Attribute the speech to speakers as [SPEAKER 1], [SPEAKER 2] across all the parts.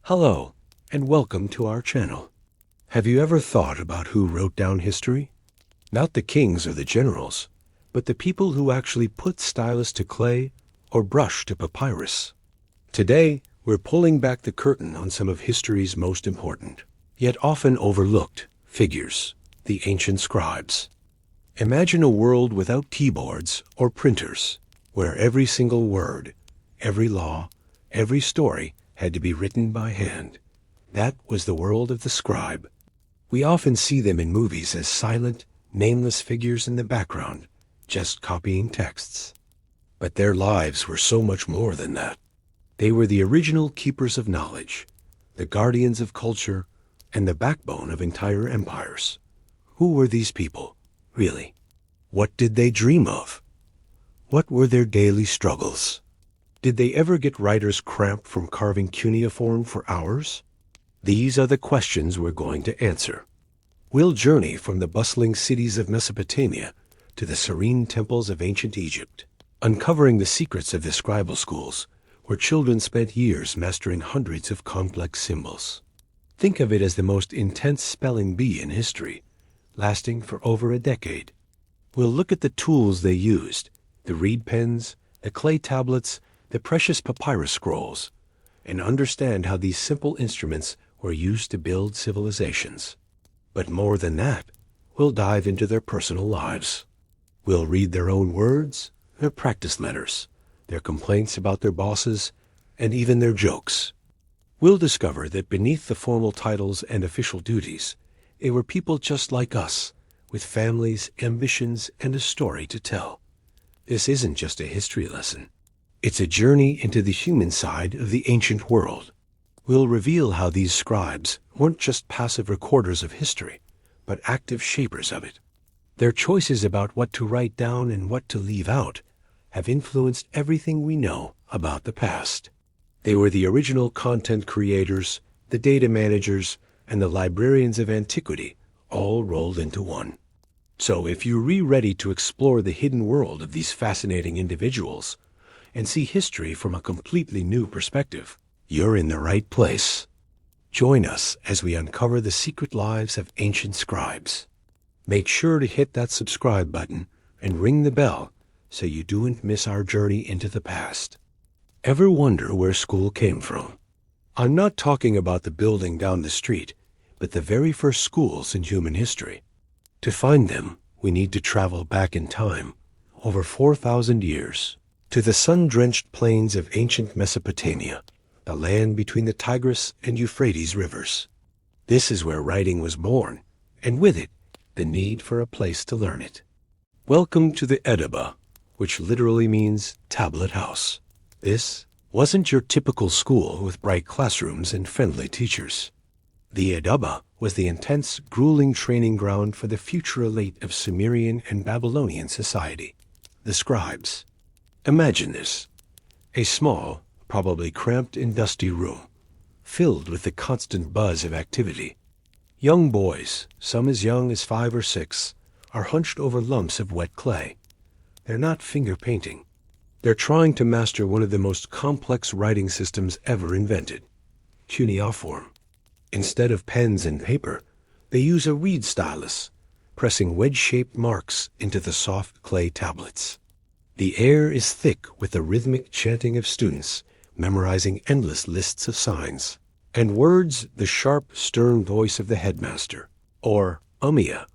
[SPEAKER 1] Hello, and welcome to our channel. Have you ever thought about who wrote down history? Not the kings or the generals, but the people who actually put stylus to clay or brush to papyrus. Today, we're pulling back the curtain on some of history's most important, yet often overlooked, figures, the ancient scribes. Imagine a world without keyboards or printers, where every single word, every law, every story had to be written by hand. That was the world of the scribe. We often see them in movies as silent, nameless figures in the background, just copying texts. But their lives were so much more than that. They were the original keepers of knowledge, the guardians of culture, and the backbone of entire empires. Who were these people, really? What did they dream of? What were their daily struggles? Did they ever get writer's cramp from carving cuneiform for hours? These are the questions we're going to answer. We'll journey from the bustling cities of Mesopotamia to the serene temples of ancient Egypt, uncovering the secrets of the scribal schools, where children spent years mastering hundreds of complex symbols. Think of it as the most intense spelling bee in history, lasting for over a decade. We'll look at the tools they used, the reed pens, the clay tablets, the precious papyrus scrolls, and understand how these simple instruments were used to build civilizations. But more than that, we'll dive into their personal lives. We'll read their own words, their practice letters, their complaints about their bosses, and even their jokes. We'll discover that beneath the formal titles and official duties, they were people just like us, with families, ambitions, and a story to tell. This isn't just a history lesson. It's a journey into the human side of the ancient world. We'll reveal how these scribes weren't just passive recorders of history, but active shapers of it. Their choices about what to write down and what to leave out have influenced everything we know about the past. They were the original content creators, the data managers, and the librarians of antiquity, all rolled into one. So if you're ready to explore the hidden world of these fascinating individuals, and see history from a completely new perspective, you're in the right place. Join us as we uncover the secret lives of ancient scribes. Make sure to hit that subscribe button and ring the bell so you don't miss our journey into the past. Ever wonder where school came from? I'm not talking about the building down the street, but the very first schools in human history. To find them, we need to travel back in time, over 4,000 years, to the sun-drenched plains of ancient Mesopotamia, the land between the Tigris and Euphrates rivers. This is where writing was born, and with it, the need for a place to learn it. Welcome to the Edubba, which literally means tablet house. This wasn't your typical school with bright classrooms and friendly teachers. The Edubba was the intense, grueling training ground for the future elite of Sumerian and Babylonian society, the scribes. Imagine this, a small, probably cramped and dusty room, filled with the constant buzz of activity. Young boys, some as young as 5 or 6, are hunched over lumps of wet clay. They're not finger painting. They're trying to master one of the most complex writing systems ever invented, cuneiform. Instead of pens and paper, they use a reed stylus, pressing wedge-shaped marks into the soft clay tablets. The air is thick with the rhythmic chanting of students, memorizing endless lists of signs, and words the sharp, stern voice of the headmaster, or ummia,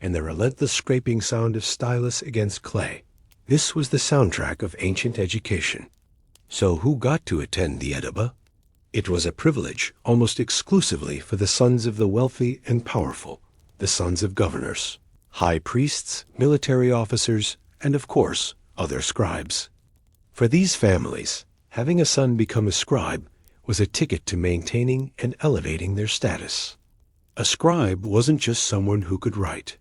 [SPEAKER 1] and the relentless scraping sound of stylus against clay. This was the soundtrack of ancient education. So who got to attend the Edubba? It was a privilege almost exclusively for the sons of the wealthy and powerful, the sons of governors, high priests, military officers, and of course, other scribes. For these families, having a son become a scribe was a ticket to maintaining and elevating their status. A scribe wasn't just someone who could write.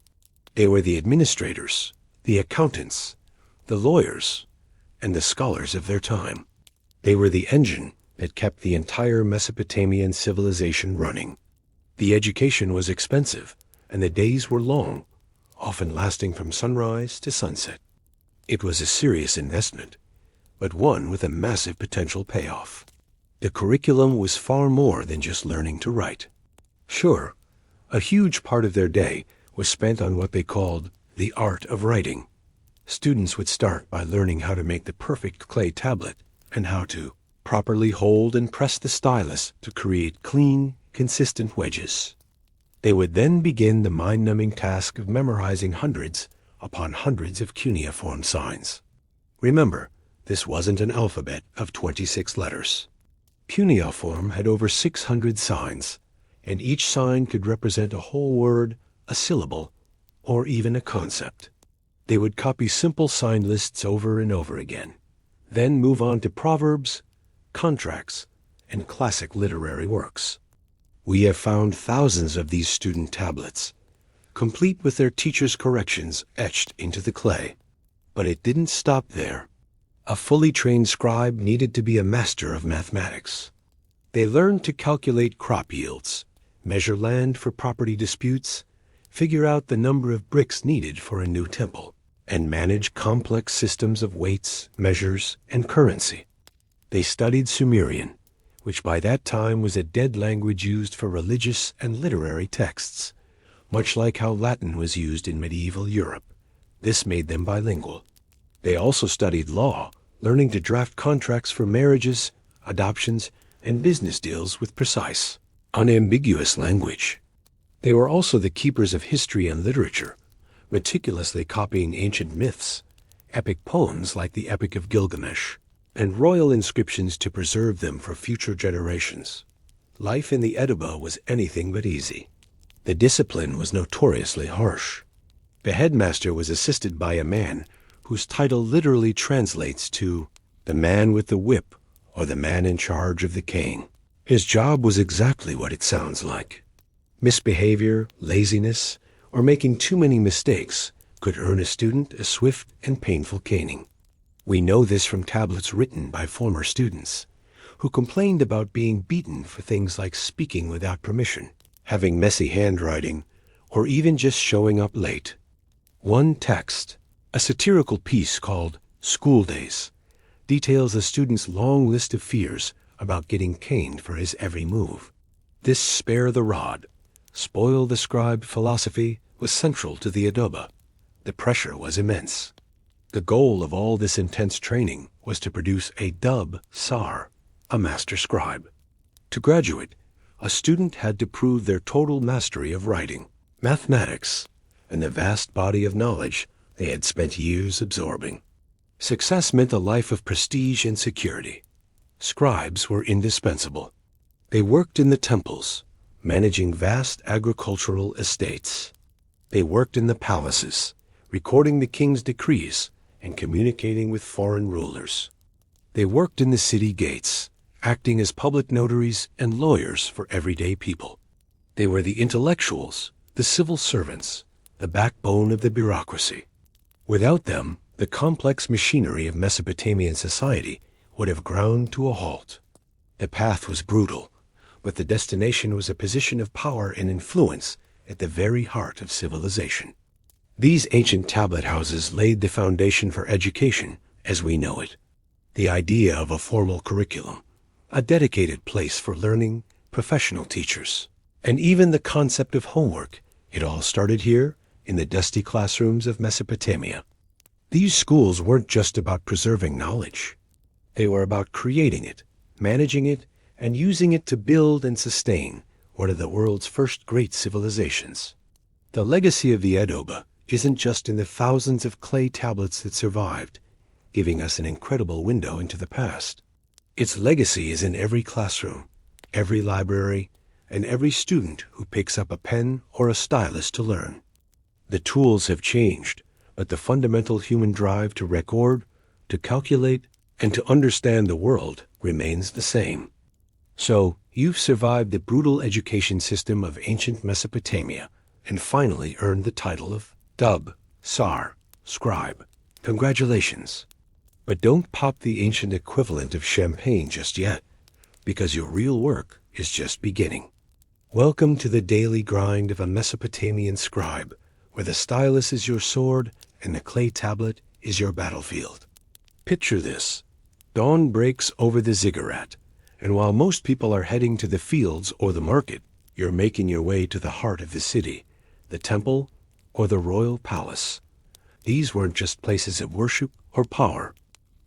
[SPEAKER 1] They were the administrators, the accountants, the lawyers, and the scholars of their time. They were the engine that kept the entire Mesopotamian civilization running. The education was expensive, and the days were long, often lasting from sunrise to sunset. It was a serious investment, but one with a massive potential payoff. The curriculum was far more than just learning to write. Sure, a huge part of their day was spent on what they called the art of writing. Students would start by learning how to make the perfect clay tablet and how to properly hold and press the stylus to create clean, consistent wedges. They would then begin the mind-numbing task of memorizing hundreds upon hundreds of cuneiform signs. Remember, this wasn't an alphabet of 26 letters. Cuneiform had over 600 signs, and each sign could represent a whole word, a syllable, or even a concept. They would copy simple sign lists over and over again, then move on to proverbs, contracts, and classic literary works. We have found thousands of these student tablets, complete with their teachers' corrections etched into the clay. But it didn't stop there. A fully trained scribe needed to be a master of mathematics. They learned to calculate crop yields, measure land for property disputes, figure out the number of bricks needed for a new temple, and manage complex systems of weights, measures, and currency. They studied Sumerian, which by that time was a dead language used for religious and literary texts, much like how Latin was used in medieval Europe. This made them bilingual. They also studied law, learning to draft contracts for marriages, adoptions, and business deals with precise, unambiguous language. They were also the keepers of history and literature, meticulously copying ancient myths, epic poems like the Epic of Gilgamesh, and royal inscriptions to preserve them for future generations. Life in the Edubba was anything but easy. The discipline was notoriously harsh. The headmaster was assisted by a man whose title literally translates to the man with the whip or the man in charge of the cane. His job was exactly what it sounds like. Misbehavior, laziness, or making too many mistakes could earn a student a swift and painful caning. We know this from tablets written by former students who complained about being beaten for things like speaking without permission, having messy handwriting, or even just showing up late. One text, a satirical piece called School Days, details a student's long list of fears about getting caned for his every move. This spare the rod, spoil the scribe philosophy was central to the Edubba. The pressure was immense. The goal of all this intense training was to produce a dub sar, a master scribe. To graduate, a student had to prove their total mastery of writing, mathematics, and the vast body of knowledge they had spent years absorbing. Success meant a life of prestige and security. Scribes were indispensable. They worked in the temples, managing vast agricultural estates. They worked in the palaces, recording the king's decrees and communicating with foreign rulers. They worked in the city gates, acting as public notaries and lawyers for everyday people. They were the intellectuals, the civil servants, the backbone of the bureaucracy. Without them, the complex machinery of Mesopotamian society would have ground to a halt. The path was brutal, but the destination was a position of power and influence at the very heart of civilization. These ancient tablet houses laid the foundation for education as we know it. The idea of a formal curriculum, a dedicated place for learning, professional teachers, and even the concept of homework, it all started here in the dusty classrooms of Mesopotamia. These schools weren't just about preserving knowledge. They were about creating it, managing it, and using it to build and sustain one of the world's first great civilizations. The legacy of the Edubba isn't just in the thousands of clay tablets that survived, giving us an incredible window into the past. Its legacy is in every classroom, every library, and every student who picks up a pen or a stylus to learn. The tools have changed, but the fundamental human drive to record, to calculate, and to understand the world remains the same. So, you've survived the brutal education system of ancient Mesopotamia and finally earned the title of Dub, Sar, Scribe. Congratulations. But don't pop the ancient equivalent of champagne just yet, because your real work is just beginning. Welcome to the daily grind of a Mesopotamian scribe, where the stylus is your sword and the clay tablet is your battlefield. Picture this. Dawn breaks over the ziggurat, And while most people are heading to the fields or the market, you're making your way to the heart of the city, the temple or the royal palace. These weren't just places of worship or power.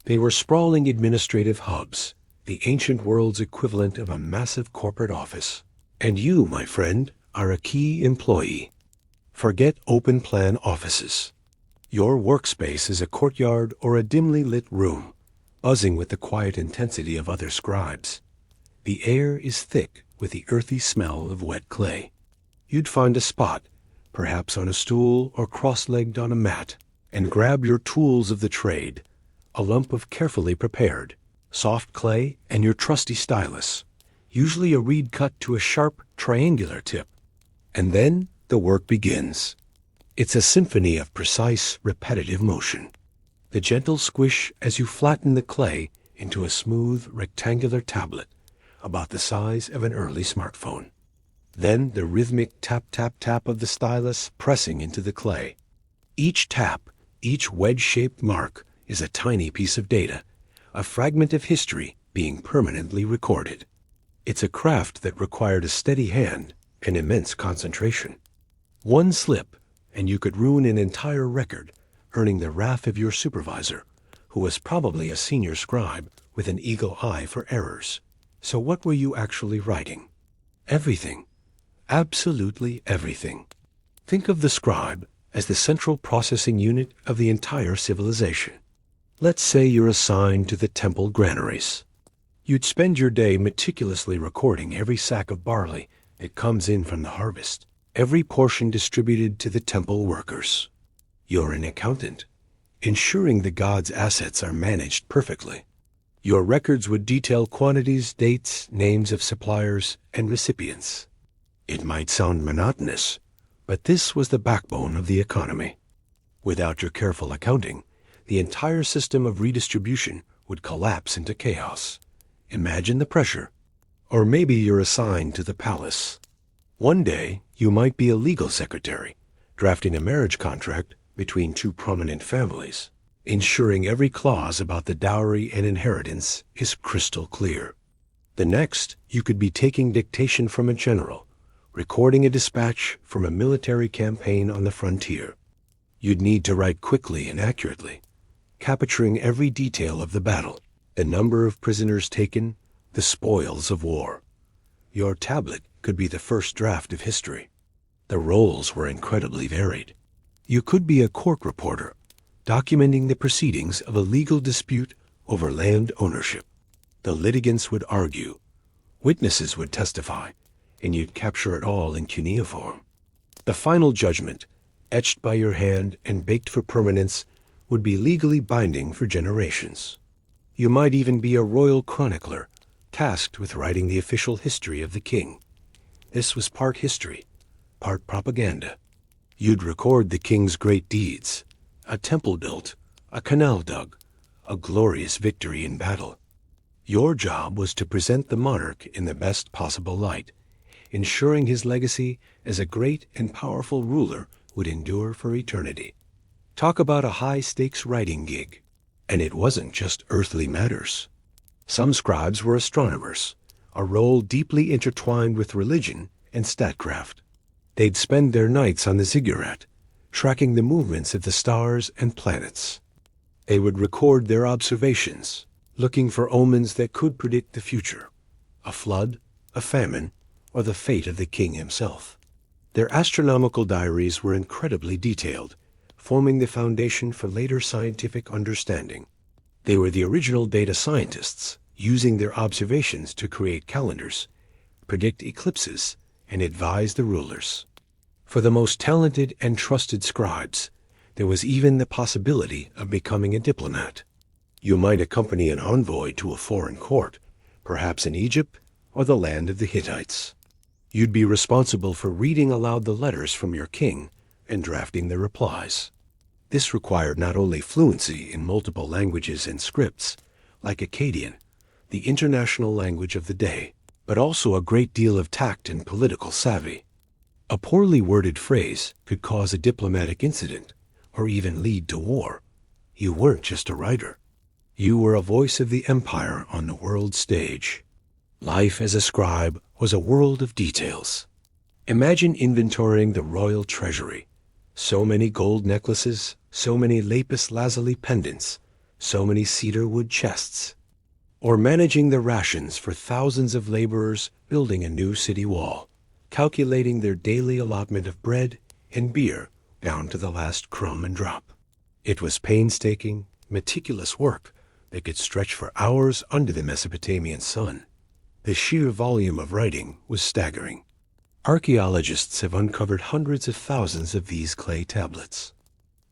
[SPEAKER 1] They were sprawling administrative hubs, the ancient world's equivalent of a massive corporate office. And you, my friend, are a key employee. Forget open-plan offices. Your workspace is a courtyard or a dimly lit room, buzzing with the quiet intensity of other scribes. The air is thick with the earthy smell of wet clay. You'd find a spot, perhaps on a stool or cross-legged on a mat, and grab your tools of the trade, a lump of carefully prepared, soft clay and your trusty stylus, usually a reed cut to a sharp, triangular tip. And then the work begins. It's a symphony of precise, repetitive motion. The gentle squish as you flatten the clay into a smooth, rectangular tablet, about the size of an early smartphone. Then the rhythmic tap-tap-tap of the stylus pressing into the clay. Each tap, each wedge-shaped mark, is a tiny piece of data, a fragment of history being permanently recorded. It's a craft that required a steady hand and immense concentration. One slip, and you could ruin an entire record, earning the wrath of your supervisor, who was probably a senior scribe with an eagle eye for errors. So what were you actually writing? Everything. Absolutely everything. Think of the scribe as the central processing unit of the entire civilization. Let's say you're assigned to the temple granaries. You'd spend your day meticulously recording every sack of barley that comes in from the harvest, every portion distributed to the temple workers. You're an accountant, ensuring the god's assets are managed perfectly. Your records would detail quantities, dates, names of suppliers, and recipients. It might sound monotonous, but this was the backbone of the economy. Without your careful accounting, the entire system of redistribution would collapse into chaos. Imagine the pressure. Or maybe you're assigned to the palace. One day, you might be a legal secretary, drafting a marriage contract between two prominent families, ensuring every clause about the dowry and inheritance is crystal clear. The next, you could be taking dictation from a general, recording a dispatch from a military campaign on the frontier. You'd need to write quickly and accurately, capturing every detail of the battle, the number of prisoners taken, the spoils of war. Your tablet could be the first draft of history. The roles were incredibly varied. You could be a court reporter, documenting the proceedings of a legal dispute over land ownership. The litigants would argue, witnesses would testify, and you'd capture it all in cuneiform. The final judgment, etched by your hand and baked for permanence, would be legally binding for generations. You might even be a royal chronicler, tasked with writing the official history of the king. This was part history, part propaganda. You'd record the king's great deeds, a temple built, a canal dug, a glorious victory in battle. Your job was to present the monarch in the best possible light, ensuring his legacy as a great and powerful ruler would endure for eternity. Talk about a high-stakes writing gig. And it wasn't just earthly matters. Some scribes were astronomers, a role deeply intertwined with religion and statcraft. They'd spend their nights on the ziggurat, tracking the movements of the stars and planets. They would record their observations, looking for omens that could predict the future, a flood, a famine, or the fate of the king himself. Their astronomical diaries were incredibly detailed, forming the foundation for later scientific understanding. They were the original data scientists, using their observations to create calendars, predict eclipses, and advise the rulers. For the most talented and trusted scribes, there was even the possibility of becoming a diplomat. You might accompany an envoy to a foreign court, perhaps in Egypt or the land of the Hittites. You'd be responsible for reading aloud the letters from your king and drafting the replies. This required not only fluency in multiple languages and scripts, like Akkadian, the international language of the day, but also a great deal of tact and political savvy. A poorly worded phrase could cause a diplomatic incident or even lead to war. You weren't just a writer. You were a voice of the empire on the world stage. Life as a scribe was a world of details. Imagine inventorying the royal treasury. So many gold necklaces, so many lapis lazuli pendants, so many cedar wood chests. Or managing the rations for thousands of laborers building a new city wall, calculating their daily allotment of bread and beer down to the last crumb and drop. It was painstaking, meticulous work that could stretch for hours under the Mesopotamian sun. The sheer volume of writing was staggering. Archaeologists have uncovered hundreds of thousands of these clay tablets.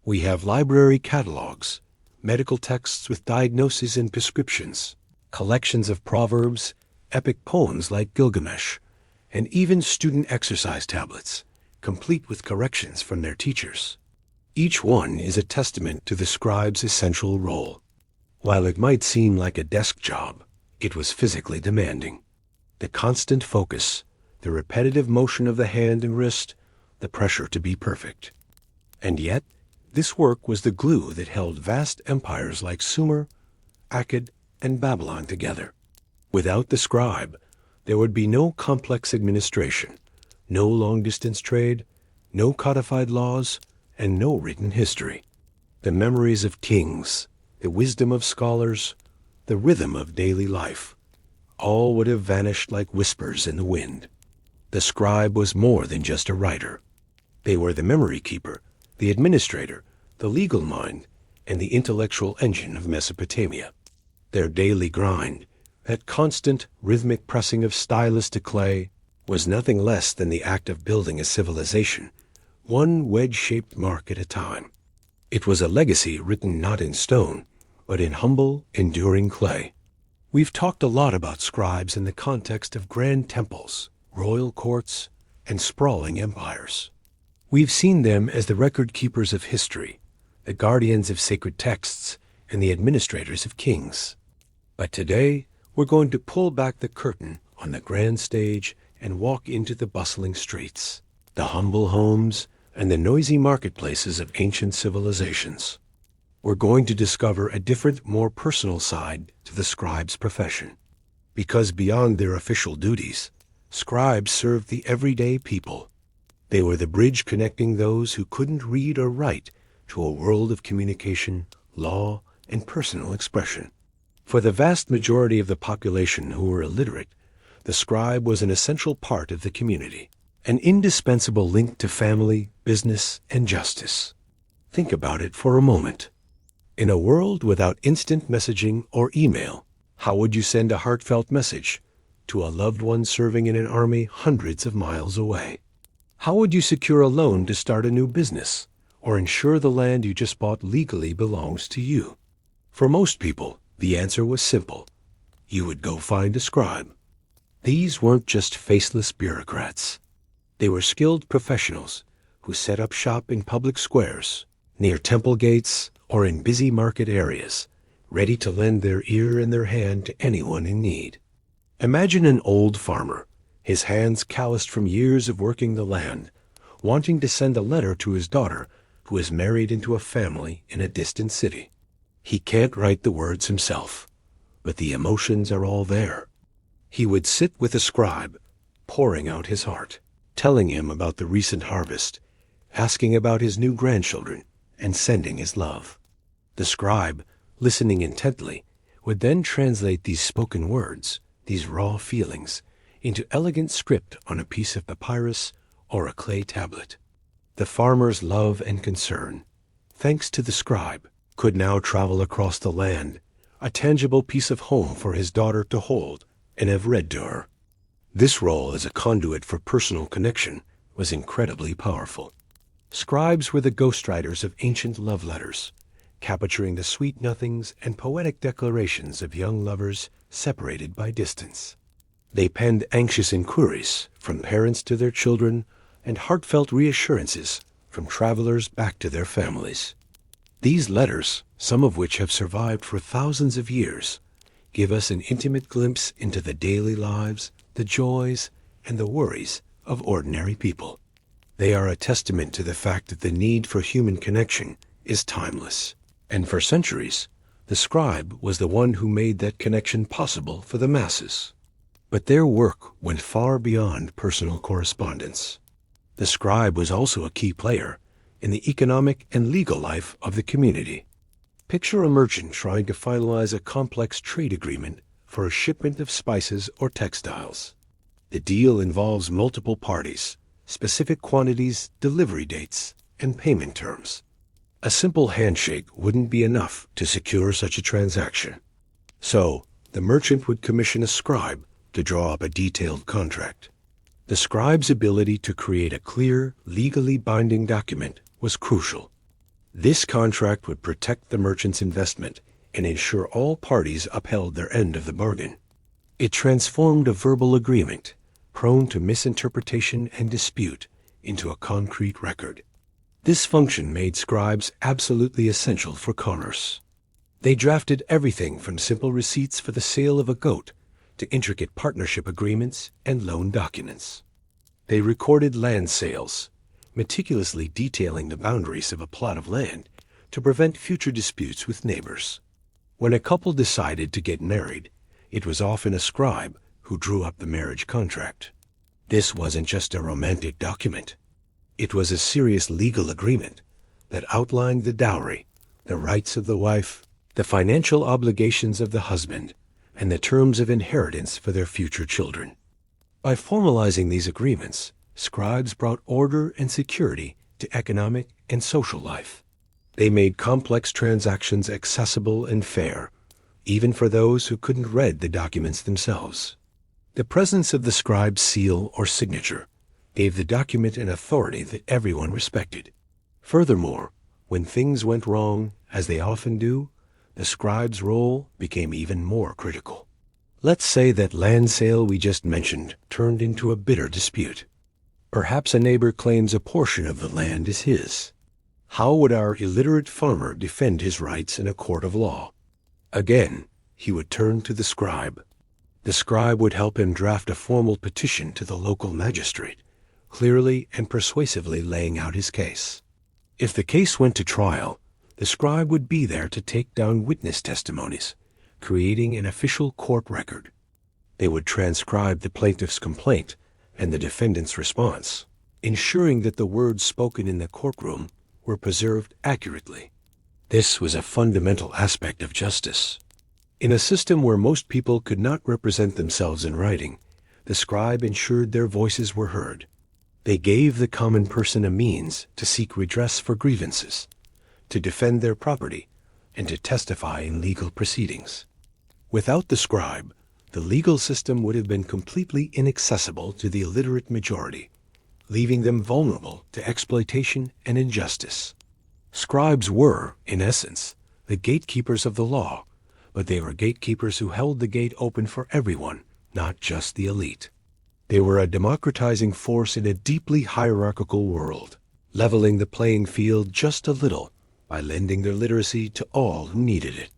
[SPEAKER 1] We have library catalogs, medical texts with diagnoses and prescriptions, collections of proverbs, epic poems like Gilgamesh, and even student exercise tablets, complete with corrections from their teachers. Each one is a testament to the scribe's essential role. While it might seem like a desk job, it was physically demanding. The constant focus, the repetitive motion of the hand and wrist, the pressure to be perfect. And yet, this work was the glue that held vast empires like Sumer, Akkad, and Babylon together. Without the scribe, there would be no complex administration, no long-distance trade, no codified laws, and no written history. The memories of kings, the wisdom of scholars, the rhythm of daily life, all would have vanished like whispers in the wind. The scribe was more than just a writer. They were the memory keeper, the administrator, the legal mind, and the intellectual engine of Mesopotamia. Their daily grind, that constant rhythmic pressing of stylus to clay, was nothing less than the act of building a civilization, one wedge-shaped mark at a time. It was a legacy written not in stone, but in humble, enduring clay. We've talked a lot about scribes in the context of grand temples, royal courts, and sprawling empires. We've seen them as the record keepers of history, the guardians of sacred texts, and the administrators of kings. But today, we're going to pull back the curtain on the grand stage and walk into the bustling streets, the humble homes, and the noisy marketplaces of ancient civilizations. We're going to discover a different, more personal side to the scribe's profession. Because beyond their official duties, scribes served the everyday people. They were the bridge connecting those who couldn't read or write to a world of communication, law, and personal expression. For the vast majority of the population who were illiterate, the scribe was an essential part of the community, an indispensable link to family, business, and justice. Think about it for a moment. In a world without instant messaging or email, how would you send a heartfelt message to a loved one serving in an army hundreds of miles away? How would you secure a loan to start a new business or ensure the land you just bought legally belongs to you? For most people, the answer was simple. You would go find a scribe. These weren't just faceless bureaucrats. They were skilled professionals who set up shop in public squares, near temple gates, or in busy market areas, ready to lend their ear and their hand to anyone in need. Imagine an old farmer, his hands calloused from years of working the land, wanting to send a letter to his daughter who is married into a family in a distant city. He can't write the words himself, but the emotions are all there. He would sit with a scribe, pouring out his heart, telling him about the recent harvest, asking about his new grandchildren, and sending his love. The scribe, listening intently, would then translate these spoken words, these raw feelings, into elegant script on a piece of papyrus or a clay tablet. The farmer's love and concern, thanks to the scribe, could now travel across the land, a tangible piece of home for his daughter to hold and have read to her. This role as a conduit for personal connection was incredibly powerful. Scribes were the ghostwriters of ancient love letters, capturing the sweet nothings and poetic declarations of young lovers separated by distance. They penned anxious inquiries from parents to their children and heartfelt reassurances from travelers back to their families. These letters, some of which have survived for thousands of years, give us an intimate glimpse into the daily lives, the joys, and the worries of ordinary people. They are a testament to the fact that the need for human connection is timeless. And for centuries, the scribe was the one who made that connection possible for the masses. But their work went far beyond personal correspondence. The scribe was also a key player in the economic and legal life of the community. Picture a merchant trying to finalize a complex trade agreement for a shipment of spices or textiles. The deal involves multiple parties, specific quantities, delivery dates, and payment terms. A simple handshake wouldn't be enough to secure such a transaction. So, the merchant would commission a scribe to draw up a detailed contract. The scribe's ability to create a clear, legally binding document was crucial. This contract would protect the merchant's investment and ensure all parties upheld their end of the bargain. It transformed a verbal agreement, prone to misinterpretation and dispute, into a concrete record. This function made scribes absolutely essential for commerce. They drafted everything from simple receipts for the sale of a goat to intricate partnership agreements and loan documents. They recorded land sales, meticulously detailing the boundaries of a plot of land to prevent future disputes with neighbors. When a couple decided to get married, it was often a scribe who drew up the marriage contract. This wasn't just a romantic document. It was a serious legal agreement that outlined the dowry, the rights of the wife, the financial obligations of the husband, and the terms of inheritance for their future children. By formalizing these agreements, scribes brought order and security to economic and social life. They made complex transactions accessible and fair, even for those who couldn't read the documents themselves. The presence of the scribe's seal or signature gave the document an authority that everyone respected. Furthermore, when things went wrong, as they often do, the scribe's role became even more critical. Let's say that land sale we just mentioned turned into a bitter dispute. Perhaps a neighbor claims a portion of the land is his. How would our illiterate farmer defend his rights in a court of law? Again, he would turn to the scribe. The scribe would help him draft a formal petition to the local magistrate, clearly and persuasively laying out his case. If the case went to trial, the scribe would be there to take down witness testimonies, creating an official court record. They would transcribe the plaintiff's complaint and the defendant's response, ensuring that the words spoken in the courtroom were preserved accurately. This was a fundamental aspect of justice. In a system where most people could not represent themselves in writing, the scribe ensured their voices were heard. They gave the common person a means to seek redress for grievances, to defend their property, and to testify in legal proceedings. Without the scribe, the legal system would have been completely inaccessible to the illiterate majority, leaving them vulnerable to exploitation and injustice. Scribes were, in essence, the gatekeepers of the law, but they were gatekeepers who held the gate open for everyone, not just the elite. They were a democratizing force in a deeply hierarchical world, leveling the playing field just a little by lending their literacy to all who needed it.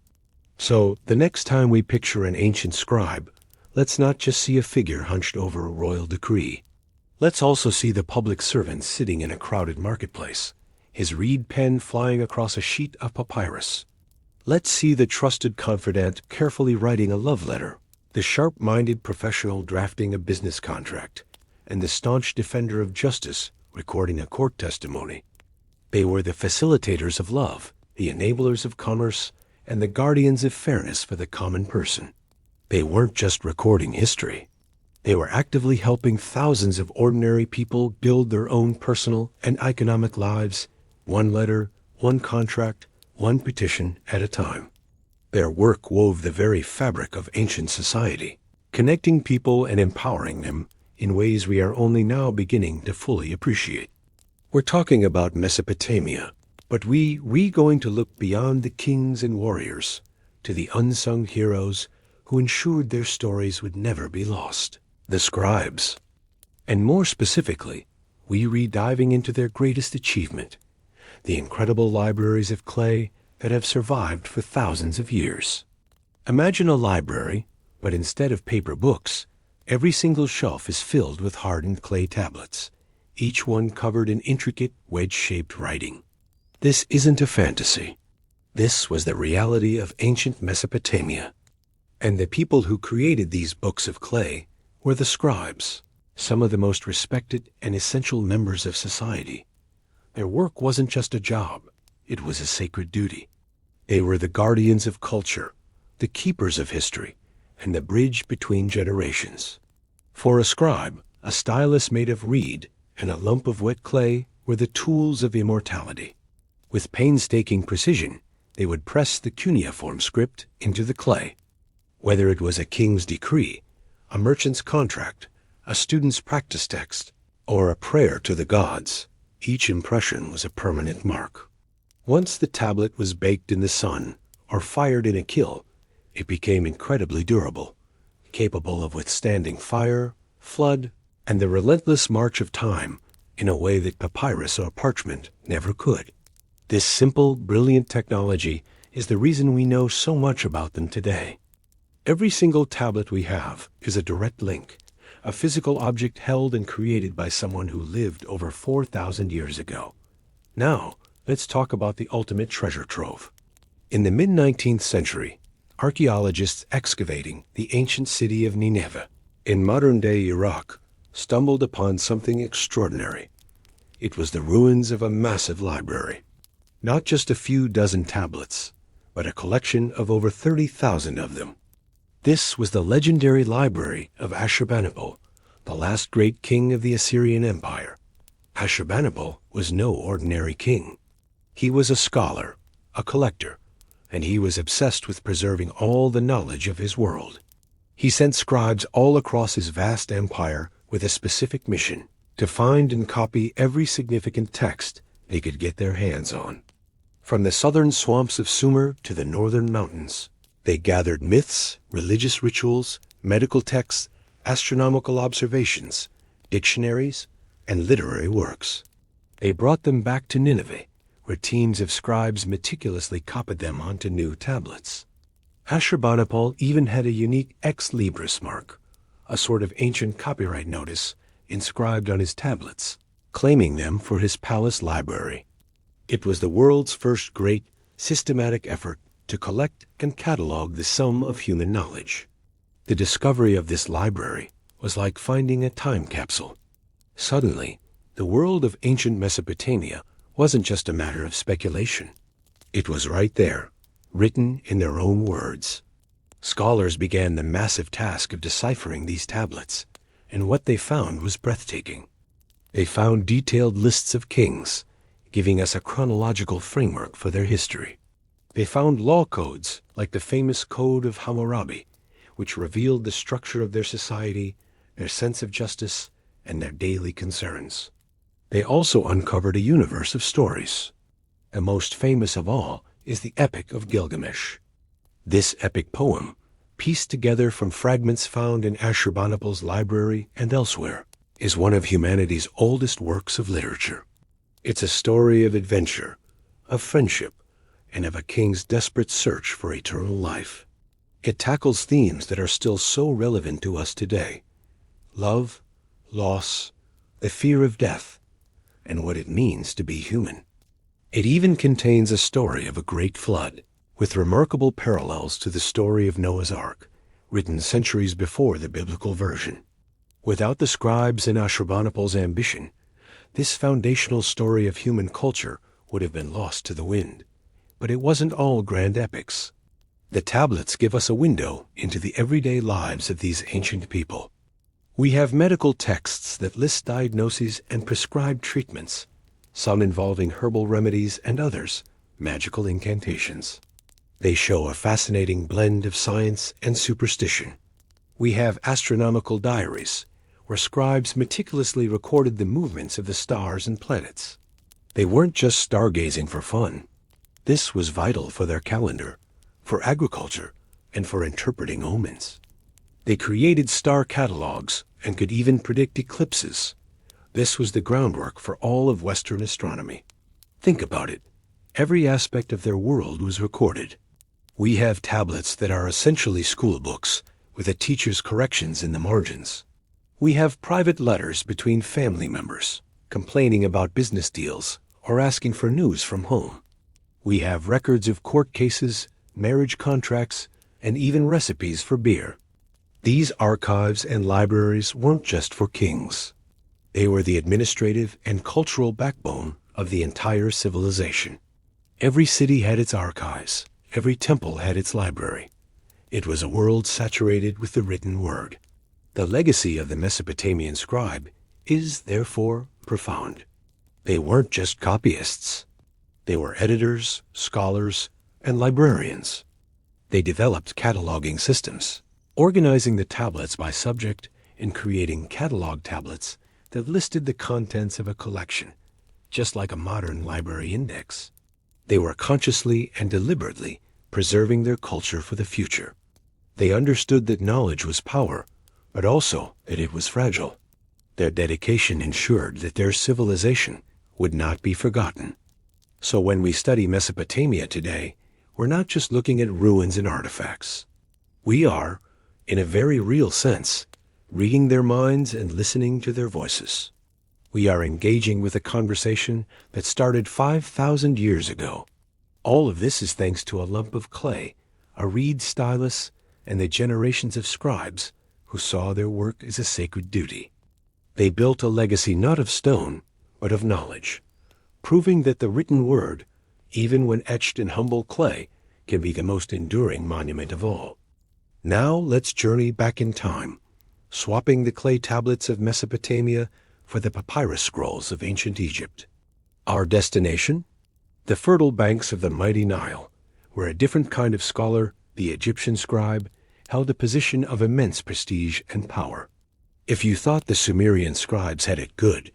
[SPEAKER 1] So, the next time we picture an ancient scribe, let's not just see a figure hunched over a royal decree. Let's also see the public servant sitting in a crowded marketplace, his reed pen flying across a sheet of papyrus. Let's see the trusted confidant carefully writing a love letter, the sharp-minded professional drafting a business contract, and the staunch defender of justice recording a court testimony. They were the facilitators of love, the enablers of commerce, and the guardians of fairness for the common person. They weren't just recording history. They were actively helping thousands of ordinary people build their own personal and economic lives, one letter, one contract, one petition at a time. Their work wove the very fabric of ancient society, connecting people and empowering them in ways we are only now beginning to fully appreciate. We're talking about Mesopotamia, but we're going to look beyond the kings and warriors to the unsung heroes who ensured their stories would never be lost, the scribes. And more specifically, we're diving into their greatest achievement, the incredible libraries of clay that have survived for thousands of years. Imagine a library, but instead of paper books, every single shelf is filled with hardened clay tablets, each one covered in intricate wedge-shaped writing. This isn't a fantasy. This was the reality of ancient Mesopotamia. And the people who created these books of clay were the scribes, some of the most respected and essential members of society. Their work wasn't just a job, it was a sacred duty. They were the guardians of culture, the keepers of history, and the bridge between generations. For a scribe, a stylus made of reed and a lump of wet clay were the tools of immortality. With painstaking precision, they would press the cuneiform script into the clay. Whether it was a king's decree, a merchant's contract, a student's practice text, or a prayer to the gods, each impression was a permanent mark. Once the tablet was baked in the sun or fired in a kiln, it became incredibly durable, capable of withstanding fire, flood, and the relentless march of time in a way that papyrus or parchment never could. This simple, brilliant technology is the reason we know so much about them today. Every single tablet we have is a direct link, a physical object held and created by someone who lived over 4,000 years ago. Now, let's talk about the ultimate treasure trove. In the mid-19th century, archaeologists excavating the ancient city of Nineveh in modern-day Iraq stumbled upon something extraordinary. It was the ruins of a massive library. Not just a few dozen tablets, but a collection of over 30,000 of them. This was the legendary library of Ashurbanipal, the last great king of the Assyrian Empire. Ashurbanipal was no ordinary king. He was a scholar, a collector, and he was obsessed with preserving all the knowledge of his world. He sent scribes all across his vast empire with a specific mission, to find and copy every significant text they could get their hands on. From the southern swamps of Sumer to the northern mountains, they gathered myths, religious rituals, medical texts, astronomical observations, dictionaries, and literary works. They brought them back to Nineveh, where teams of scribes meticulously copied them onto new tablets. Ashurbanipal even had a unique ex libris mark, a sort of ancient copyright notice inscribed on his tablets, claiming them for his palace library. It was the world's first great, systematic effort to collect and catalog the sum of human knowledge. The discovery of this library was like finding a time capsule. Suddenly, the world of ancient Mesopotamia wasn't just a matter of speculation. It was right there, written in their own words. Scholars began the massive task of deciphering these tablets, and what they found was breathtaking. They found detailed lists of kings, giving us a chronological framework for their history. They found law codes like the famous Code of Hammurabi, which revealed the structure of their society, their sense of justice, and their daily concerns. They also uncovered a universe of stories. The most famous of all is the Epic of Gilgamesh. This epic poem, pieced together from fragments found in Ashurbanipal's library and elsewhere, is one of humanity's oldest works of literature. It's a story of adventure, of friendship, and of a king's desperate search for eternal life. It tackles themes that are still so relevant to us today: love, loss, the fear of death, and what it means to be human. It even contains a story of a great flood, with remarkable parallels to the story of Noah's Ark, written centuries before the biblical version. Without the scribes and Ashurbanipal's ambition, this foundational story of human culture would have been lost to the wind. But it wasn't all grand epics. The tablets give us a window into the everyday lives of these ancient people. We have medical texts that list diagnoses and prescribe treatments, some involving herbal remedies and others magical incantations. They show a fascinating blend of science and superstition. We have astronomical diaries, where scribes meticulously recorded the movements of the stars and planets. They weren't just stargazing for fun. This was vital for their calendar, for agriculture, and for interpreting omens. They created star catalogs and could even predict eclipses. This was the groundwork for all of Western astronomy. Think about it. Every aspect of their world was recorded. We have tablets that are essentially school books, with a teacher's corrections in the margins. We have private letters between family members, complaining about business deals or asking for news from home. We have records of court cases, marriage contracts, and even recipes for beer. These archives and libraries weren't just for kings. They were the administrative and cultural backbone of the entire civilization. Every city had its archives. Every temple had its library. It was a world saturated with the written word. The legacy of the Mesopotamian scribe is, therefore, profound. They weren't just copyists. They were editors, scholars, and librarians. They developed cataloging systems, organizing the tablets by subject and creating catalog tablets that listed the contents of a collection, just like a modern library index. They were consciously and deliberately preserving their culture for the future. They understood that knowledge was power, but also that it was fragile. Their dedication ensured that their civilization would not be forgotten. So when we study Mesopotamia today, we're not just looking at ruins and artifacts. We are, in a very real sense, reading their minds and listening to their voices. We are engaging with a conversation that started 5,000 years ago. All of this is thanks to a lump of clay, a reed stylus, and the generations of scribes who saw their work as a sacred duty. They built a legacy not of stone, but of knowledge, proving that the written word, even when etched in humble clay, can be the most enduring monument of all. Now let's journey back in time, swapping the clay tablets of Mesopotamia for the papyrus scrolls of ancient Egypt. Our destination? The fertile banks of the mighty Nile, where a different kind of scholar, the Egyptian scribe, held a position of immense prestige and power. If you thought the Sumerian scribes had it good,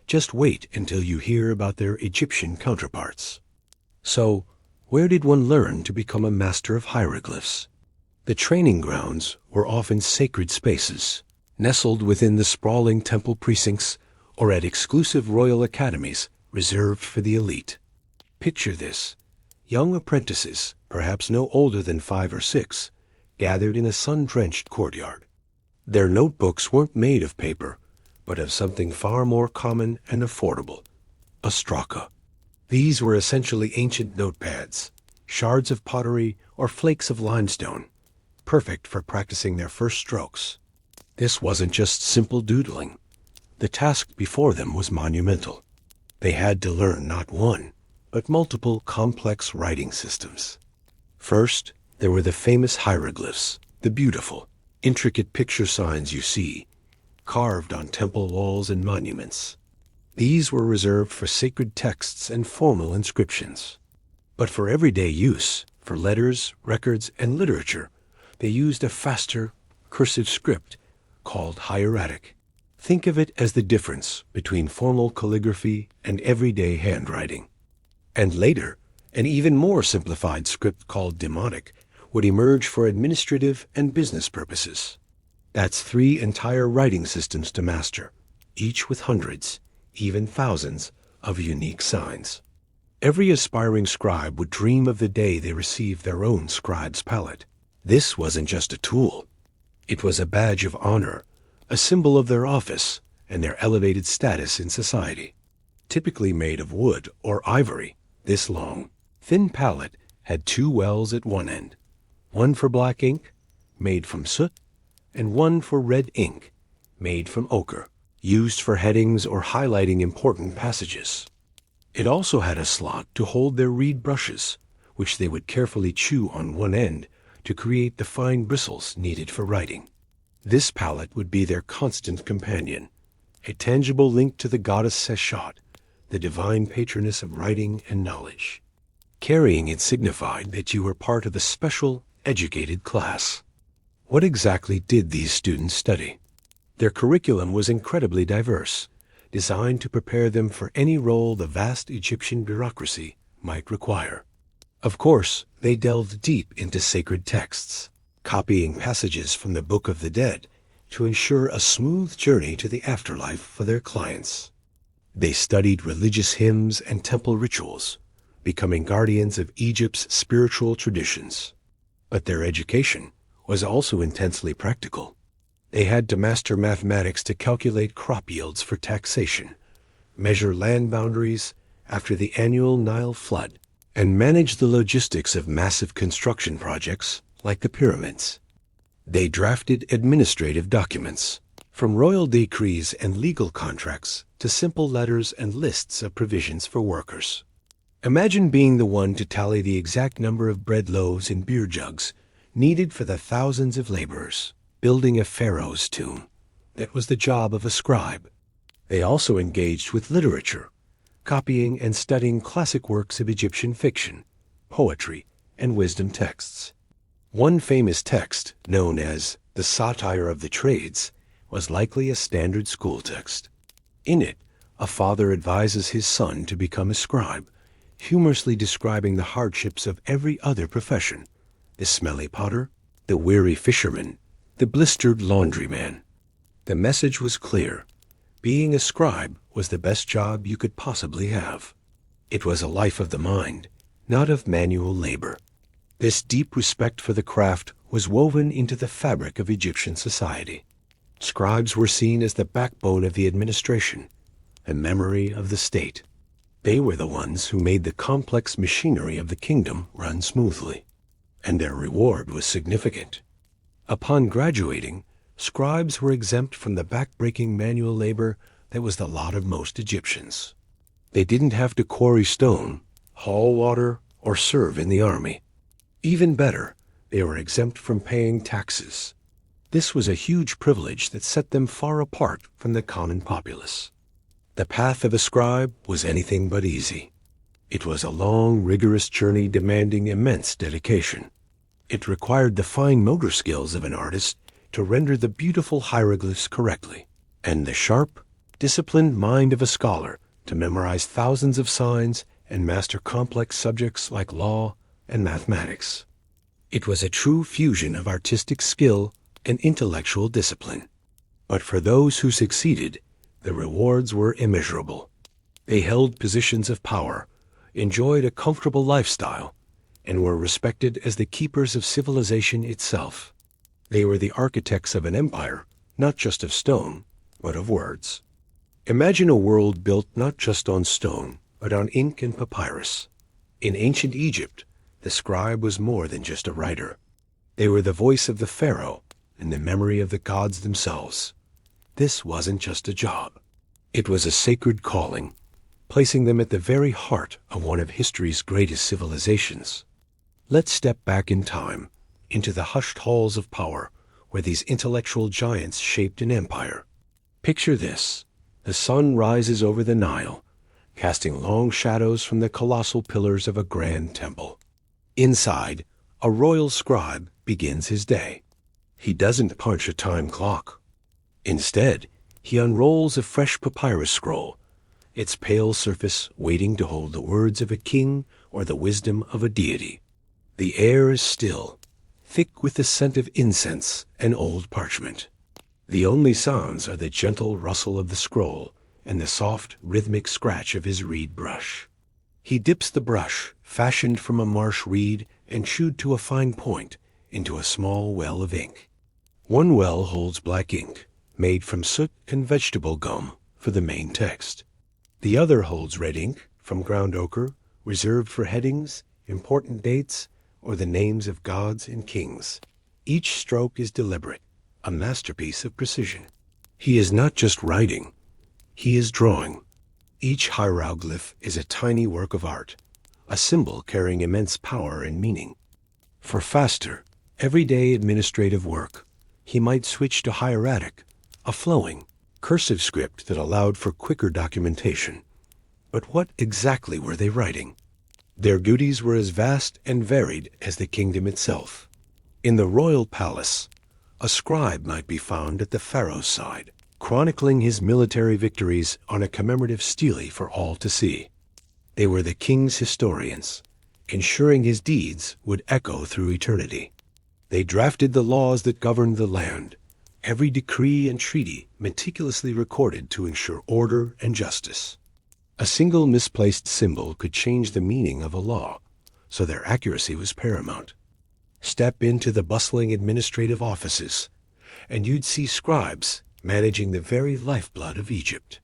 [SPEAKER 1] just wait until you hear about their Egyptian counterparts. So, where did one learn to become a master of hieroglyphs? The training grounds were often sacred spaces, nestled within the sprawling temple precincts or at exclusive royal academies reserved for the elite. Picture this: young apprentices, perhaps no older than 5 or 6, gathered in a sun-drenched courtyard. Their notebooks weren't made of paper, but of something far more common and affordable: ostraka. These were essentially ancient notepads, shards of pottery or flakes of limestone, perfect for practicing their first strokes. This wasn't just simple doodling. The task before them was monumental. They had to learn not one, but multiple complex writing systems. First, there were the famous hieroglyphs, the beautiful, intricate picture signs you see, carved on temple walls and monuments. These were reserved for sacred texts and formal inscriptions. But for everyday use, for letters, records, and literature, they used a faster, cursive script called hieratic. Think of it as the difference between formal calligraphy and everyday handwriting. And later, an even more simplified script called demotic would emerge for administrative and business purposes. That's 3 entire writing systems to master, each with hundreds, even thousands, of unique signs. Every aspiring scribe would dream of the day they received their own scribe's palette. This wasn't just a tool. It was a badge of honor, a symbol of their office and their elevated status in society. Typically made of wood or ivory, this long, thin palette had 2 wells at one end, one for black ink, made from soot, and one for red ink, made from ochre, used for headings or highlighting important passages. It also had a slot to hold their reed brushes, which they would carefully chew on one end to create the fine bristles needed for writing. This palette would be their constant companion, a tangible link to the goddess Seshat, the divine patroness of writing and knowledge. Carrying it signified that you were part of the special, educated class. What exactly did these students study? Their curriculum was incredibly diverse, designed to prepare them for any role the vast Egyptian bureaucracy might require. Of course, they delved deep into sacred texts, copying passages from the Book of the Dead to ensure a smooth journey to the afterlife for their clients. They studied religious hymns and temple rituals, becoming guardians of Egypt's spiritual traditions. But their education was also intensely practical. They had to master mathematics to calculate crop yields for taxation, measure land boundaries after the annual Nile flood, and manage the logistics of massive construction projects like the pyramids. They drafted administrative documents, from royal decrees and legal contracts to simple letters and lists of provisions for workers. Imagine being the one to tally the exact number of bread loaves and beer jugs needed for the thousands of laborers building a pharaoh's tomb. That was the job of a scribe. They also engaged with literature, copying and studying classic works of Egyptian fiction, poetry, and wisdom texts. One famous text, known as the Satire of the Trades, was likely a standard school text. In it, a father advises his son to become a scribe, humorously describing the hardships of every other profession: the smelly potter, the weary fisherman, the blistered laundryman. The message was clear. Being a scribe was the best job you could possibly have. It was a life of the mind, not of manual labor. This deep respect for the craft was woven into the fabric of Egyptian society. Scribes were seen as the backbone of the administration, a memory of the state. They were the ones who made the complex machinery of the kingdom run smoothly, and their reward was significant. Upon graduating, scribes were exempt from the back-breaking manual labor that was the lot of most Egyptians. They didn't have to quarry stone, haul water, or serve in the army. Even better, they were exempt from paying taxes. This was a huge privilege that set them far apart from the common populace. The path of a scribe was anything but easy. It was a long, rigorous journey demanding immense dedication. It required the fine motor skills of an artist to render the beautiful hieroglyphs correctly, and the sharp, disciplined mind of a scholar to memorize thousands of signs and master complex subjects like law and mathematics. It was a true fusion of artistic skill and intellectual discipline. But for those who succeeded, the rewards were immeasurable. They held positions of power, enjoyed a comfortable lifestyle, and were respected as the keepers of civilization itself. They were the architects of an empire, not just of stone, but of words. Imagine a world built not just on stone, but on ink and papyrus. In ancient Egypt, the scribe was more than just a writer. They were the voice of the pharaoh and the memory of the gods themselves. This wasn't just a job. It was a sacred calling, placing them at the very heart of one of history's greatest civilizations. Let's step back in time, into the hushed halls of power, where these intellectual giants shaped an empire. Picture this. The sun rises over the Nile, casting long shadows from the colossal pillars of a grand temple. Inside, a royal scribe begins his day. He doesn't punch a time clock. Instead, he unrolls a fresh papyrus scroll, its pale surface waiting to hold the words of a king or the wisdom of a deity. The air is still, thick with the scent of incense and old parchment. The only sounds are the gentle rustle of the scroll and the soft, rhythmic scratch of his reed brush. He dips the brush, fashioned from a marsh reed and chewed to a fine point, into a small well of ink. One well holds black ink, made from soot and vegetable gum, for the main text. The other holds red ink, from ground ochre, reserved for headings, important dates, or the names of gods and kings. Each stroke is deliberate, a masterpiece of precision. He is not just writing, he is drawing. Each hieroglyph is a tiny work of art, a symbol carrying immense power and meaning. For faster, everyday administrative work, he might switch to hieratic, a flowing, cursive script that allowed for quicker documentation. But what exactly were they writing? Their duties were as vast and varied as the kingdom itself. In the royal palace, a scribe might be found at the pharaoh's side, chronicling his military victories on a commemorative stele for all to see. They were the king's historians, ensuring his deeds would echo through eternity. They drafted the laws that governed the land, every decree and treaty meticulously recorded to ensure order and justice. A single misplaced symbol could change the meaning of a law, so their accuracy was paramount. Step into the bustling administrative offices, and you'd see scribes managing the very lifeblood of Egypt.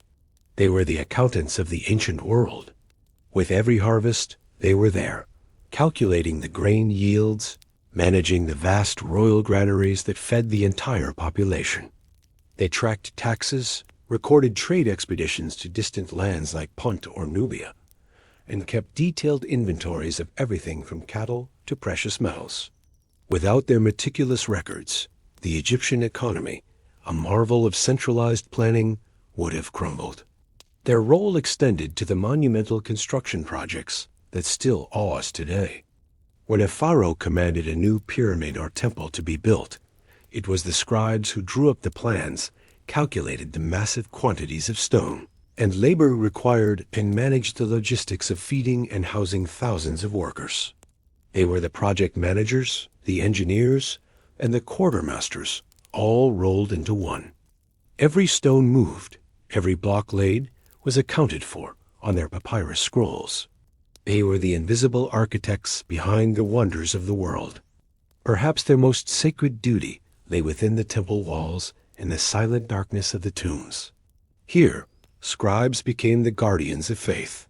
[SPEAKER 1] They were the accountants of the ancient world. With every harvest, they were there, calculating the grain yields, managing the vast royal granaries that fed the entire population. They tracked taxes, recorded trade expeditions to distant lands like Punt or Nubia, and kept detailed inventories of everything from cattle to precious metals. Without their meticulous records, the Egyptian economy, a marvel of centralized planning, would have crumbled. Their role extended to the monumental construction projects that still awe us today. When a pharaoh commanded a new pyramid or temple to be built, it was the scribes who drew up the plans, calculated the massive quantities of stone and labor required, and managed the logistics of feeding and housing thousands of workers. They were the project managers, the engineers, and the quartermasters, all rolled into one. Every stone moved, every block laid, was accounted for on their papyrus scrolls. They were the invisible architects behind the wonders of the world. Perhaps their most sacred duty lay within the temple walls and the silent darkness of the tombs. Here, scribes became the guardians of faith.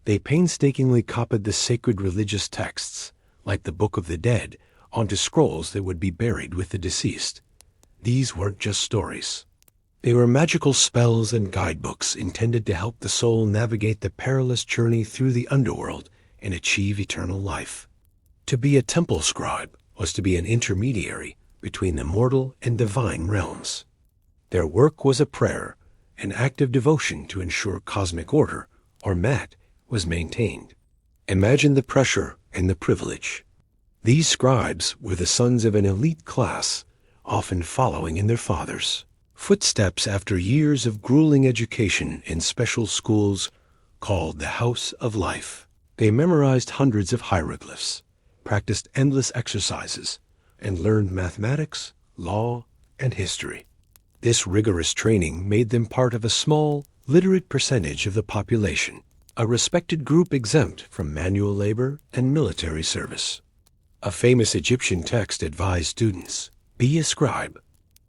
[SPEAKER 1] They painstakingly copied the sacred religious texts, like the Book of the Dead, onto scrolls that would be buried with the deceased. These weren't just stories. They were magical spells and guidebooks intended to help the soul navigate the perilous journey through the underworld and achieve eternal life. To be a temple scribe was to be an intermediary between the mortal and divine realms. Their work was a prayer, an act of devotion to ensure cosmic order, or mat, was maintained. Imagine the pressure and the privilege. These scribes were the sons of an elite class, often following in their fathers' footsteps after years of grueling education in special schools called the House of Life. They memorized hundreds of hieroglyphs, practiced endless exercises, and learned mathematics, law, and history. This rigorous training made them part of a small, literate percentage of the population, a respected group exempt from manual labor and military service. A famous Egyptian text advised students, "Be a scribe.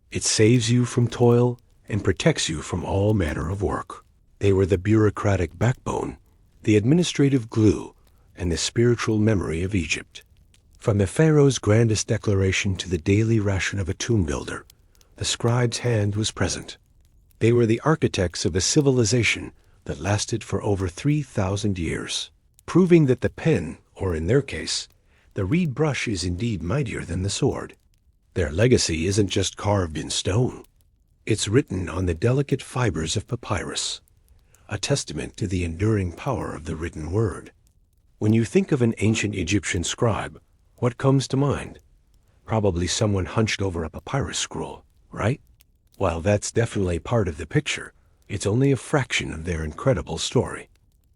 [SPEAKER 1] It saves you from toil and protects you from all manner of work." They were the bureaucratic backbone, the administrative glue, and the spiritual memory of Egypt. From the pharaoh's grandest declaration to the daily ration of a tomb builder, the scribe's hand was present. They were the architects of a civilization that lasted for over 3,000 years, proving that the pen, or in their case, the reed brush, is indeed mightier than the sword. Their legacy isn't just carved in stone. It's written on the delicate fibers of papyrus, a testament to the enduring power of the written word. When you think of an ancient Egyptian scribe, what comes to mind? Probably someone hunched over a papyrus scroll, right? While that's definitely part of the picture, it's only a fraction of their incredible story.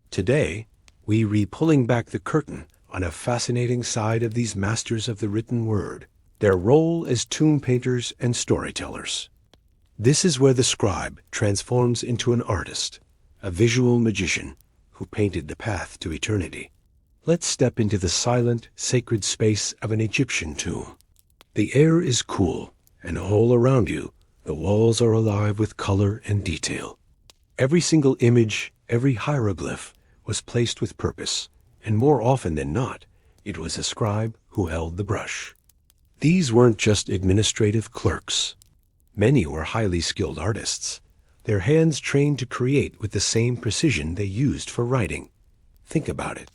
[SPEAKER 1] Today, we re-pulling back the curtain on a fascinating side of these masters of the written word, their role as tomb painters and storytellers. This is where the scribe transforms into an artist, a visual magician who painted the path to eternity. Let's step into the silent, sacred space of an Egyptian tomb. The air is cool, and all around you, the walls are alive with color and detail. Every single image, every hieroglyph was placed with purpose, and more often than not, it was a scribe who held the brush. These weren't just administrative clerks. Many were highly skilled artists, their hands trained to create with the same precision they used for writing. Think about it.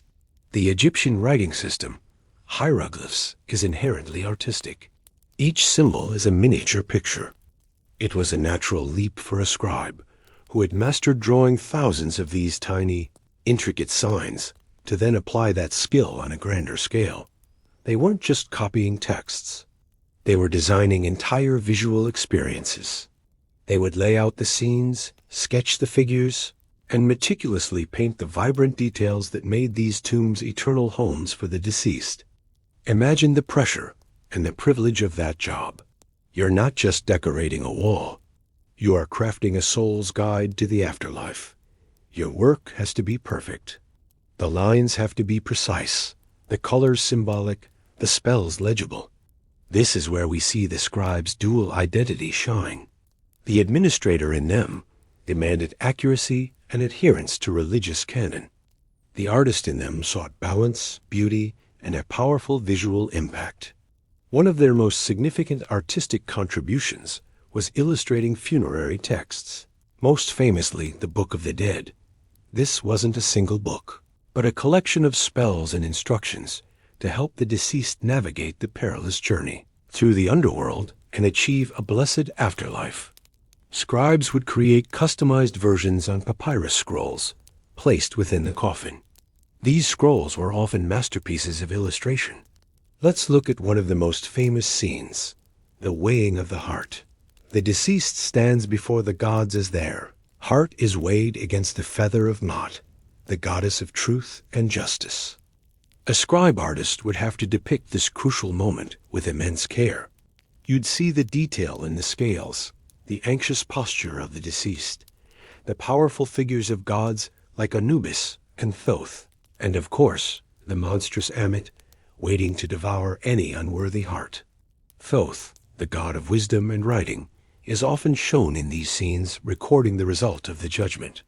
[SPEAKER 1] The Egyptian writing system, hieroglyphs, is inherently artistic. Each symbol is a miniature picture. It was a natural leap for a scribe who had mastered drawing thousands of these tiny, intricate signs to then apply that skill on a grander scale. They weren't just copying texts. They were designing entire visual experiences. They would lay out the scenes, sketch the figures, and meticulously paint the vibrant details that made these tombs eternal homes for the deceased. Imagine the pressure and the privilege of that job. You're not just decorating a wall. You are crafting a soul's guide to the afterlife. Your work has to be perfect. The lines have to be precise, the colors symbolic, the spells legible. This is where we see the scribe's dual identity shine. The administrator in them demanded accuracy and adherence to religious canon. The artist in them sought balance, beauty, and a powerful visual impact. One of their most significant artistic contributions was illustrating funerary texts, most famously the Book of the Dead. This wasn't a single book, but a collection of spells and instructions to help the deceased navigate the perilous journey through the underworld and achieve a blessed afterlife. Scribes would create customized versions on papyrus scrolls placed within the coffin. These scrolls were often masterpieces of illustration. Let's look at one of the most famous scenes, the weighing of the heart. The deceased stands before the gods as their heart is weighed against the feather of Maat, the goddess of truth and justice. A scribe artist would have to depict this crucial moment with immense care. You'd see the detail in the scales, the anxious posture of the deceased, the powerful figures of gods like Anubis and Thoth, and of course, the monstrous Ammit, waiting to devour any unworthy heart. Thoth, the god of wisdom and writing, is often shown in these scenes recording the result of the judgment.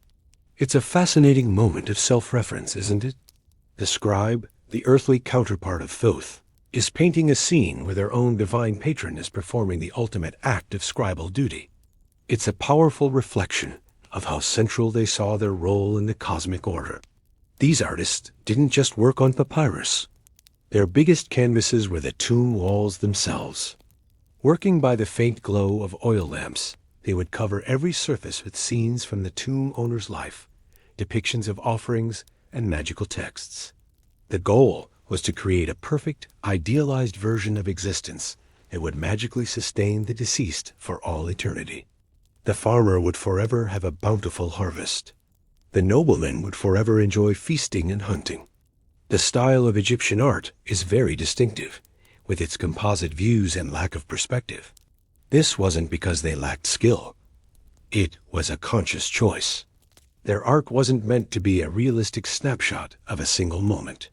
[SPEAKER 1] It's a fascinating moment of self-reference, isn't it? The scribe, the earthly counterpart of Thoth, is painting a scene where their own divine patron is performing the ultimate act of scribal duty. It's a powerful reflection of how central they saw their role in the cosmic order. These artists didn't just work on papyrus. Their biggest canvases were the tomb walls themselves. Working by the faint glow of oil lamps, they would cover every surface with scenes from the tomb owner's life, depictions of offerings, and magical texts. The goal was to create a perfect, idealized version of existence that would magically sustain the deceased for all eternity. The farmer would forever have a bountiful harvest. The nobleman would forever enjoy feasting and hunting. The style of Egyptian art is very distinctive, with its composite views and lack of perspective. This wasn't because they lacked skill. It was a conscious choice. Their art wasn't meant to be a realistic snapshot of a single moment.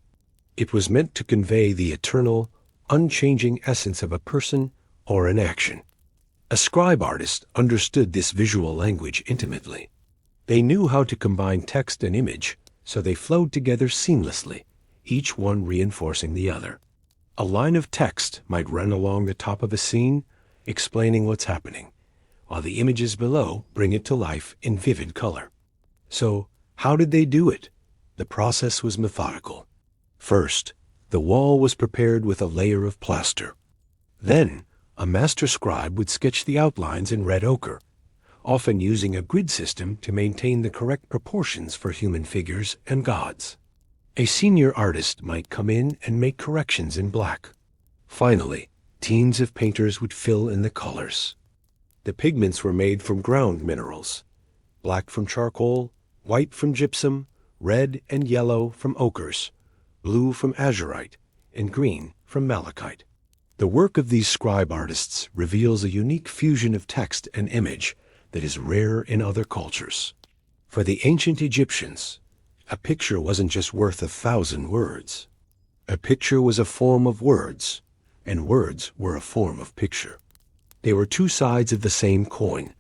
[SPEAKER 1] It was meant to convey the eternal, unchanging essence of a person or an action. A scribe artist understood this visual language intimately. They knew how to combine text and image, so they flowed together seamlessly, each one reinforcing the other. A line of text might run along the top of a scene, explaining what's happening, while the images below bring it to life in vivid color. So, how did they do it? The process was methodical. First, the wall was prepared with a layer of plaster. Then, a master scribe would sketch the outlines in red ochre, often using a grid system to maintain the correct proportions for human figures and gods. A senior artist might come in and make corrections in black. Finally, teams of painters would fill in the colors. The pigments were made from ground minerals, black from charcoal, white from gypsum, red and yellow from ochres, blue from azurite, and green from malachite. The work of these scribe artists reveals a unique fusion of text and image that is rare in other cultures. For the ancient Egyptians, a picture wasn't just worth 1,000 words. A picture was a form of words, and words were a form of picture. They were two sides of the same coin,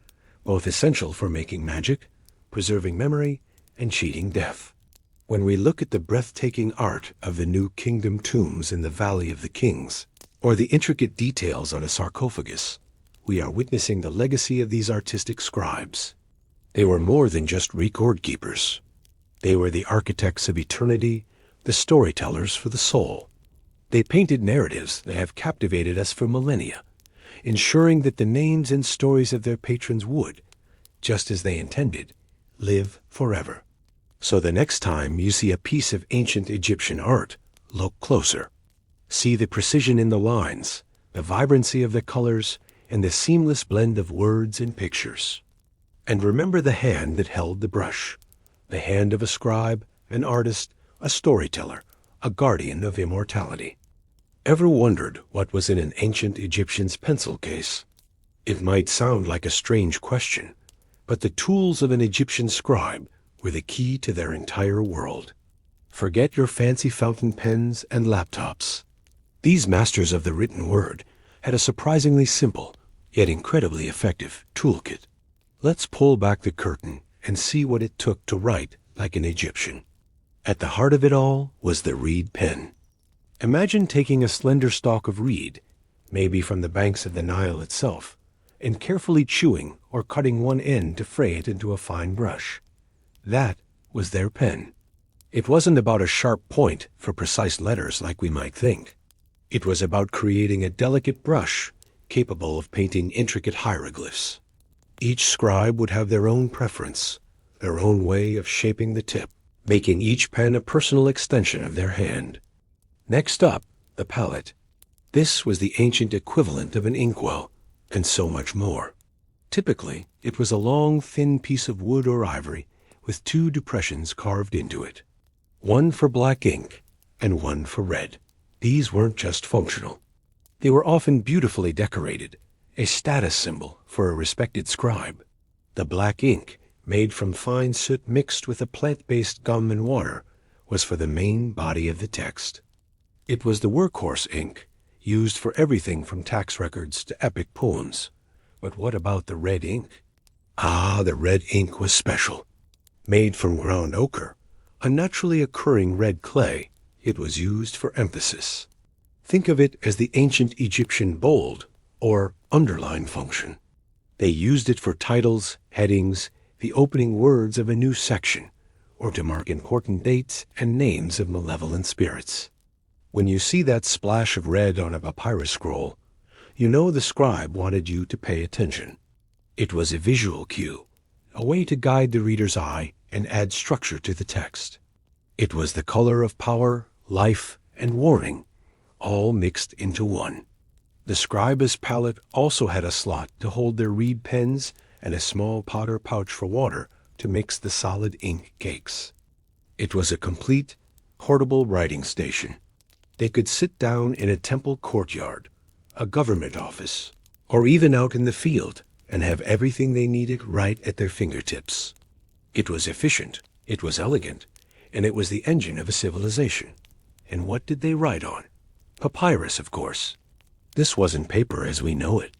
[SPEAKER 1] both essential for making magic, preserving memory, and cheating death. When we look at the breathtaking art of the New Kingdom tombs in the Valley of the Kings, or the intricate details on a sarcophagus, we are witnessing the legacy of these artistic scribes. They were more than just record keepers. They were the architects of eternity, the storytellers for the soul. They painted narratives that have captivated us for millennia, ensuring that the names and stories of their patrons would, just as they intended, live forever. So the next time you see a piece of ancient Egyptian art, look closer. See the precision in the lines, the vibrancy of the colors, and the seamless blend of words and pictures. And remember the hand that held the brush, the hand of a scribe, an artist, a storyteller, a guardian of immortality. Ever wondered what was in an ancient Egyptian's pencil case? It might sound like a strange question, but the tools of an Egyptian scribe were the key to their entire world. Forget your fancy fountain pens and laptops. These masters of the written word had a surprisingly simple, yet incredibly effective toolkit. Let's pull back the curtain and see what it took to write like an Egyptian. At the heart of it all was the reed pen. Imagine taking a slender stalk of reed, maybe from the banks of the Nile itself, and carefully chewing or cutting one end to fray it into a fine brush. That was their pen. It wasn't about a sharp point for precise letters like we might think. It was about creating a delicate brush capable of painting intricate hieroglyphs. Each scribe would have their own preference, their own way of shaping the tip, making each pen a personal extension of their hand. Next up, the palette. This was the ancient equivalent of an inkwell, and so much more. Typically, it was a long, thin piece of wood or ivory with two depressions carved into it, one for black ink and one for red. These weren't just functional. They were often beautifully decorated, a status symbol for a respected scribe. The black ink, made from fine soot mixed with a plant-based gum and water, was for the main body of the text. It was the workhorse ink, used for everything from tax records to epic poems. But what about the red ink? Ah, the red ink was special. Made from ground ochre, a naturally occurring red clay, it was used for emphasis. Think of it as the ancient Egyptian bold, or underline function. They used it for titles, headings, the opening words of a new section, or to mark important dates and names of malevolent spirits. When you see that splash of red on a papyrus scroll, you know the scribe wanted you to pay attention. It was a visual cue, a way to guide the reader's eye and add structure to the text. It was the color of power, life, and warning, all mixed into one. The scribe's palette also had a slot to hold their reed pens and a small pot or pouch for water to mix the solid ink cakes. It was a complete, portable writing station. They could sit down in a temple courtyard, a government office, or even out in the field and have everything they needed right at their fingertips. It was efficient, it was elegant, and it was the engine of a civilization. And what did they write on? Papyrus, of course. This wasn't paper as we know it.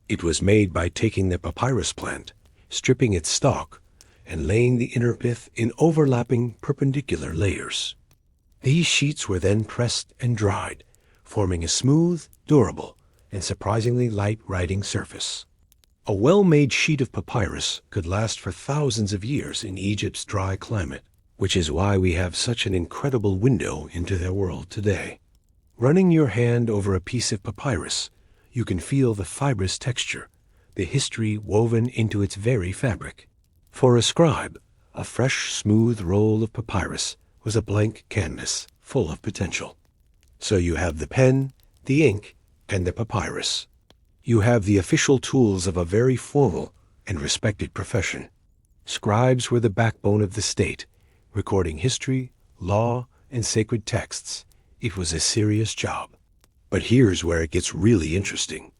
[SPEAKER 1] It was made by taking the papyrus plant, stripping its stalk, and laying the inner pith in overlapping perpendicular layers. These sheets were then pressed and dried, forming a smooth, durable, and surprisingly light writing surface. A well-made sheet of papyrus could last for thousands of years in Egypt's dry climate, which is why we have such an incredible window into their world today. Running your hand over a piece of papyrus, you can feel the fibrous texture, the history woven into its very fabric. For a scribe, a fresh, smooth roll of papyrus was a blank canvas full of potential. So you have the pen, the ink, and the papyrus. You have the official tools of a very formal and respected profession. Scribes were the backbone of the state, recording history, law, and sacred texts. It was a serious job. But here's where it gets really interesting.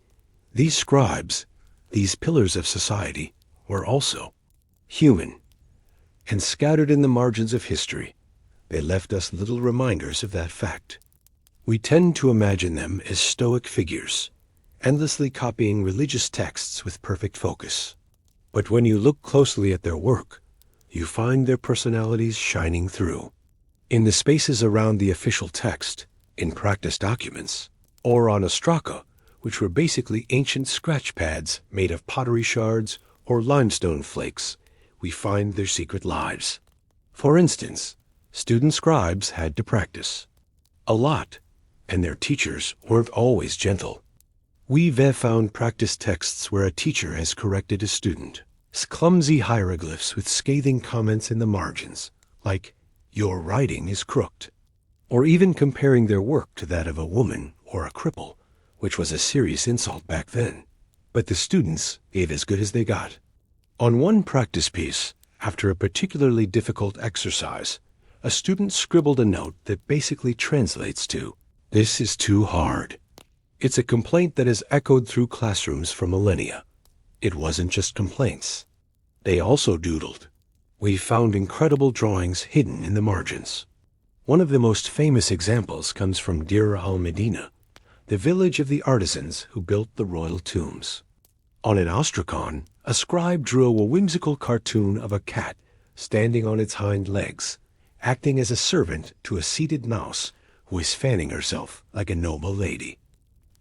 [SPEAKER 1] These scribes, these pillars of society, were also human. And scattered in the margins of history, they left us little reminders of that fact. We tend to imagine them as stoic figures, endlessly copying religious texts with perfect focus. But when you look closely at their work, you find their personalities shining through. In the spaces around the official text, in practice documents, or on ostraca, which were basically ancient scratch pads made of pottery shards or limestone flakes, we find their secret lives. For instance, student scribes had to practice. A lot, and their teachers weren't always gentle. We've found practice texts where a teacher has corrected a student. Clumsy hieroglyphs with scathing comments in the margins, like, "Your writing is crooked," or even comparing their work to that of a woman or a cripple, which was a serious insult back then. But the students gave as good as they got. On one practice piece, after a particularly difficult exercise, a student scribbled a note that basically translates to, "This is too hard." It's a complaint that has echoed through classrooms for millennia. It wasn't just complaints. They also doodled. We found incredible drawings hidden in the margins. One of the most famous examples comes from Deir al-Medina, the village of the artisans who built the royal tombs. On an ostrakon, a scribe drew a whimsical cartoon of a cat standing on its hind legs, acting as a servant to a seated mouse who is fanning herself like a noble lady.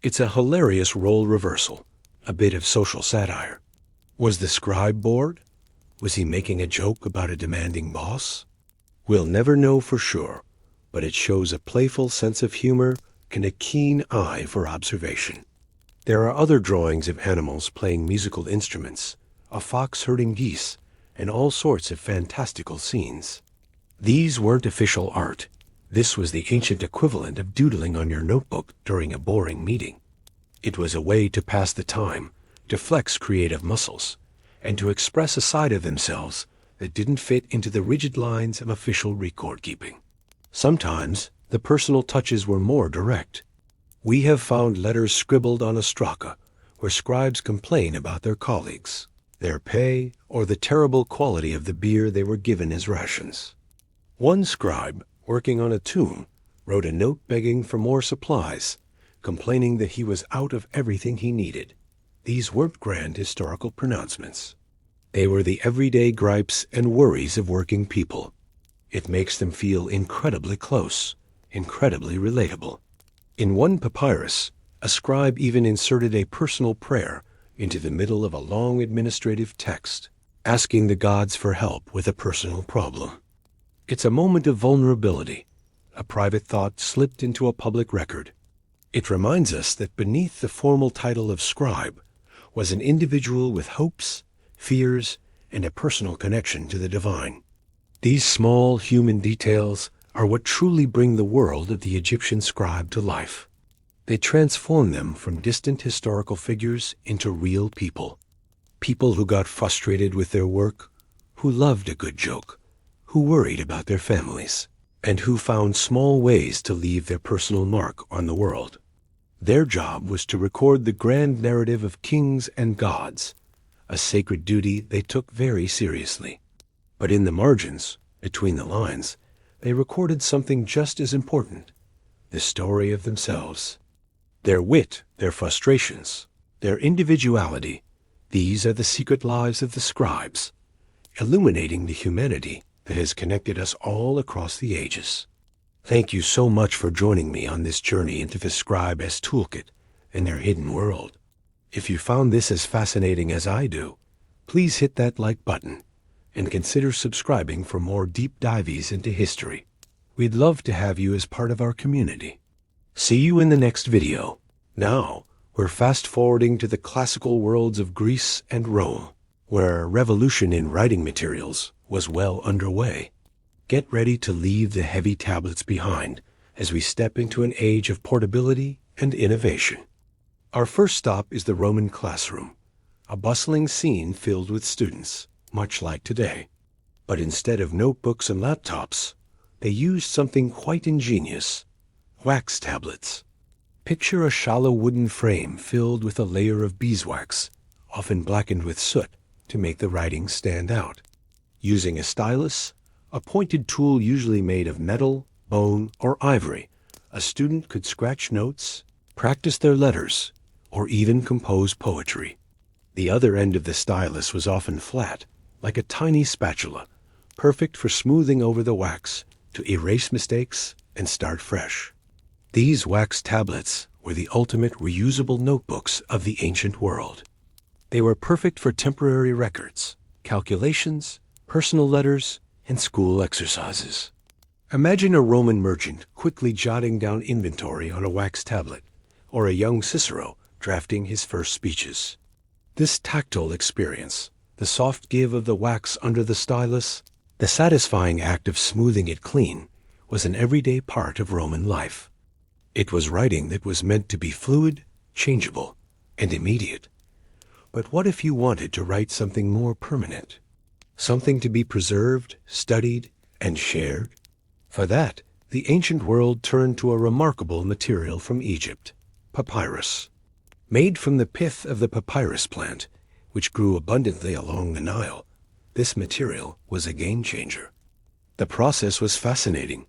[SPEAKER 1] It's a hilarious role reversal, a bit of social satire. Was the scribe bored? Was he making a joke about a demanding boss? We'll never know for sure, but it shows a playful sense of humor and a keen eye for observation. There are other drawings of animals playing musical instruments, a fox herding geese, and all sorts of fantastical scenes. These weren't official art. This was the ancient equivalent of doodling on your notebook during a boring meeting. It was a way to pass the time, to flex creative muscles, and to express a side of themselves that didn't fit into the rigid lines of official record-keeping. Sometimes the personal touches were more direct. We have found letters scribbled on ostraka where scribes complain about their colleagues, their pay, or the terrible quality of the beer they were given as rations. One scribe, working on a tomb, wrote a note begging for more supplies, complaining that he was out of everything he needed. These weren't grand historical pronouncements. They were the everyday gripes and worries of working people. It makes them feel incredibly close, incredibly relatable. In one papyrus, a scribe even inserted a personal prayer into the middle of a long administrative text, asking the gods for help with a personal problem. It's a moment of vulnerability, a private thought slipped into a public record. It reminds us that beneath the formal title of scribe was an individual with hopes, fears, and a personal connection to the divine. These small human details are what truly bring the world of the Egyptian scribe to life. They transform them from distant historical figures into real people. People who got frustrated with their work, who loved a good joke, who worried about their families, and who found small ways to leave their personal mark on the world. Their job was to record the grand narrative of kings and gods, a sacred duty they took very seriously. But in the margins, between the lines, they recorded something just as important, the story of themselves. Their wit, their frustrations, their individuality, these are the secret lives of the scribes, illuminating the humanity that has connected us all across the ages. Thank you so much for joining me on this journey into the Scribe's toolkit and their hidden world. If you found this as fascinating as I do, please hit that like button and consider subscribing for more deep dives into history. We'd love to have you as part of our community. See you in the next video. Now, we're fast-forwarding to the classical worlds of Greece and Rome, where a revolution in writing materials was well underway. Get ready to leave the heavy tablets behind as we step into an age of portability and innovation. Our first stop is the Roman classroom, a bustling scene filled with students, much like today. But instead of notebooks and laptops, they used something quite ingenious: wax tablets. Picture a shallow wooden frame filled with a layer of beeswax, often blackened with soot, to make the writing stand out. Using a stylus, a pointed tool usually made of metal, bone, or ivory, a student could scratch notes, practice their letters, or even compose poetry. The other end of the stylus was often flat, like a tiny spatula, perfect for smoothing over the wax to erase mistakes and start fresh. These wax tablets were the ultimate reusable notebooks of the ancient world. They were perfect for temporary records, calculations, personal letters, and school exercises. Imagine a Roman merchant quickly jotting down inventory on a wax tablet, or a young Cicero drafting his first speeches. This tactile experience, the soft give of the wax under the stylus, the satisfying act of smoothing it clean, was an everyday part of Roman life. It was writing that was meant to be fluid, changeable, and immediate. But what if you wanted to write something more permanent? Something to be preserved, studied, and shared? For that, the ancient world turned to a remarkable material from Egypt, papyrus. Made from the pith of the papyrus plant, which grew abundantly along the Nile, this material was a game-changer. The process was fascinating.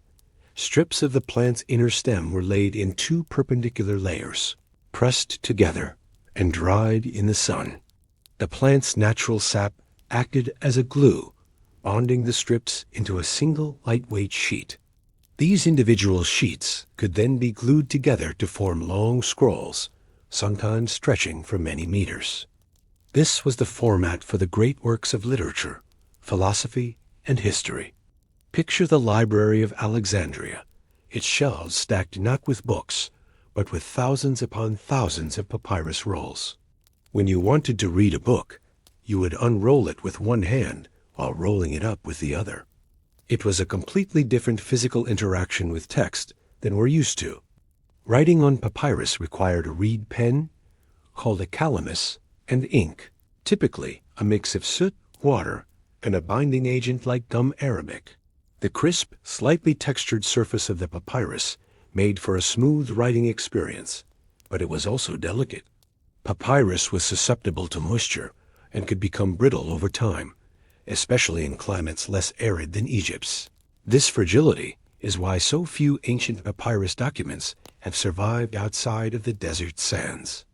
[SPEAKER 1] Strips of the plant's inner stem were laid in 2 perpendicular layers, pressed together, and dried in the sun. The plant's natural sap acted as a glue, bonding the strips into a single lightweight sheet. These individual sheets could then be glued together to form long scrolls, sometimes stretching for many meters. This was the format for the great works of literature, philosophy, and history. Picture the Library of Alexandria, its shelves stacked not with books, but with thousands upon thousands of papyrus rolls. When you wanted to read a book, you would unroll it with one hand while rolling it up with the other. It was a completely different physical interaction with text than we're used to. Writing on papyrus required a reed pen, called a calamus, and ink, typically a mix of soot, water, and a binding agent like gum arabic. The crisp, slightly textured surface of the papyrus made for a smooth writing experience, but it was also delicate. Papyrus was susceptible to moisture and could become brittle over time, especially in climates less arid than Egypt's. This fragility is why so few ancient papyrus documents have survived outside of the desert sands.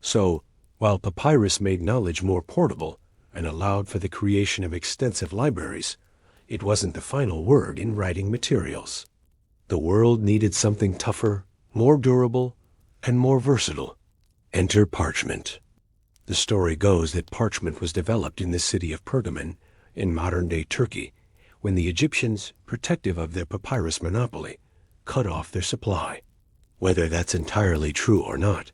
[SPEAKER 1] So, while papyrus made knowledge more portable and allowed for the creation of extensive libraries, it wasn't the final word in writing materials. The world needed something tougher, more durable, and more versatile. Enter parchment. The story goes that parchment was developed in the city of Pergamon in modern-day Turkey when the Egyptians, protective of their papyrus monopoly, cut off their supply. Whether that's entirely true or not,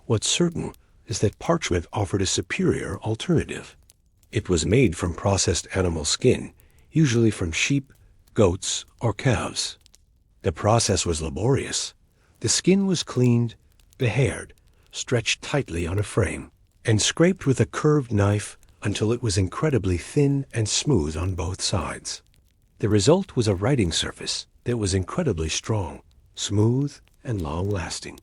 [SPEAKER 1] what's certain is that parchment offered a superior alternative. It was made from processed animal skin, usually from sheep, goats, or calves. The process was laborious. The skin was cleaned, behaired, stretched tightly on a frame, and scraped with a curved knife until it was incredibly thin and smooth on both sides. The result was a writing surface that was incredibly strong, smooth, and long-lasting.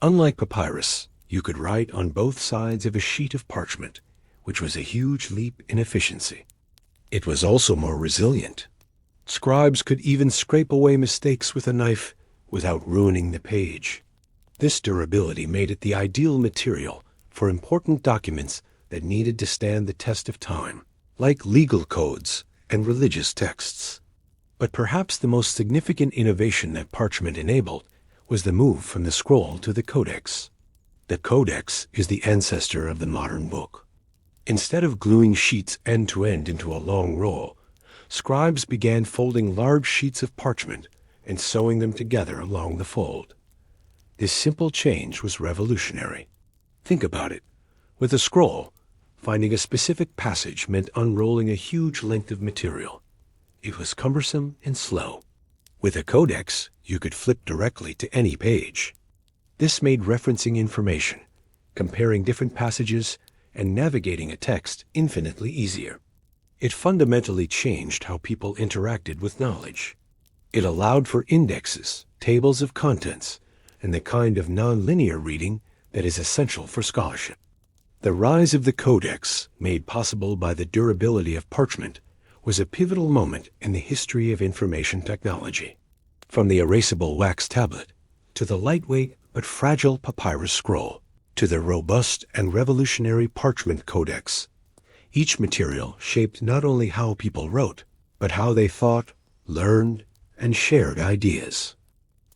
[SPEAKER 1] Unlike papyrus, you could write on both sides of a sheet of parchment, which was a huge leap in efficiency. It was also more resilient. Scribes could even scrape away mistakes with a knife without ruining the page. This durability made it the ideal material for important documents that needed to stand the test of time, like legal codes and religious texts. But perhaps the most significant innovation that parchment enabled was the move from the scroll to the codex. The codex is the ancestor of the modern book. Instead of gluing sheets end to end into a long roll, scribes began folding large sheets of parchment and sewing them together along the fold. This simple change was revolutionary. Think about it. With a scroll, finding a specific passage meant unrolling a huge length of material. It was cumbersome and slow. With a codex, you could flip directly to any page. This made referencing information, comparing different passages, and navigating a text infinitely easier. It fundamentally changed how people interacted with knowledge. It allowed for indexes, tables of contents, and the kind of nonlinear reading that is essential for scholarship. The rise of the codex, made possible by the durability of parchment, was a pivotal moment in the history of information technology. From the erasable wax tablet, to the lightweight but fragile papyrus scroll, to the robust and revolutionary parchment codex, each material shaped not only how people wrote, but how they thought, learned, and shared ideas.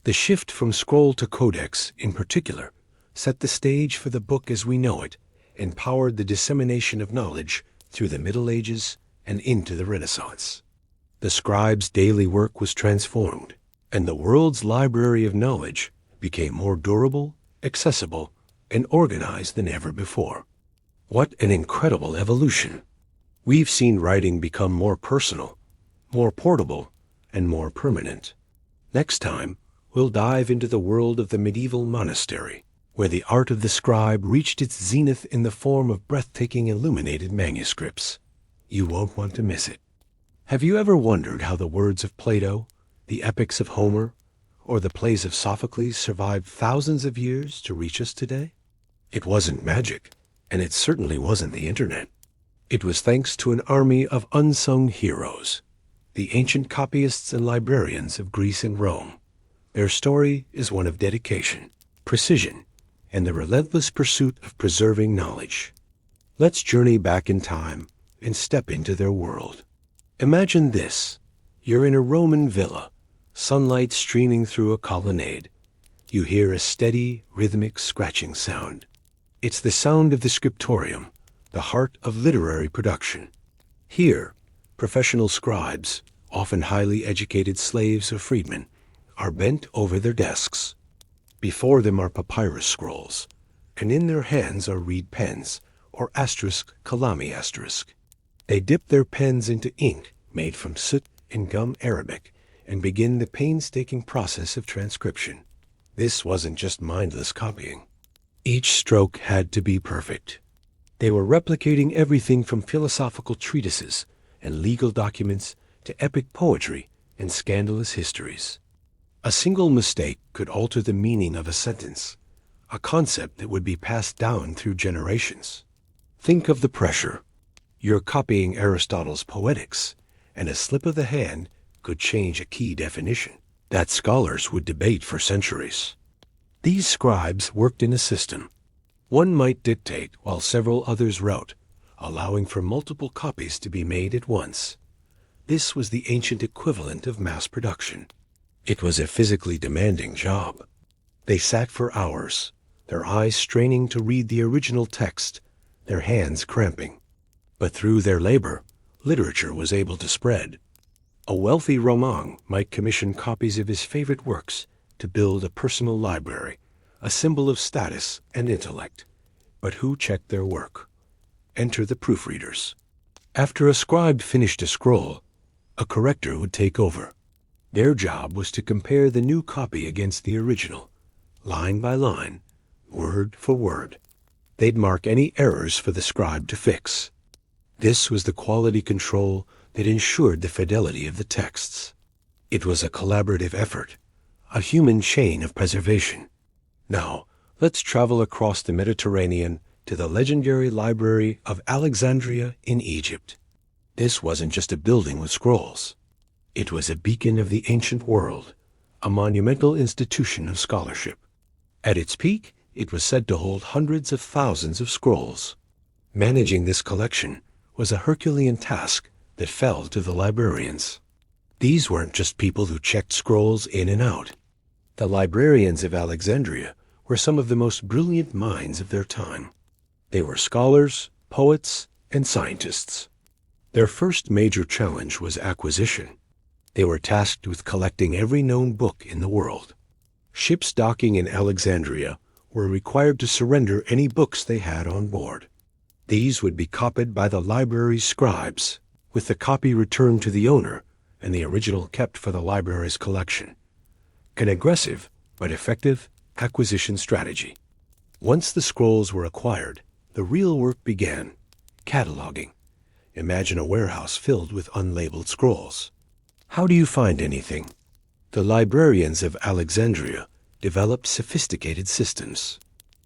[SPEAKER 1] The shift from scroll to codex, in particular, set the stage for the book as we know it, and powered the dissemination of knowledge through the Middle Ages and into the Renaissance. The scribe's daily work was transformed, and the world's library of knowledge became more durable, accessible, and organized than ever before. What an incredible evolution! We've seen writing become more personal, more portable, and more permanent. Next time, we'll dive into the world of the medieval monastery, where the art of the scribe reached its zenith in the form of breathtaking illuminated manuscripts. You won't want to miss it. Have you ever wondered how the words of Plato, the epics of Homer, or the plays of Sophocles survived thousands of years to reach us today? It wasn't magic, and it certainly wasn't the internet. It was thanks to an army of unsung heroes, the ancient copyists and librarians of Greece and Rome. Their story is one of dedication, precision, and the relentless pursuit of preserving knowledge. Let's journey back in time and step into their world. Imagine this. You're in a Roman villa, sunlight streaming through a colonnade. You hear a steady, rhythmic scratching sound. It's the sound of the scriptorium, the heart of literary production. Here, professional scribes, often highly educated slaves or freedmen, are bent over their desks. Before them are papyrus scrolls, and in their hands are reed pens, or asterisk kalami asterisk. They dip their pens into ink made from soot and gum Arabic and begin the painstaking process of transcription. This wasn't just mindless copying. Each stroke had to be perfect. They were replicating everything from philosophical treatises and legal documents to epic poetry and scandalous histories. A single mistake could alter the meaning of a sentence, a concept that would be passed down through generations. Think of the pressure. You're copying Aristotle's Poetics, and a slip of the hand could change a key definition that scholars would debate for centuries. These scribes worked in a system. One might dictate while several others wrote, allowing for multiple copies to be made at once. This was the ancient equivalent of mass production. It was a physically demanding job. They sat for hours, their eyes straining to read the original text, their hands cramping. But through their labor, literature was able to spread. A wealthy Roman might commission copies of his favorite works to build a personal library, a symbol of status and intellect. But who checked their work? Enter the proofreaders. After a scribe finished a scroll, a corrector would take over. Their job was to compare the new copy against the original, line by line, word for word. They'd mark any errors for the scribe to fix. This was the quality control that ensured the fidelity of the texts. It was a collaborative effort, a human chain of preservation. Now, let's travel across the Mediterranean to the legendary library of Alexandria in Egypt. This wasn't just a building with scrolls. It was a beacon of the ancient world, a monumental institution of scholarship. At its peak, it was said to hold hundreds of thousands of scrolls. Managing this collection was a Herculean task that fell to the librarians. These weren't just people who checked scrolls in and out. The librarians of Alexandria were some of the most brilliant minds of their time. They were scholars, poets, and scientists. Their first major challenge was acquisition. They were tasked with collecting every known book in the world. Ships docking in Alexandria were required to surrender any books they had on board. These would be copied by the library's scribes, with the copy returned to the owner and the original kept for the library's collection. An aggressive but effective acquisition strategy. Once the scrolls were acquired, the real work began, cataloging. Imagine a warehouse filled with unlabeled scrolls. How do you find anything? The librarians of Alexandria developed sophisticated systems.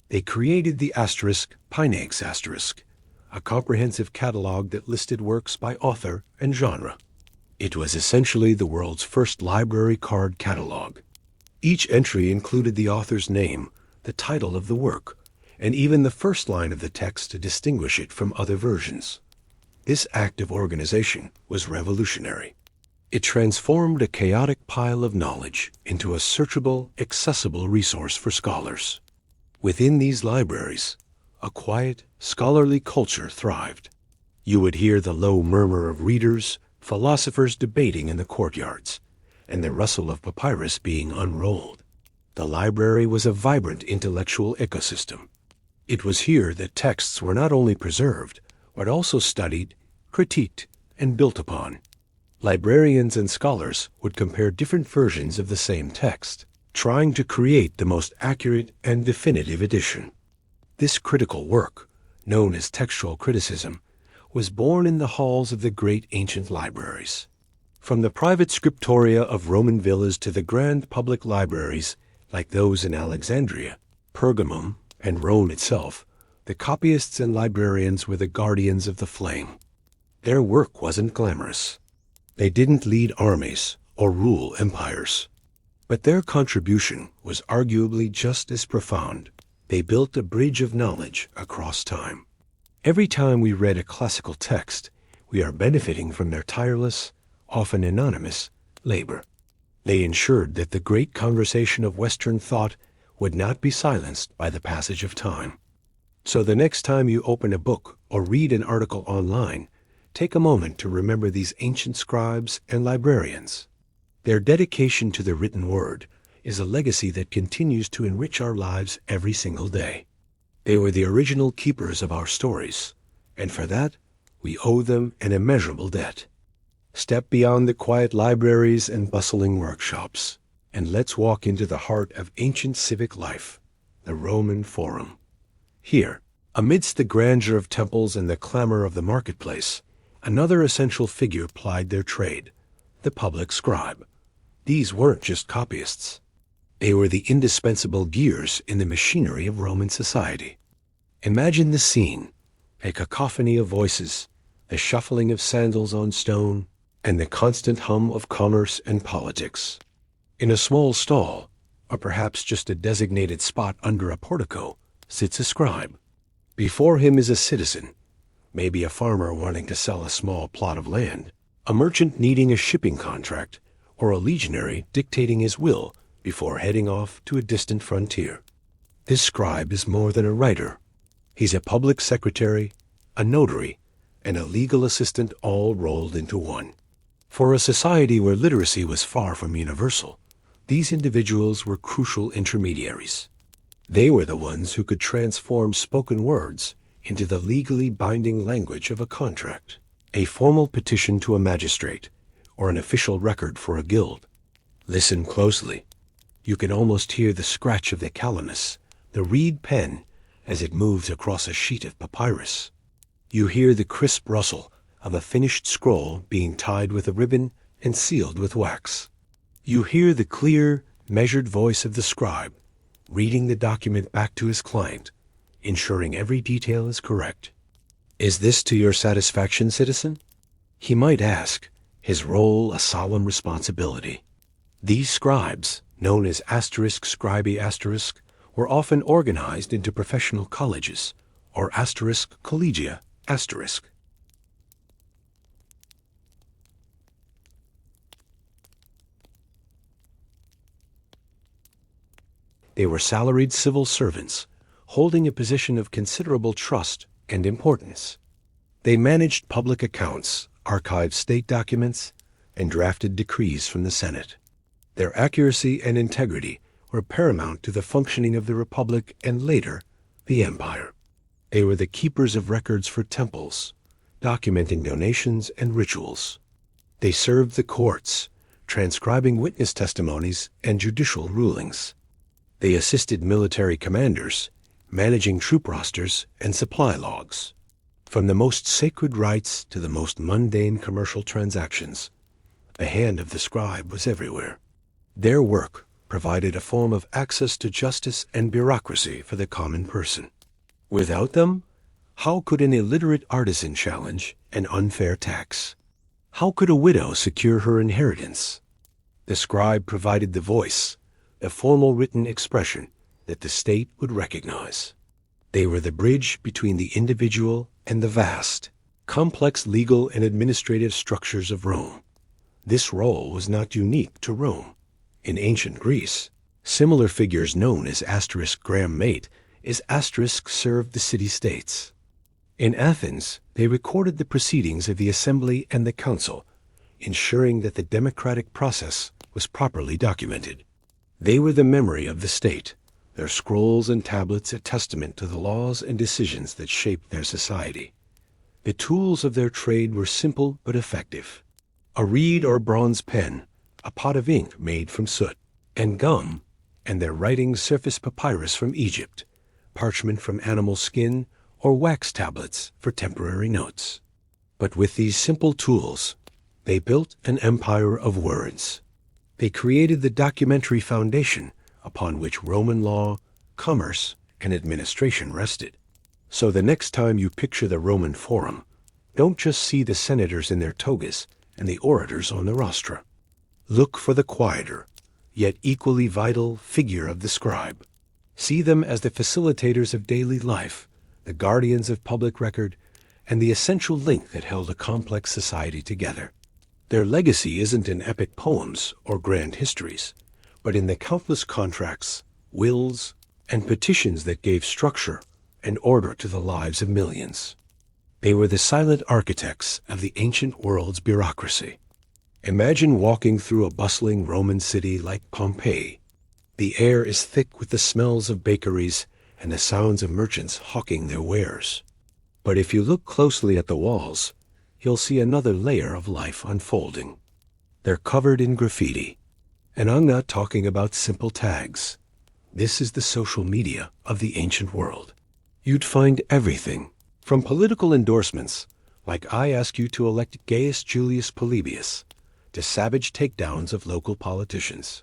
[SPEAKER 1] They created the Pinax asterisk, a comprehensive catalog that listed works by author and genre. It was essentially the world's first library card catalog. Each entry included the author's name, the title of the work, and even the first line of the text to distinguish it from other versions. This act of organization was revolutionary. It transformed a chaotic pile of knowledge into a searchable, accessible resource for scholars. Within these libraries, a quiet, scholarly culture thrived. You would hear the low murmur of readers, philosophers debating in the courtyards, and the rustle of papyrus being unrolled. The library was a vibrant intellectual ecosystem. It was here that texts were not only preserved, but also studied, critiqued, and built upon. Librarians and scholars would compare different versions of the same text, trying to create the most accurate and definitive edition. This critical work, known as textual criticism, was born in the halls of the great ancient libraries. From the private scriptoria of Roman villas to the grand public libraries, like those in Alexandria, Pergamum, and Rome itself, the copyists and librarians were the guardians of the flame. Their work wasn't glamorous. They didn't lead armies or rule empires. But their contribution was arguably just as profound. They built a bridge of knowledge across time. Every time we read a classical text, we are benefiting from their tireless, often anonymous, labor. They ensured that the great conversation of Western thought would not be silenced by the passage of time. So the next time you open a book or read an article online, take a moment to remember these ancient scribes and librarians. Their dedication to the written word is a legacy that continues to enrich our lives every single day. They were the original keepers of our stories, and for that, we owe them an immeasurable debt. Step beyond the quiet libraries and bustling workshops, and let's walk into the heart of ancient civic life, the Roman Forum. Here, amidst the grandeur of temples and the clamor of the marketplace, another essential figure plied their trade, the public scribe. These weren't just copyists. They were the indispensable gears in the machinery of Roman society. Imagine the scene, a cacophony of voices, the shuffling of sandals on stone, and the constant hum of commerce and politics. In a small stall, or perhaps just a designated spot under a portico, sits a scribe. Before him is a citizen, maybe a farmer wanting to sell a small plot of land, a merchant needing a shipping contract, or a legionary dictating his will before heading off to a distant frontier. This scribe is more than a writer. He's a public secretary, a notary, and a legal assistant all rolled into one. For a society where literacy was far from universal, these individuals were crucial intermediaries. They were the ones who could transform spoken words into the legally binding language of a contract, a formal petition to a magistrate, or an official record for a guild. Listen closely. You can almost hear the scratch of the calamus, the reed pen, as it moves across a sheet of papyrus. You hear the crisp rustle of a finished scroll being tied with a ribbon and sealed with wax. You hear the clear, measured voice of the scribe, reading the document back to his client, ensuring every detail is correct. Is this to your satisfaction, citizen? He might ask, his role a solemn responsibility. These scribes, known as scribi were often organized into professional colleges, or collegia. They were salaried civil servants, holding a position of considerable trust and importance. They managed public accounts, archived state documents, and drafted decrees from the Senate. Their accuracy and integrity were paramount to the functioning of the Republic and later, the Empire. They were the keepers of records for temples, documenting donations and rituals. They served the courts, transcribing witness testimonies and judicial rulings. They assisted military commanders, managing troop rosters and supply logs. From the most sacred rites to the most mundane commercial transactions, the hand of the scribe was everywhere. Their work provided a form of access to justice and bureaucracy for the common person. Without them, how could an illiterate artisan challenge an unfair tax? How could a widow secure her inheritance? The scribe provided the voice, a formal written expression that the state would recognize. They were the bridge between the individual and the vast, complex legal and administrative structures of Rome. This role was not unique to Rome. In ancient Greece, similar figures known as *Gram mate is served the city-states. In Athens, they recorded the proceedings of the assembly and the council, ensuring that the democratic process was properly documented. They were the memory of the state, their scrolls and tablets a testament to the laws and decisions that shaped their society. The tools of their trade were simple but effective. A reed or bronze pen, a pot of ink made from soot and gum, and their writings surface papyrus from Egypt, parchment from animal skin, or wax tablets for temporary notes. But with these simple tools, they built an empire of words. They created the documentary foundation upon which Roman law, commerce, and administration rested. So the next time you picture the Roman Forum, don't just see the senators in their togas and the orators on the rostra. Look for the quieter, yet equally vital figure of the scribe. See them as the facilitators of daily life, the guardians of public record, and the essential link that held a complex society together. Their legacy isn't in epic poems or grand histories, but in the countless contracts, wills, and petitions that gave structure and order to the lives of millions. They were the silent architects of the ancient world's bureaucracy. Imagine walking through a bustling Roman city like Pompeii. The air is thick with the smells of bakeries and the sounds of merchants hawking their wares. But if you look closely at the walls, you'll see another layer of life unfolding. They're covered in graffiti. And I'm not talking about simple tags. This is the social media of the ancient world. You'd find everything, from political endorsements, like "I ask you to elect Gaius Julius Polybius," to savage takedowns of local politicians.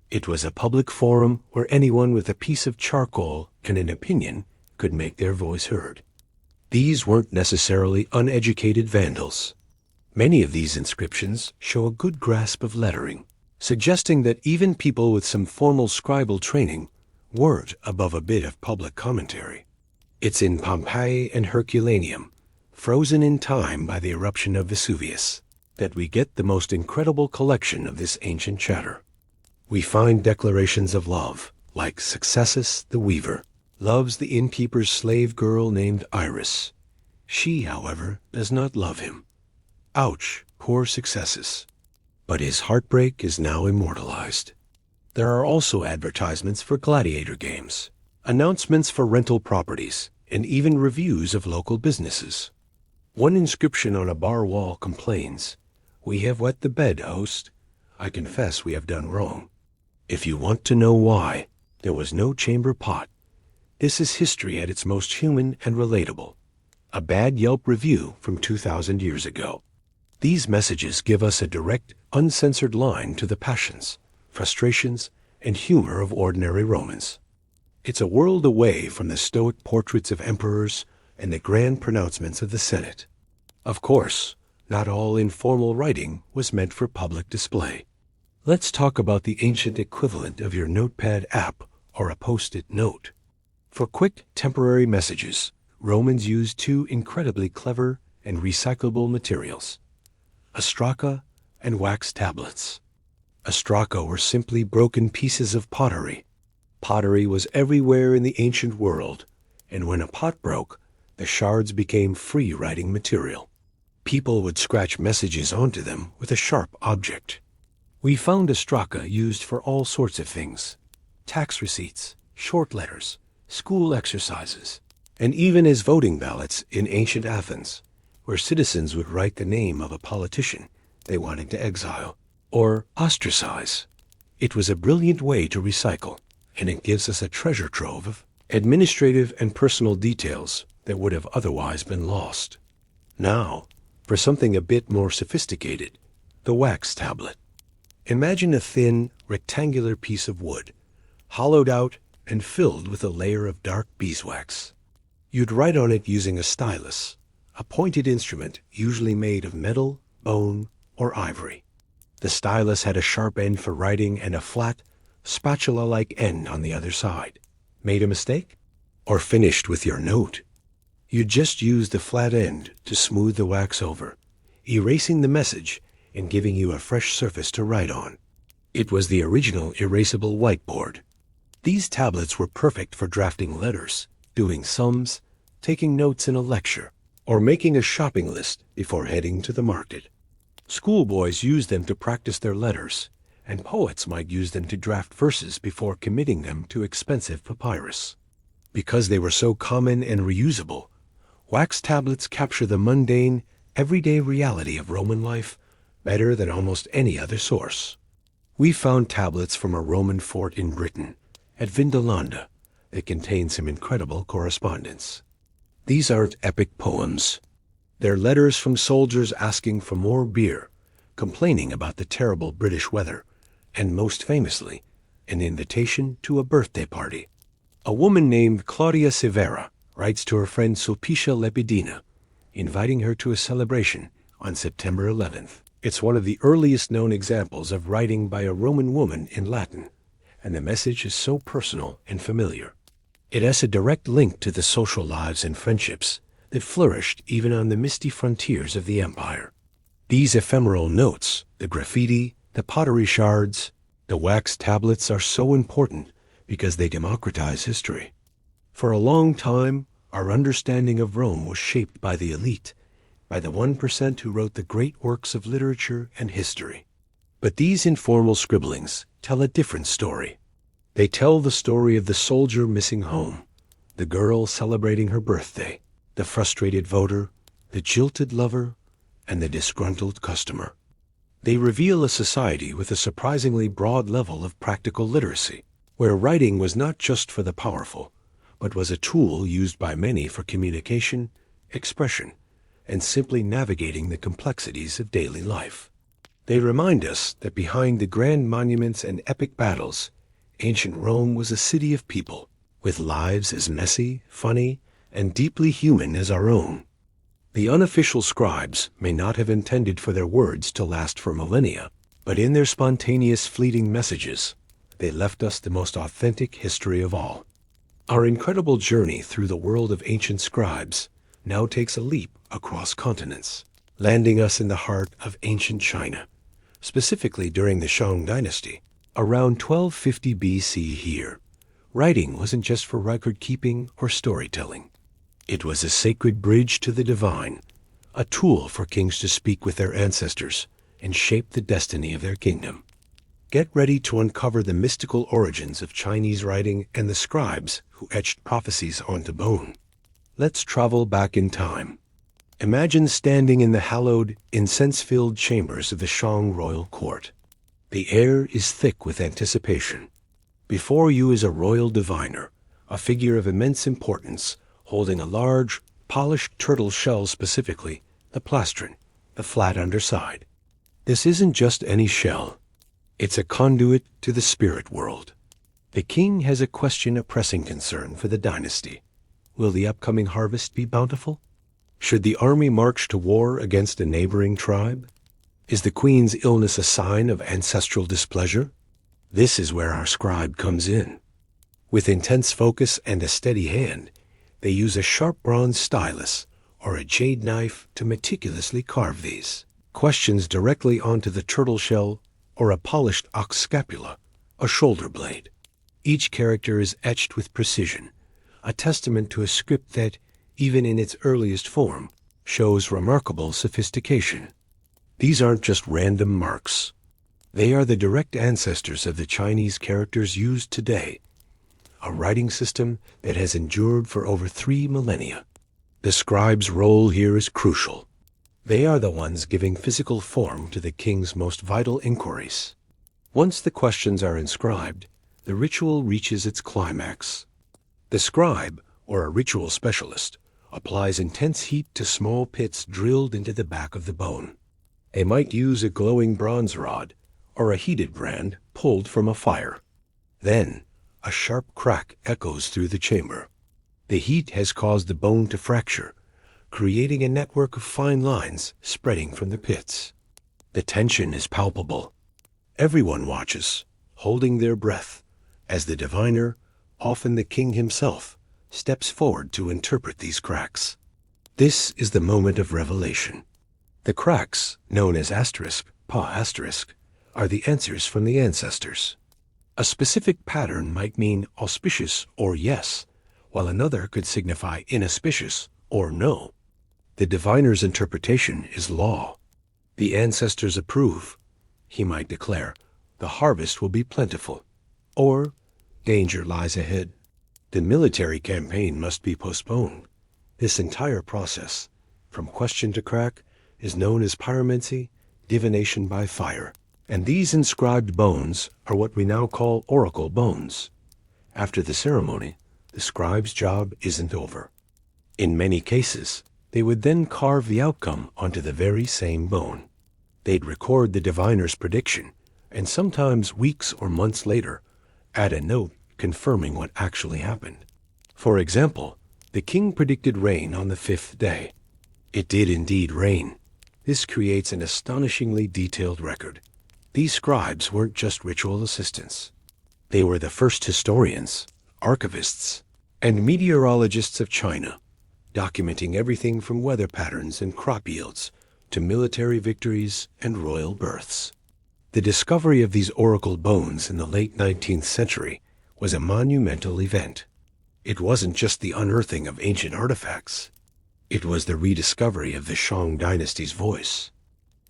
[SPEAKER 1] It was a public forum where anyone with a piece of charcoal and an opinion could make their voice heard. These weren't necessarily uneducated vandals. Many of these inscriptions show a good grasp of lettering, suggesting that even people with some formal scribal training weren't above a bit of public commentary. It's in Pompeii and Herculaneum, frozen in time by the eruption of Vesuvius, that we get the most incredible collection of this ancient chatter. We find declarations of love, like Successus the weaver loves the innkeeper's slave girl named Iris. She, however, does not love him. Ouch, poor Successus. But his heartbreak is now immortalized. There are also advertisements for gladiator games, announcements for rental properties, and even reviews of local businesses. One inscription on a bar wall complains, "We have wet the bed, host. I confess we have done wrong." If you want to know why, there was no chamber pot. This is history at its most human and relatable. A bad Yelp review from 2,000 years ago. These messages give us a direct, uncensored line to the passions, frustrations, and humor of ordinary Romans. It's a world away from the stoic portraits of emperors and the grand pronouncements of the Senate. Of course, not all informal writing was meant for public display. Let's talk about the ancient equivalent of your notepad app or a post-it note. For quick, temporary messages, Romans used two incredibly clever and recyclable materials: ostraca and wax tablets. Ostraca were simply broken pieces of pottery. Pottery was everywhere in the ancient world, and when a pot broke, the shards became free writing material. People would scratch messages onto them with a sharp object. We found ostraca used for all sorts of things: tax receipts, short letters, school exercises, and even as voting ballots in ancient Athens, where citizens would write the name of a politician they wanted to exile or ostracize. It was a brilliant way to recycle, and it gives us a treasure trove of administrative and personal details that would have otherwise been lost. Now, for something a bit more sophisticated, the wax tablet. Imagine a thin, rectangular piece of wood, hollowed out and filled with a layer of dark beeswax. You'd write on it using a stylus, a pointed instrument usually made of metal, bone, or ivory. The stylus had a sharp end for writing and a flat, spatula-like end on the other side. Made a mistake? Or finished with your note? You'd just use the flat end to smooth the wax over, erasing the message and giving you a fresh surface to write on. It was the original erasable whiteboard. These tablets were perfect for drafting letters, doing sums, taking notes in a lecture, or making a shopping list before heading to the market. Schoolboys used them to practice their letters, and poets might use them to draft verses before committing them to expensive papyrus. Because they were so common and reusable, wax tablets capture the mundane, everyday reality of Roman life better than almost any other source. We found tablets from a Roman fort in Britain, at Vindolanda, that contain some incredible correspondence. These aren't epic poems. They're letters from soldiers asking for more beer, complaining about the terrible British weather, and most famously, an invitation to a birthday party. A woman named Claudia Severa writes to her friend Sulpicia Lepidina, inviting her to a celebration on September 11th. It's one of the earliest known examples of writing by a Roman woman in Latin, and the message is so personal and familiar. It has a direct link to the social lives and friendships that flourished even on the misty frontiers of the empire. These ephemeral notes, the graffiti, the pottery shards, the wax tablets are so important because they democratize history. For a long time, Our understanding of Rome was shaped by the elite, by the 1% who wrote the great works of literature and history. But these informal scribblings tell a different story. They tell the story of the soldier missing home, the girl celebrating her birthday, the frustrated voter, the jilted lover, and the disgruntled customer. They reveal a society with a surprisingly broad level of practical literacy, where writing was not just for the powerful, but was a tool used by many for communication, expression, and simply navigating the complexities of daily life. They remind us that behind the grand monuments and epic battles, ancient Rome was a city of people, with lives as messy, funny, and deeply human as our own. The unofficial scribes may not have intended for their words to last for millennia, but in their spontaneous, fleeting messages, they left us the most authentic history of all. Our incredible journey through the world of ancient scribes now takes a leap across continents, landing us in the heart of ancient China, specifically during the Shang dynasty, around 1250 BC here. Writing wasn't just for record-keeping or storytelling. It was a sacred bridge to the divine, a tool for kings to speak with their ancestors and shape the destiny of their kingdom. Get ready to uncover the mystical origins of Chinese writing and the scribes who etched prophecies onto bone. Let's travel back in time. Imagine standing in the hallowed, incense-filled chambers of the Shang royal court. The air is thick with anticipation. Before you is a royal diviner, a figure of immense importance, holding a large, polished turtle shell, specifically the plastron, the flat underside. This isn't just any shell. It's a conduit to the spirit world. The king has a question, a pressing concern for the dynasty. Will the upcoming harvest be bountiful? Should the army march to war against a neighboring tribe? Is the queen's illness a sign of ancestral displeasure? This is where our scribe comes in. With intense focus and a steady hand, they use a sharp bronze stylus or a jade knife to meticulously carve these questions directly onto the turtle shell or a polished ox scapula, a shoulder blade. Each character is etched with precision, a testament to a script that, even in its earliest form, shows remarkable sophistication. These aren't just random marks. They are the direct ancestors of the Chinese characters used today, a writing system that has endured for over 3 millennia. The scribe's role here is crucial. They are the ones giving physical form to the king's most vital inquiries. Once the questions are inscribed, the ritual reaches its climax. The scribe, or a ritual specialist, applies intense heat to small pits drilled into the back of the bone. They might use a glowing bronze rod or a heated brand pulled from a fire. Then, a sharp crack echoes through the chamber. The heat has caused the bone to fracture, creating a network of fine lines spreading from the pits. The tension is palpable. Everyone watches, holding their breath, as the diviner, often the king himself, steps forward to interpret these cracks. This is the moment of revelation. The cracks, known as asterisk, pa asterisk, are the answers from the ancestors. A specific pattern might mean auspicious or yes, while another could signify inauspicious or no. The diviner's interpretation is law. The ancestors approve. He might declare, the harvest will be plentiful, or danger lies ahead. The military campaign must be postponed. This entire process, from question to crack, is known as pyromancy, divination by fire. And these inscribed bones are what we now call oracle bones. After the ceremony, the scribe's job isn't over. In many cases, they would then carve the outcome onto the very same bone. They'd record the diviner's prediction, and sometimes weeks or months later, add a note confirming what actually happened. For example, the king predicted rain on the 5th day. It did indeed rain. This creates an astonishingly detailed record. These scribes weren't just ritual assistants. They were the first historians, archivists, and meteorologists of China, documenting everything from weather patterns and crop yields to military victories and royal births. The discovery of these oracle bones in the late 19th century was a monumental event. It wasn't just the unearthing of ancient artifacts. It was the rediscovery of the Shang dynasty's voice.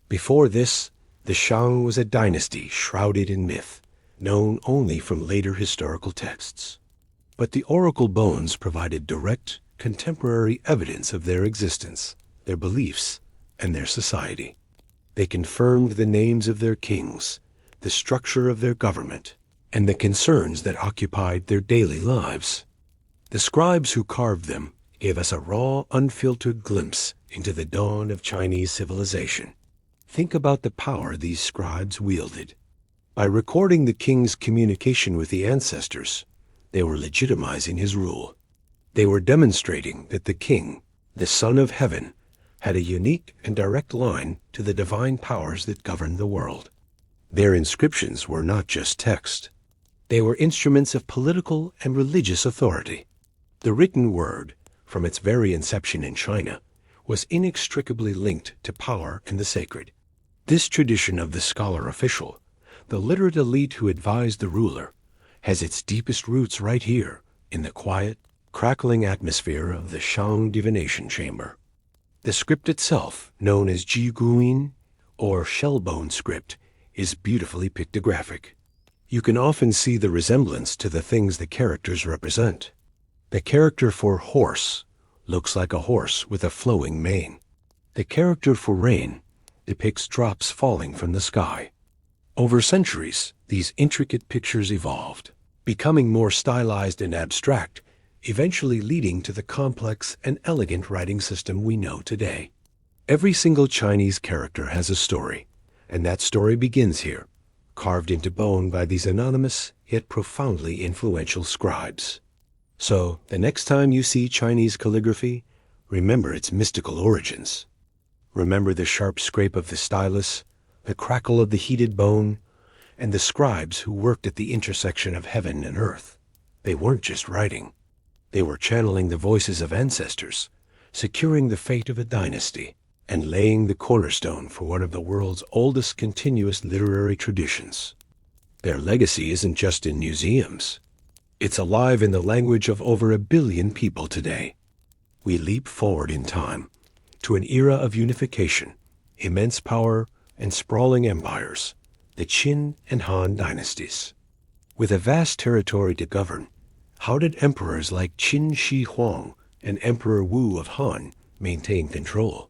[SPEAKER 1] Before this, the Shang was a dynasty shrouded in myth, known only from later historical texts. But the oracle bones provided direct, contemporary evidence of their existence, their beliefs, and their society. They confirmed the names of their kings, the structure of their government, and the concerns that occupied their daily lives. The scribes who carved them gave us a raw, unfiltered glimpse into the dawn of Chinese civilization. Think about the power these scribes wielded. By recording the king's communication with the ancestors, they were legitimizing his rule. They were demonstrating that the king, the Son of Heaven, had a unique and direct line to the divine powers that governed the world. Their inscriptions were not just text. They were instruments of political and religious authority. The written word, from its very inception in China, was inextricably linked to power and the sacred. This tradition of the scholar official, the literate elite who advised the ruler, has its deepest roots right here in the quiet, crackling atmosphere of the Shang divination chamber. The script itself, known as Jiguin or shellbone script, is beautifully pictographic. You can often see the resemblance to the things the characters represent. The character for horse looks like a horse with a flowing mane. The character for rain depicts drops falling from the sky. Over centuries, these intricate pictures evolved, becoming more stylized and abstract, eventually leading to the complex and elegant writing system we know today. Every single Chinese character has a story, and that story begins here, carved into bone by these anonymous yet profoundly influential scribes. So, the next time you see Chinese calligraphy, remember its mystical origins. Remember the sharp scrape of the stylus, the crackle of the heated bone, and the scribes who worked at the intersection of heaven and earth. They weren't just writing. They were channeling the voices of ancestors, securing the fate of a dynasty, and laying the cornerstone for one of the world's oldest continuous literary traditions. Their legacy isn't just in museums. It's alive in the language of over 1 billion people today. We leap forward in time to an era of unification, immense power, and sprawling empires, the Qin and Han dynasties. With a vast territory to govern, how did emperors like Qin Shi Huang and Emperor Wu of Han maintain control?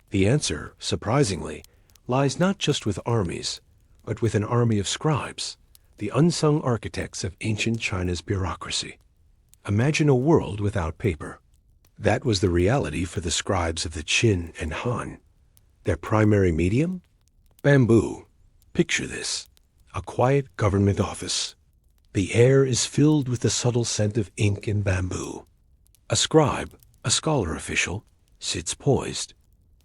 [SPEAKER 1] The answer, surprisingly, lies not just with armies, but with an army of scribes, the unsung architects of ancient China's bureaucracy. Imagine a world without paper. That was the reality for the scribes of the Qin and Han. Their primary medium? Bamboo. Picture this: a quiet government office. The air is filled with the subtle scent of ink and bamboo. A scribe, a scholar official, sits poised.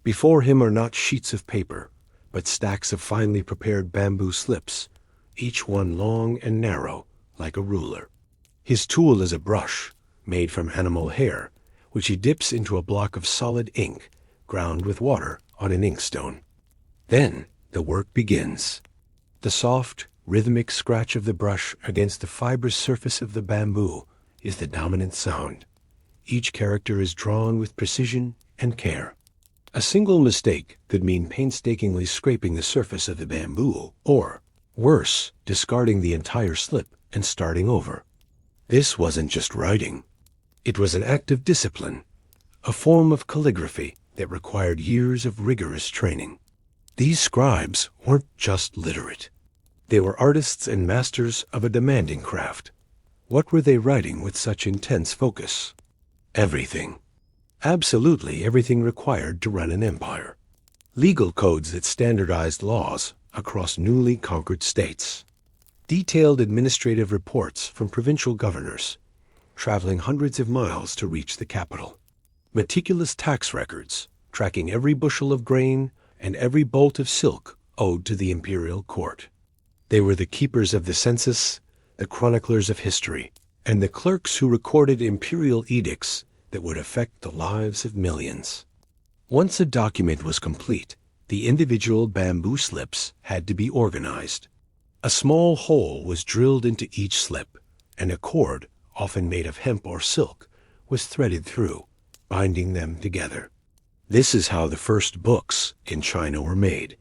[SPEAKER 1] Before him are not sheets of paper, but stacks of finely prepared bamboo slips, each one long and narrow, like a ruler. His tool is a brush, made from animal hair, which he dips into a block of solid ink, ground with water on an inkstone. Then the work begins. The soft, rhythmic scratch of the brush against the fibrous surface of the bamboo is the dominant sound. Each character is drawn with precision and care. A single mistake could mean painstakingly scraping the surface of the bamboo, or, worse, discarding the entire slip and starting over. This wasn't just writing. It was an act of discipline, a form of calligraphy that required years of rigorous training. These scribes weren't just literate. They were artists and masters of a demanding craft. What were they writing with such intense focus? Everything. Absolutely everything required to run an empire. Legal codes that standardized laws across newly conquered states. Detailed administrative reports from provincial governors, traveling hundreds of miles to reach the capital. Meticulous tax records, tracking every bushel of grain and every bolt of silk owed to the imperial court. They were the keepers of the census, the chroniclers of history, and the clerks who recorded imperial edicts that would affect the lives of millions. Once a document was complete, the individual bamboo slips had to be organized. A small hole was drilled into each slip, and a cord, often made of hemp or silk, was threaded through, binding them together. This is how the first books in China were made.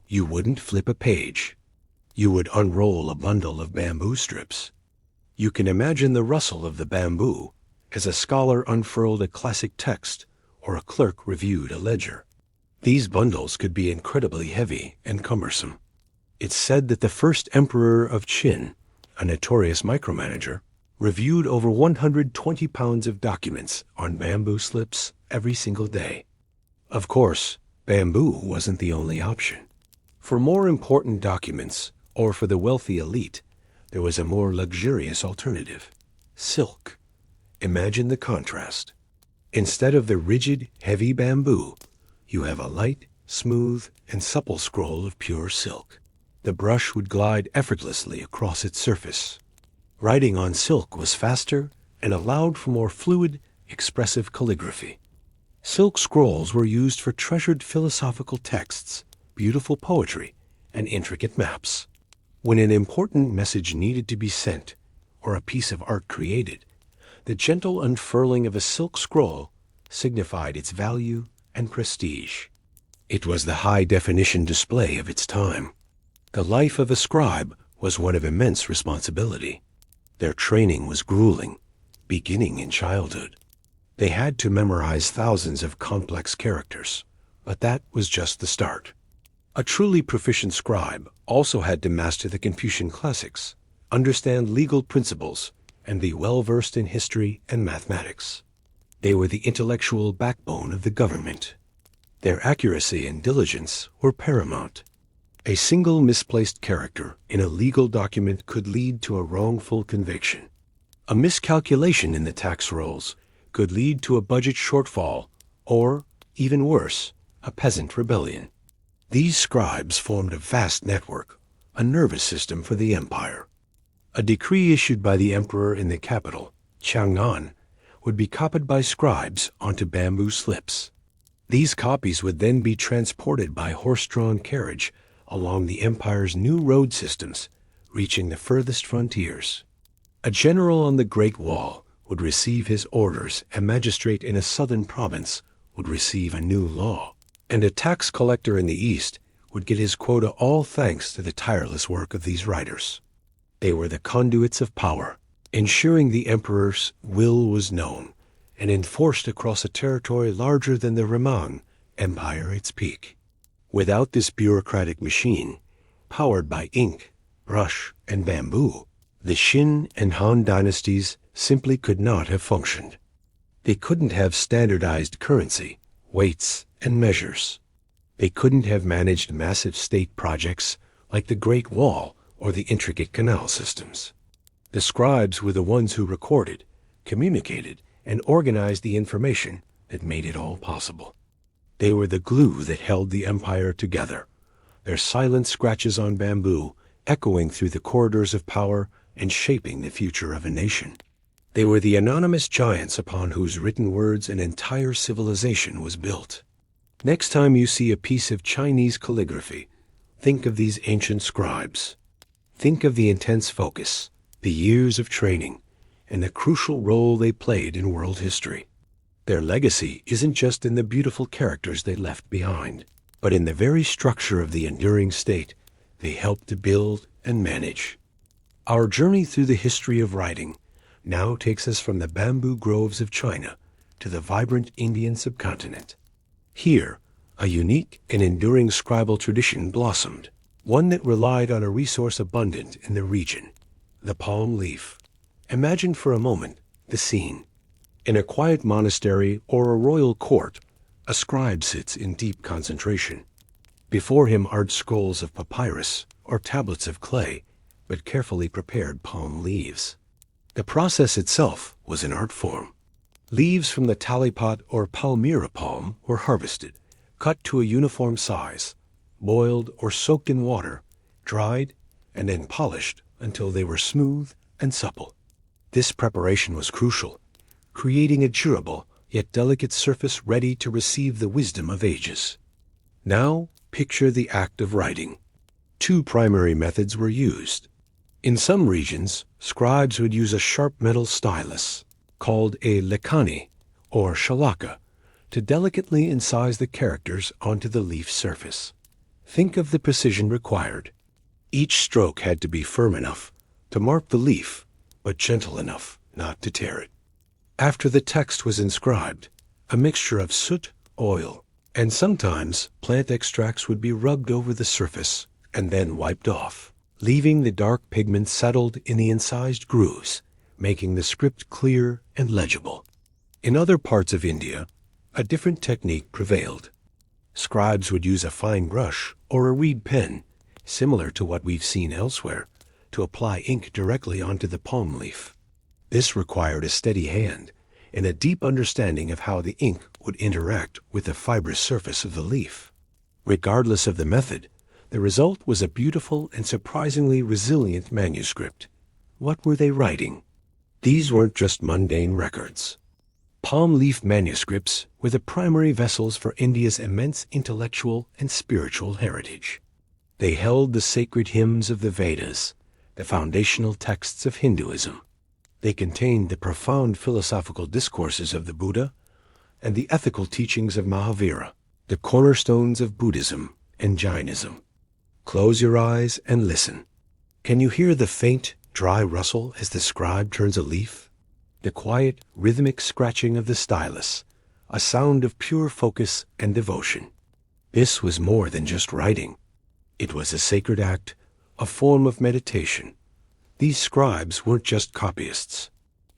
[SPEAKER 1] You wouldn't flip a page. You would unroll a bundle of bamboo strips. You can imagine the rustle of the bamboo as a scholar unfurled a classic text or a clerk reviewed a ledger. These bundles could be incredibly heavy and cumbersome. It's said that the first emperor of Qin, a notorious micromanager, reviewed over 120 pounds of documents on bamboo slips every single day. Of course, bamboo wasn't the only option. For more important documents, or for the wealthy elite, there was a more luxurious alternative: silk. Imagine the contrast. Instead of the rigid, heavy bamboo, you have a light, smooth, and supple scroll of pure silk. The brush would glide effortlessly across its surface. Writing on silk was faster and allowed for more fluid, expressive calligraphy. Silk scrolls were used for treasured philosophical texts, beautiful poetry, and intricate maps. When an important message needed to be sent, or a piece of art created, the gentle unfurling of a silk scroll signified its value and prestige. It was the high-definition display of its time. The life of a scribe was one of immense responsibility. Their training was grueling, beginning in childhood. They had to memorize thousands of complex characters, but that was just the start. A truly proficient scribe also had to master the Confucian classics, understand legal principles, and be well-versed in history and mathematics. They were the intellectual backbone of the government. Their accuracy and diligence were paramount. A single misplaced character in a legal document could lead to a wrongful conviction. A miscalculation in the tax rolls could lead to a budget shortfall, or, even worse, a peasant rebellion. These scribes formed a vast network, a nervous system for the empire. A decree issued by the emperor in the capital, Chang'an, would be copied by scribes onto bamboo slips. These copies would then be transported by horse-drawn carriage along the empire's new road systems, reaching the furthest frontiers. A general on the Great Wall would receive his orders, a magistrate in a southern province would receive a new law, and a tax collector in the east would get his quota, all thanks to the tireless work of these writers. They were the conduits of power, ensuring the emperor's will was known and enforced across a territory larger than the Remang Empire at its peak. Without this bureaucratic machine, powered by ink, brush, and bamboo, the Qin and Han dynasties simply could not have functioned. They couldn't have standardized currency, weights, and measures. They couldn't have managed massive state projects like the Great Wall or the intricate canal systems. The scribes were the ones who recorded, communicated, and organized the information that made it all possible. They were the glue that held the empire together, their silent scratches on bamboo echoing through the corridors of power and shaping the future of a nation. They were the anonymous giants upon whose written words an entire civilization was built. Next time you see a piece of Chinese calligraphy, think of these ancient scribes. Think of the intense focus, the years of training, and the crucial role they played in world history. Their legacy isn't just in the beautiful characters they left behind, but in the very structure of the enduring state they helped to build and manage. Our journey through the history of writing now takes us from the bamboo groves of China to the vibrant Indian subcontinent. Here, a unique and enduring scribal tradition blossomed, one that relied on a resource abundant in the region, the palm leaf. Imagine for a moment the scene. In a quiet monastery or a royal court, a scribe sits in deep concentration. Before him are scrolls of papyrus or tablets of clay, but carefully prepared palm leaves. The process itself was an art form. Leaves from the talipot or palmyra palm were harvested, cut to a uniform size, boiled or soaked in water, dried, and then polished until they were smooth and supple. This preparation was crucial, creating a durable yet delicate surface ready to receive the wisdom of ages. Now, picture the act of writing. Two primary methods were used: In some regions, scribes would use a sharp metal stylus, called a lekani, or shalaka, to delicately incise the characters onto the leaf surface. Think of the precision required. Each stroke had to be firm enough to mark the leaf, but gentle enough not to tear it. After the text was inscribed, a mixture of soot, oil, and sometimes plant extracts would be rubbed over the surface and then wiped off, leaving the dark pigment settled in the incised grooves, making the script clear and legible. In other parts of India, a different technique prevailed. Scribes would use a fine brush or a reed pen, similar to what we've seen elsewhere, to apply ink directly onto the palm leaf. This required a steady hand and a deep understanding of how the ink would interact with the fibrous surface of the leaf. Regardless of the method, the result was a beautiful and surprisingly resilient manuscript. What were they writing? These weren't just mundane records. Palm leaf manuscripts were the primary vessels for India's immense intellectual and spiritual heritage. They held the sacred hymns of the Vedas, the foundational texts of Hinduism. They contained the profound philosophical discourses of the Buddha and the ethical teachings of Mahavira, the cornerstones of Buddhism and Jainism. Close your eyes and listen. Can you hear the faint, dry rustle as the scribe turns a leaf? The quiet, rhythmic scratching of the stylus, a sound of pure focus and devotion. This was more than just writing. It was a sacred act, a form of meditation. These scribes weren't just copyists.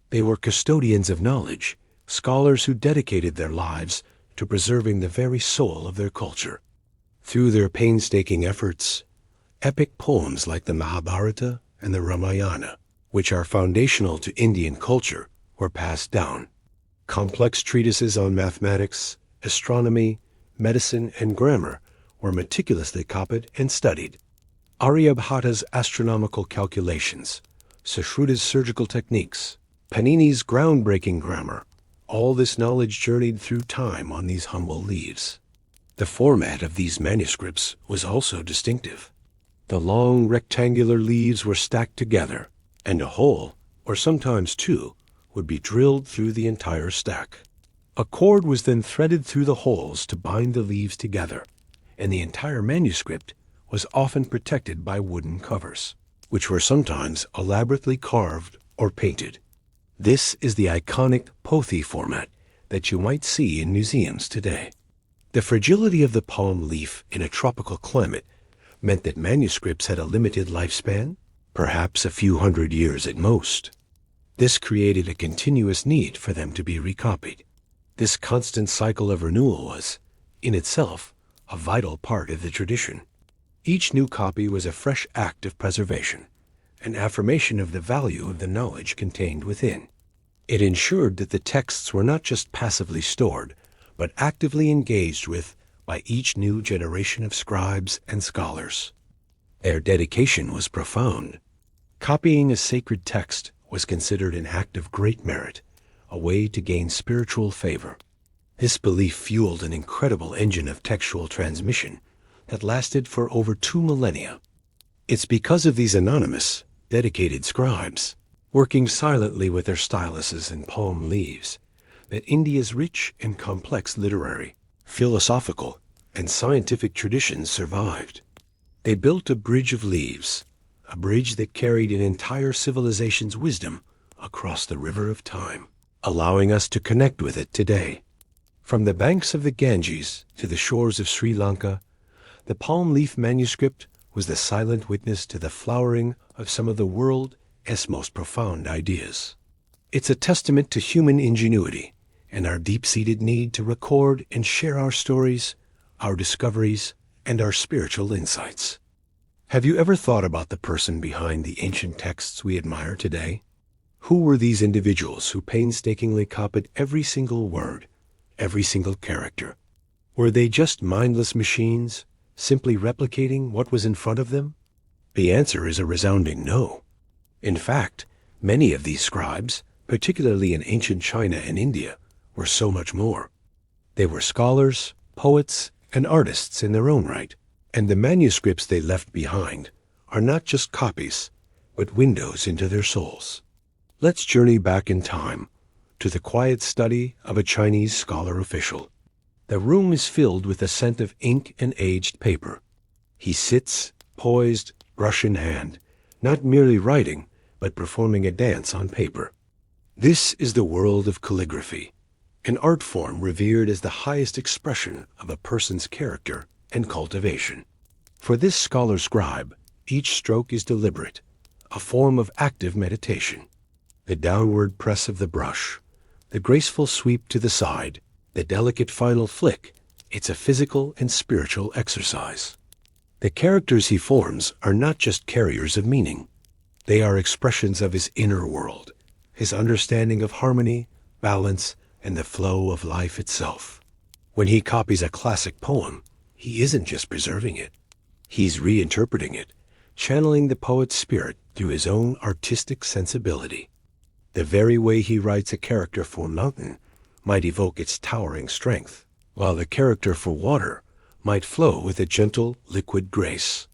[SPEAKER 1] They were custodians of knowledge, scholars who dedicated their lives to preserving the very soul of their culture. Through their painstaking efforts, epic poems like the Mahabharata and the Ramayana, which are foundational to Indian culture, were passed down. Complex treatises on mathematics, astronomy, medicine, and grammar were meticulously copied and studied. Aryabhata's astronomical calculations, Sushruta's surgical techniques, Panini's groundbreaking grammar, all this knowledge journeyed through time on these humble leaves. The format of these manuscripts was also distinctive. The long rectangular leaves were stacked together, and a hole, or sometimes two, would be drilled through the entire stack. A cord was then threaded through the holes to bind the leaves together, and the entire manuscript was often protected by wooden covers, which were sometimes elaborately carved or painted. This is the iconic Pothi format that you might see in museums today. The fragility of the palm leaf in a tropical climate meant that manuscripts had a limited lifespan, perhaps a few hundred years at most. This created a continuous need for them to be recopied. This constant cycle of renewal was, in itself, a vital part of the tradition. Each new copy was a fresh act of preservation, an affirmation of the value of the knowledge contained within. It ensured that the texts were not just passively stored, but actively engaged with by each new generation of scribes and scholars. Their dedication was profound. Copying a sacred text was considered an act of great merit, a way to gain spiritual favor. This belief fueled an incredible engine of textual transmission that lasted for over 2 millennia. It's because of these anonymous, dedicated scribes, working silently with their styluses and palm leaves, that India's rich and complex literary, philosophical, and scientific traditions survived. They built a bridge of leaves, a bridge that carried an entire civilization's wisdom across the river of time, allowing us to connect with it today. From the banks of the Ganges to the shores of Sri Lanka, the palm leaf manuscript was the silent witness to the flowering of some of the world's most profound ideas. It's a testament to human ingenuity and our deep-seated need to record and share our stories, our discoveries, and our spiritual insights. Have you ever thought about the person behind the ancient texts we admire today? Who were these individuals who painstakingly copied every single word, every single character? Were they just mindless machines, simply replicating what was in front of them? The answer is a resounding no. In fact, many of these scribes, particularly in ancient China and India, were so much more. They were scholars, poets, and artists in their own right, and the manuscripts they left behind are not just copies, but windows into their souls. Let's journey back in time to the quiet study of a Chinese scholar official. The room is filled with the scent of ink and aged paper. He sits, poised, brush in hand, not merely writing, but performing a dance on paper. This is the world of calligraphy, an art form revered as the highest expression of a person's character and cultivation. For this scholar scribe, each stroke is deliberate, a form of active meditation. The downward press of the brush, the graceful sweep to the side, the delicate final flick, it's a physical and spiritual exercise. The characters he forms are not just carriers of meaning. They are expressions of his inner world, his understanding of harmony, balance, and the flow of life itself. When he copies a classic poem, he isn't just preserving it. He's reinterpreting it, channeling the poet's spirit through his own artistic sensibility. The very way he writes a character for mountain might evoke its towering strength, while the character for water might flow with a gentle, liquid grace.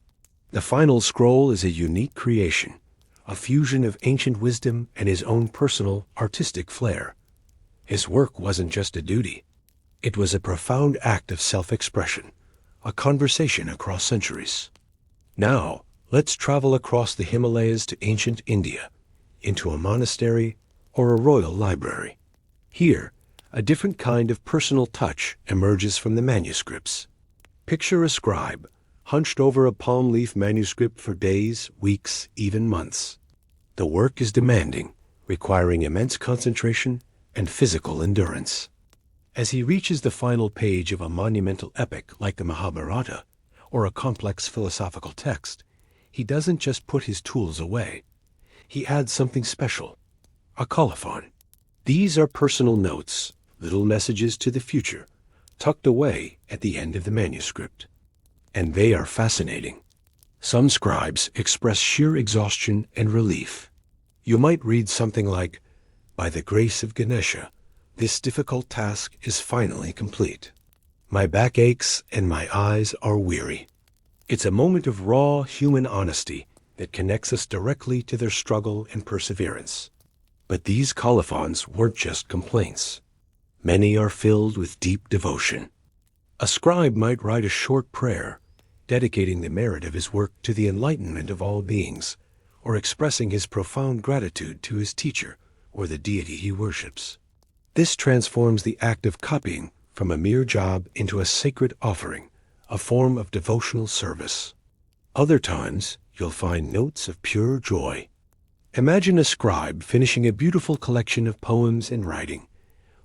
[SPEAKER 1] The final scroll is a unique creation, a fusion of ancient wisdom and his own personal, artistic flair. His work wasn't just a duty. It was a profound act of self-expression, a conversation across centuries. Now, let's travel across the Himalayas to ancient India, into a monastery or a royal library. Here, a different kind of personal touch emerges from the manuscripts. Picture a scribe, hunched over a palm leaf manuscript for days, weeks, even months. The work is demanding, requiring immense concentration and physical endurance. As he reaches the final page of a monumental epic like the Mahabharata or a complex philosophical text, he doesn't just put his tools away. He adds something special, a colophon. These are personal notes, little messages to the future, tucked away at the end of the manuscript. And they are fascinating. Some scribes express sheer exhaustion and relief. You might read something like, "By the grace of Ganesha, this difficult task is finally complete. My back aches and my eyes are weary." It's a moment of raw human honesty that connects us directly to their struggle and perseverance. But these colophons weren't just complaints. Many are filled with deep devotion. A scribe might write a short prayer, dedicating the merit of his work to the enlightenment of all beings, or expressing his profound gratitude to his teacher or the deity he worships. This transforms the act of copying from a mere job into a sacred offering, a form of devotional service. Other times, you'll find notes of pure joy. Imagine a scribe finishing a beautiful collection of poems and writing.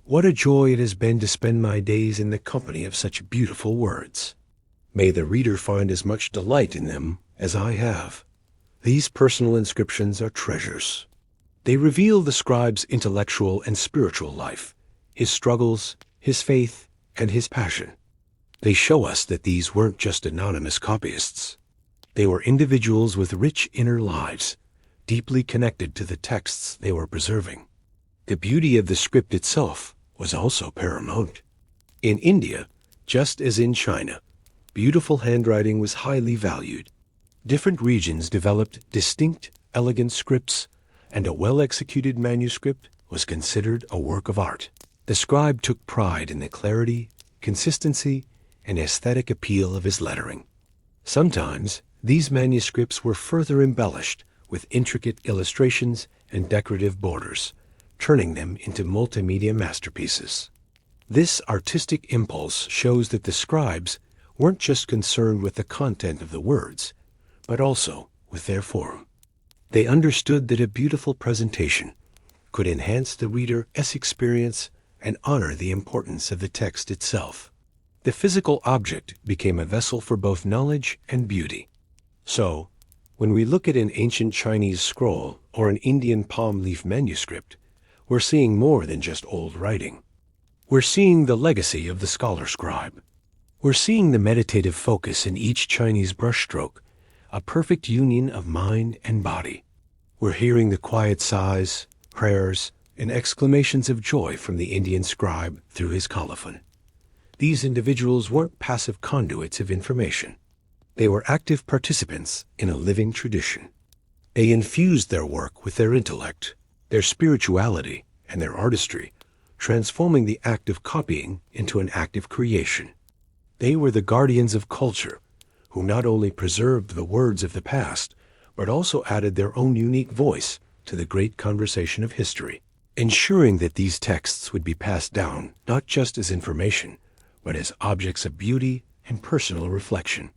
[SPEAKER 1] "What a joy it has been to spend my days in the company of such beautiful words. May the reader find as much delight in them as I have." These personal inscriptions are treasures. They reveal the scribe's intellectual and spiritual life, his struggles, his faith, and his passion. They show us that these weren't just anonymous copyists. They were individuals with rich inner lives, deeply connected to the texts they were preserving. The beauty of the script itself was also paramount. In India, just as in China, beautiful handwriting was highly valued. Different regions developed distinct, elegant scripts, and a well-executed manuscript was considered a work of art. The scribe took pride in the clarity, consistency, and aesthetic appeal of his lettering. Sometimes, these manuscripts were further embellished with intricate illustrations and decorative borders, turning them into multimedia masterpieces. This artistic impulse shows that the scribes weren't just concerned with the content of the words, but also with their form. They understood that a beautiful presentation could enhance the reader's experience and honor the importance of the text itself. The physical object became a vessel for both knowledge and beauty. So, when we look at an ancient Chinese scroll or an Indian palm leaf manuscript, we're seeing more than just old writing. We're seeing the legacy of the scholar scribe. We're seeing the meditative focus in each Chinese brushstroke, a perfect union of mind and body. We're hearing the quiet sighs, prayers, and exclamations of joy from the Indian scribe through his colophon. These individuals weren't passive conduits of information. They were active participants in a living tradition. They infused their work with their intellect, their spirituality, and their artistry, transforming the act of copying into an act of creation. They were the guardians of culture, who not only preserved the words of the past, but also added their own unique voice to the great conversation of history, ensuring that these texts would be passed down not just as information, but as objects of beauty and personal reflection.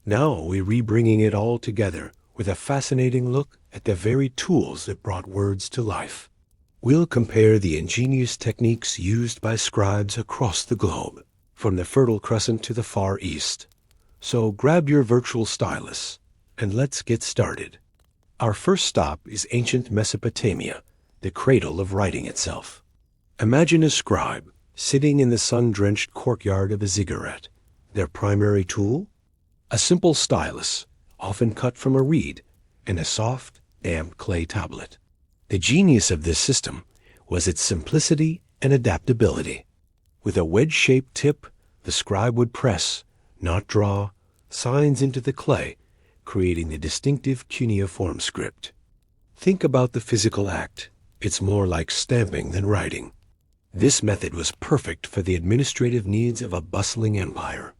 [SPEAKER 1] Now we're rebringing it all together with a fascinating look at the very tools that brought words to life. We'll compare the ingenious techniques used by scribes across the globe, from the Fertile Crescent to the Far East. So grab your virtual stylus, and let's get started. Our first stop is ancient Mesopotamia, the cradle of writing itself. Imagine a scribe sitting in the sun-drenched courtyard of a ziggurat. Their primary tool? A simple stylus, often cut from a reed, and a soft, damp clay tablet. The genius of this system was its simplicity and adaptability. With a wedge-shaped tip, the scribe would press, not draw, signs into the clay, creating the distinctive cuneiform script. Think about the physical act. It's more like stamping than writing. This method was perfect for the administrative needs of a bustling empire.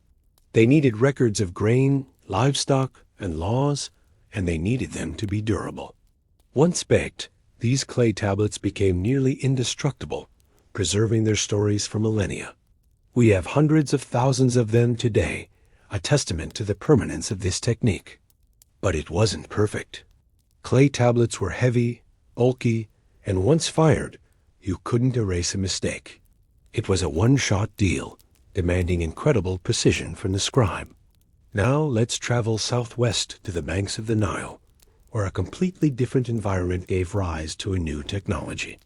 [SPEAKER 1] They needed records of grain, livestock, and laws, and they needed them to be durable. Once baked, these clay tablets became nearly indestructible, preserving their stories for millennia. We have hundreds of thousands of them today, a testament to the permanence of this technique. But it wasn't perfect. Clay tablets were heavy, bulky, and once fired, you couldn't erase a mistake. It was a one-shot deal, demanding incredible precision from the scribe. Now let's travel southwest to the banks of the Nile, where a completely different environment gave rise to a new technology.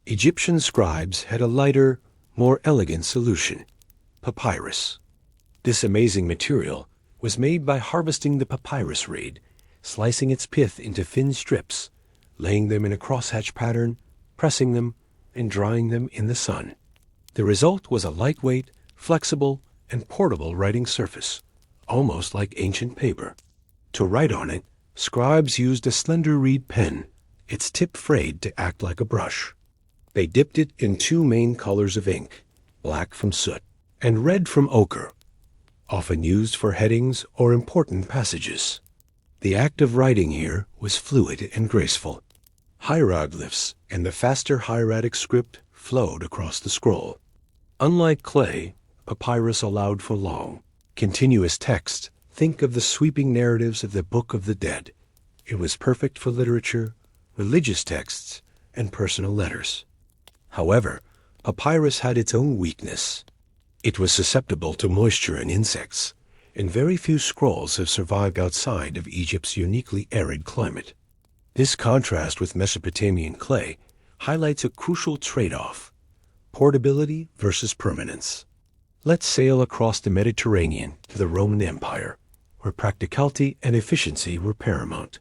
[SPEAKER 1] Egyptian scribes had a lighter, more elegant solution: papyrus. This amazing material was made by harvesting the papyrus reed, slicing its pith into thin strips, laying them in a crosshatch pattern, pressing them, and drying them in the sun. The result was a lightweight, flexible, and portable writing surface, almost like ancient paper. To write on it, scribes used a slender reed pen, its tip frayed to act like a brush. They dipped it in two main colors of ink, black from soot and red from ochre, often used for headings or important passages. The act of writing here was fluid and graceful. Hieroglyphs and the faster hieratic script flowed across the scroll. Unlike clay, papyrus allowed for long, continuous text. Think of the sweeping narratives of the Book of the Dead. It was perfect for literature, religious texts, and personal letters. However, papyrus had its own weakness. It was susceptible to moisture and insects, and very few scrolls have survived outside of Egypt's uniquely arid climate. This contrast with Mesopotamian clay highlights a crucial trade-off: portability versus permanence. Let's sail across the Mediterranean to the Roman Empire, where practicality and efficiency were paramount.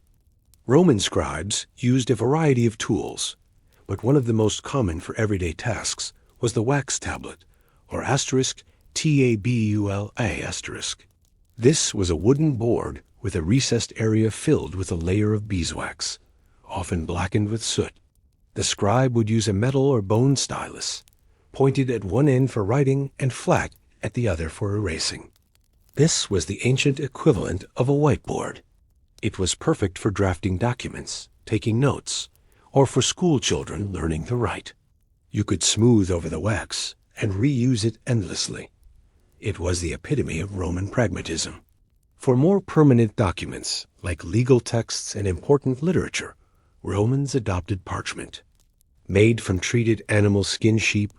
[SPEAKER 1] Roman scribes used a variety of tools, but one of the most common for everyday tasks was the wax tablet, or *tabula*. This was a wooden board with a recessed area filled with a layer of beeswax, often blackened with soot. The scribe would use a metal or bone stylus, pointed at one end for writing and flat at the other for erasing. This was the ancient equivalent of a whiteboard. It was perfect for drafting documents, taking notes, or for school children learning to write. You could smooth over the wax and reuse it endlessly. It was the epitome of Roman pragmatism. For more permanent documents, like legal texts and important literature, Romans adopted parchment. Made from treated animal skin, sheep,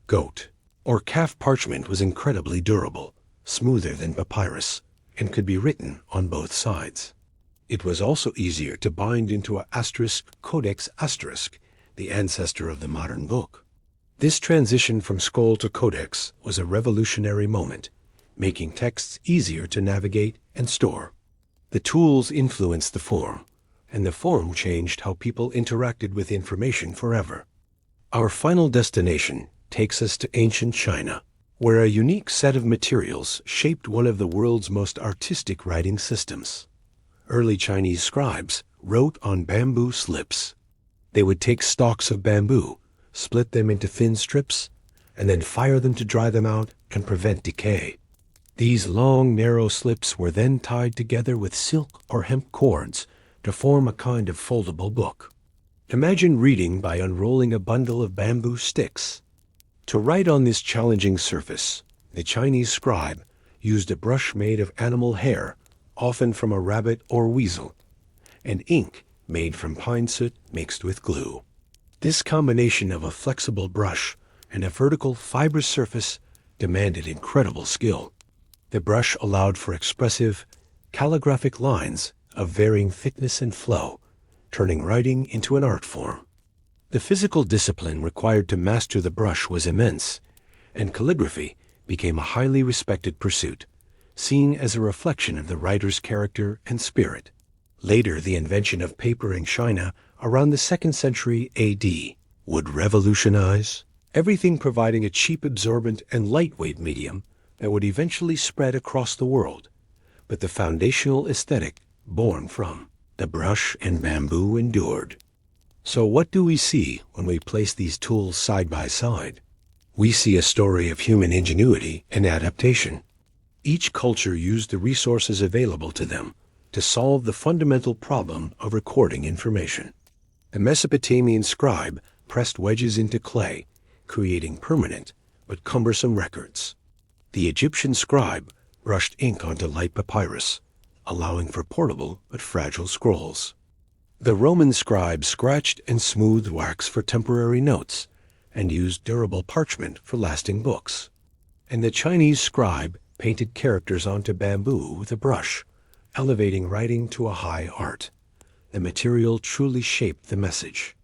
[SPEAKER 1] goat, or calf, parchment was incredibly durable, smoother than papyrus, and could be written on both sides. It was also easier to bind into a codex asterisk, the ancestor of the modern book. This transition from scroll to codex was a revolutionary moment, making texts easier to navigate and store. The tools influenced the form, and the form changed how people interacted with information forever. Our final destination takes us to ancient China, where a unique set of materials shaped one of the world's most artistic writing systems. Early Chinese scribes wrote on bamboo slips. They would take stalks of bamboo, split them into thin strips, and then fire them to dry them out and prevent decay. These long, narrow slips were then tied together with silk or hemp cords to form a kind of foldable book. Imagine reading by unrolling a bundle of bamboo sticks. To write on this challenging surface, the Chinese scribe used a brush made of animal hair, often from a rabbit or weasel, and ink made from pine soot mixed with glue. This combination of a flexible brush and a vertical fibrous surface demanded incredible skill. The brush allowed for expressive, calligraphic lines of varying thickness and flow, turning writing into an art form. The physical discipline required to master the brush was immense, and calligraphy became a highly respected pursuit, seen as a reflection of the writer's character and spirit. Later, the invention of paper in China around the 2nd century AD would revolutionize everything, providing a cheap, absorbent, and lightweight medium that would eventually spread across the world. But the foundational aesthetic born from the brush and bamboo endured. So what do we see when we place these tools side by side? We see a story of human ingenuity and adaptation. Each culture used the resources available to them to solve the fundamental problem of recording information. The Mesopotamian scribe pressed wedges into clay, creating permanent but cumbersome records. The Egyptian scribe brushed ink onto light papyrus, allowing for portable but fragile scrolls. The Roman scribe scratched and smoothed wax for temporary notes and used durable parchment for lasting books. And the Chinese scribe painted characters onto bamboo with a brush, elevating writing to a high art. The material truly shaped the message.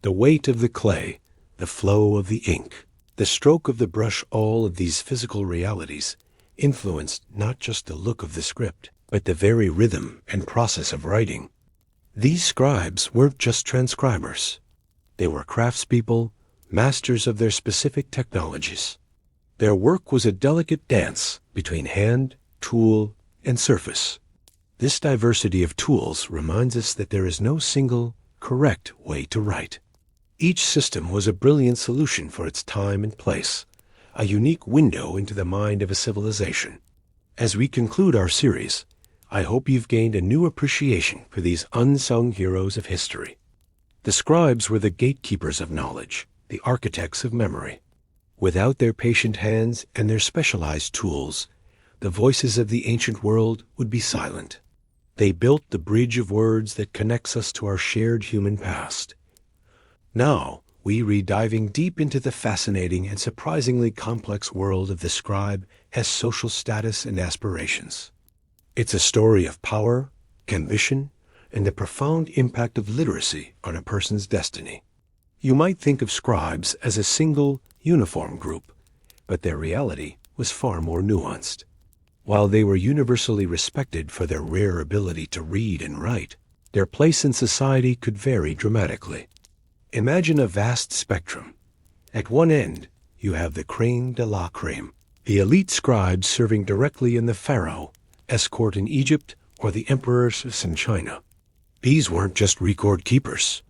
[SPEAKER 1] The weight of the clay, the flow of the ink, the stroke of the brush, all of these physical realities influenced not just the look of the script, but the very rhythm and process of writing. These scribes weren't just transcribers. They were craftspeople, masters of their specific technologies. Their work was a delicate dance between hand, tool, and surface. This diversity of tools reminds us that there is no single, correct way to write. Each system was a brilliant solution for its time and place, a unique window into the mind of a civilization. As we conclude our series, I hope you've gained a new appreciation for these unsung heroes of history. The scribes were the gatekeepers of knowledge, the architects of memory. Without their patient hands and their specialized tools, the voices of the ancient world would be silent. They built the bridge of words that connects us to our shared human past. Now, we read diving deep into the fascinating and surprisingly complex world of the scribe as social status and aspirations. It's a story of power, ambition, and the profound impact of literacy on a person's destiny. You might think of scribes as a single, uniform group, but their reality was far more nuanced. While they were universally respected for their rare ability to read and write, their place in society could vary dramatically. Imagine a vast spectrum. At one end, you have the crème de la crème, the elite scribes serving directly in the pharaoh, escort in Egypt, or the emperors in China. These weren't just record keepers.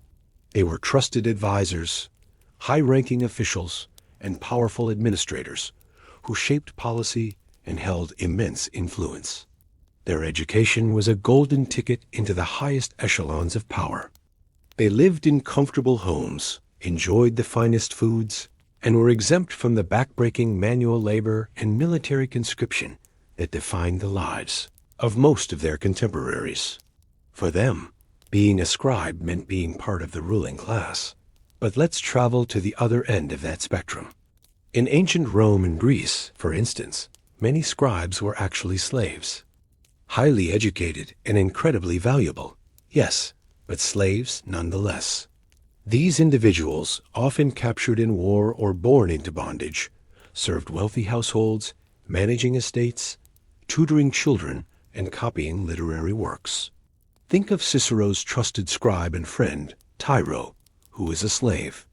[SPEAKER 1] They were trusted advisors, high-ranking officials, and powerful administrators who shaped policy and held immense influence. Their education was a golden ticket into the highest echelons of power. They lived in comfortable homes, enjoyed the finest foods, and were exempt from the backbreaking manual labor and military conscription that defined the lives of most of their contemporaries. For them, being a scribe meant being part of the ruling class. But let's travel to the other end of that spectrum. In ancient Rome and Greece, for instance, many scribes were actually slaves. Highly educated and incredibly valuable, yes, but slaves nonetheless. These individuals, often captured in war or born into bondage, served wealthy households, managing estates, tutoring children, and copying literary works. Think of Cicero's trusted scribe and friend, Tiro, who was a slave.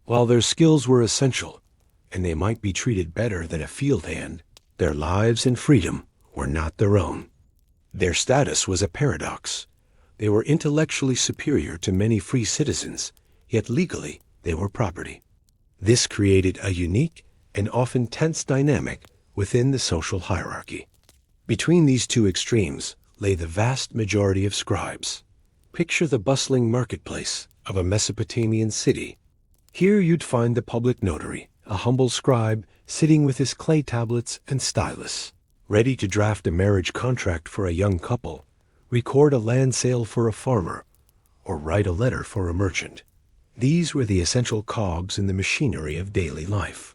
[SPEAKER 1] While their skills were essential, and they might be treated better than a field hand, their lives and freedom were not their own. Their status was a paradox. They were intellectually superior to many free citizens, yet legally they were property. This created a unique and often tense dynamic within the social hierarchy. Between these two extremes lay the vast majority of scribes. Picture the bustling marketplace of a Mesopotamian city. Here you'd find the public notary, a humble scribe sitting with his clay tablets and stylus, ready to draft a marriage contract for a young couple, record a land sale for a farmer, or write a letter for a merchant. These were the essential cogs in the machinery of daily life.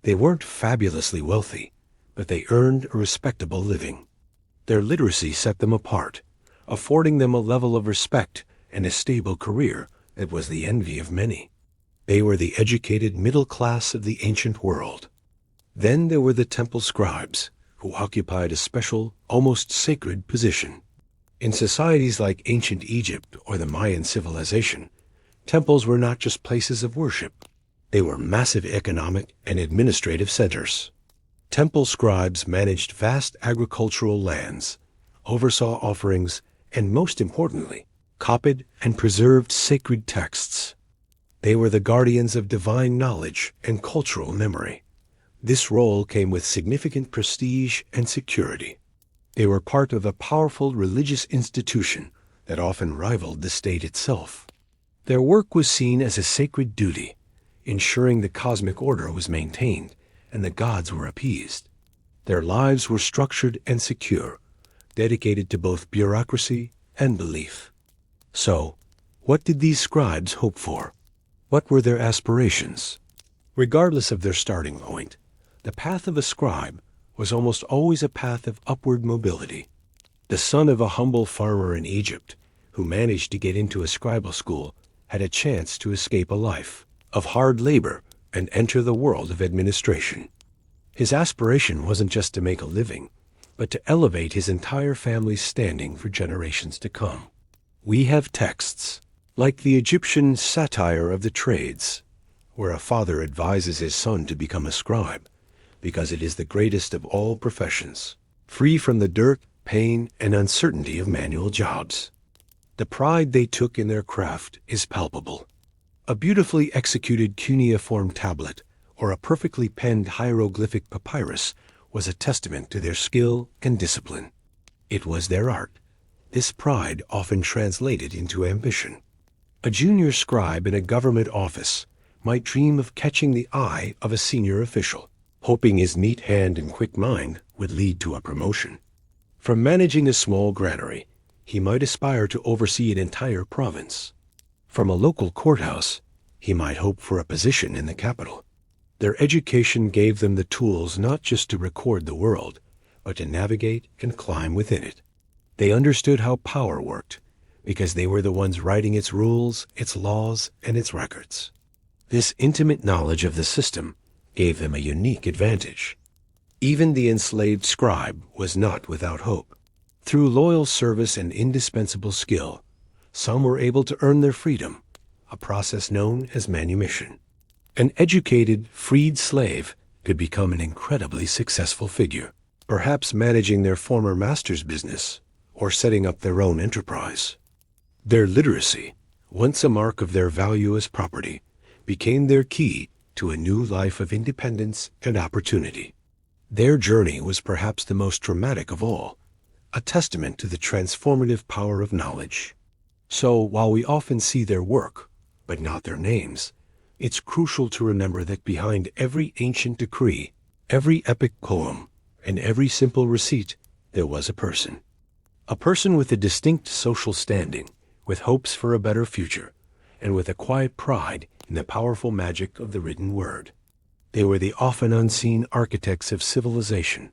[SPEAKER 1] They weren't fabulously wealthy, but they earned a respectable living. Their literacy set them apart, affording them a level of respect and a stable career that was the envy of many. They were the educated middle class of the ancient world. Then there were the temple scribes, who occupied a special, almost sacred position. In societies like ancient Egypt or the Mayan civilization, temples were not just places of worship. They were massive economic and administrative centers. Temple scribes managed vast agricultural lands, oversaw offerings, and most importantly, copied and preserved sacred texts. They were the guardians of divine knowledge and cultural memory. This role came with significant prestige and security. They were part of a powerful religious institution that often rivaled the state itself. Their work was seen as a sacred duty, ensuring the cosmic order was maintained and the gods were appeased. Their lives were structured and secure, dedicated to both bureaucracy and belief. So, what did these scribes hope for? What were their aspirations? Regardless of their starting point, the path of a scribe was almost always a path of upward mobility. The son of a humble farmer in Egypt, who managed to get into a scribal school, had a chance to escape a life of hard labor and enter the world of administration. His aspiration wasn't just to make a living, but to elevate his entire family's standing for generations to come. We have texts, like the Egyptian satire of the trades, where a father advises his son to become a scribe, because it is the greatest of all professions, free from the dirt, pain, and uncertainty of manual jobs. The pride they took in their craft is palpable. A beautifully executed cuneiform tablet or a perfectly penned hieroglyphic papyrus was a testament to their skill and discipline. It was their art. This pride often translated into ambition. A junior scribe in a government office might dream of catching the eye of a senior official, hoping his neat hand and quick mind would lead to a promotion. From managing a small granary, he might aspire to oversee an entire province. From a local courthouse, he might hope for a position in the capital. Their education gave them the tools not just to record the world, but to navigate and climb within it. They understood how power worked, because they were the ones writing its rules, its laws, and its records. This intimate knowledge of the system gave them a unique advantage. Even the enslaved scribe was not without hope. Through loyal service and indispensable skill, some were able to earn their freedom, a process known as manumission. An educated, freed slave could become an incredibly successful figure, perhaps managing their former master's business or setting up their own enterprise. Their literacy, once a mark of their value as property, became their key to a new life of independence and opportunity. Their journey was perhaps the most dramatic of all, a testament to the transformative power of knowledge. So, while we often see their work, but not their names, it's crucial to remember that behind every ancient decree, every epic poem, and every simple receipt, there was a person. A person with a distinct social standing, with hopes for a better future, and with a quiet pride in the powerful magic of the written word. They were the often unseen architects of civilization,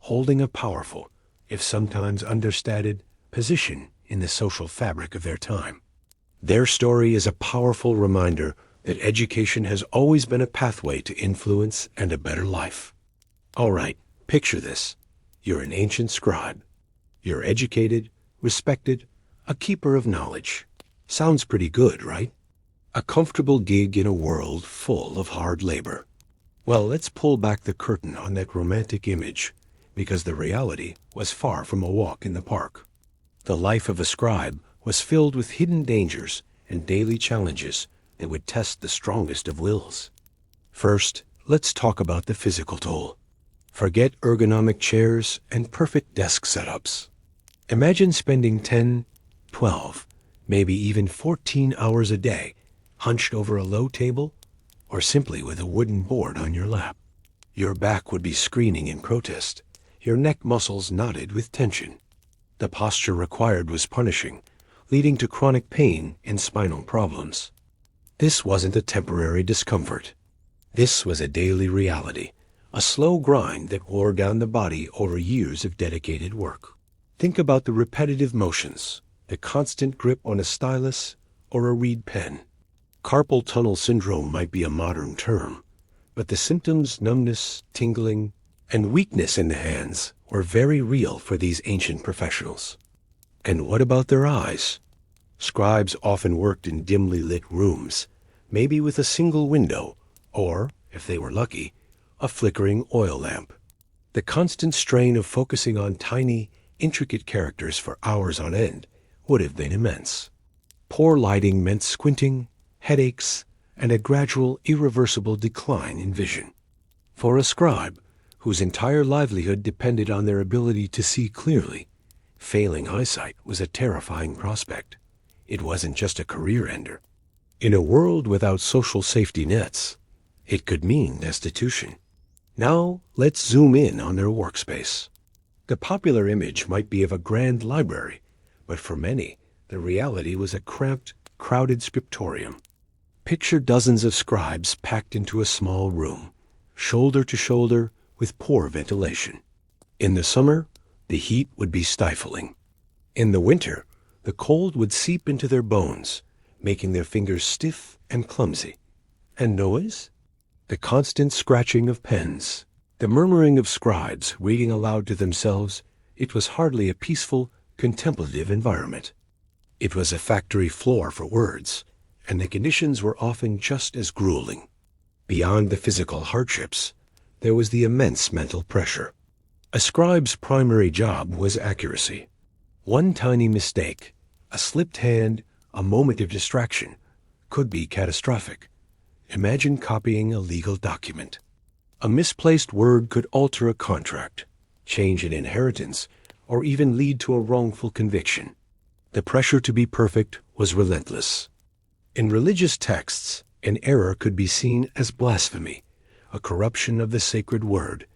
[SPEAKER 1] holding a powerful, if sometimes understated, position in the social fabric of their time. Their story is a powerful reminder that education has always been a pathway to influence and a better life. All right, picture this. You're an ancient scribe. You're educated, respected, a keeper of knowledge. Sounds pretty good, right? A comfortable gig in a world full of hard labor. Well, let's pull back the curtain on that romantic image, because the reality was far from a walk in the park. The life of a scribe was filled with hidden dangers and daily challenges that would test the strongest of wills. First, let's talk about the physical toll. Forget ergonomic chairs and perfect desk setups. Imagine spending 10, 12, maybe even 14 hours a day hunched over a low table or simply with a wooden board on your lap. Your back would be screening in protest, your neck muscles knotted with tension. The posture required was punishing, leading to chronic pain and spinal problems. This wasn't a temporary discomfort. This was a daily reality, a slow grind that wore down the body over years of dedicated work. Think about the repetitive motions, the constant grip on a stylus or a reed pen. Carpal tunnel syndrome might be a modern term, but the symptoms, numbness, tingling, and weakness in the hands were very real for these ancient professionals. And what about their eyes? Scribes often worked in dimly lit rooms, maybe with a single window, or, if they were lucky, a flickering oil lamp. The constant strain of focusing on tiny, intricate characters for hours on end would have been immense. Poor lighting meant squinting, headaches, and a gradual, irreversible decline in vision. For a scribe, whose entire livelihood depended on their ability to see clearly, failing eyesight was a terrifying prospect. It wasn't just a career ender. In a world without social safety nets, it could mean destitution. Now, let's zoom in on their workspace. The popular image might be of a grand library, but for many, the reality was a cramped, crowded scriptorium. Picture dozens of scribes packed into a small room, shoulder to shoulder with poor ventilation. In the summer, the heat would be stifling. In the winter, the cold would seep into their bones, making their fingers stiff and clumsy. And noise? The constant scratching of pens, the murmuring of scribes reading aloud to themselves. It was hardly a peaceful, contemplative environment. It was a factory floor for words, and the conditions were often just as grueling. Beyond the physical hardships, there was the immense mental pressure. A scribe's primary job was accuracy. One tiny mistake, a slipped hand, a moment of distraction, could be catastrophic. Imagine copying a legal document. A misplaced word could alter a contract, change an inheritance, or even lead to a wrongful conviction. The pressure to be perfect was relentless. In religious texts, an error could be seen as blasphemy, a corruption of the sacred word,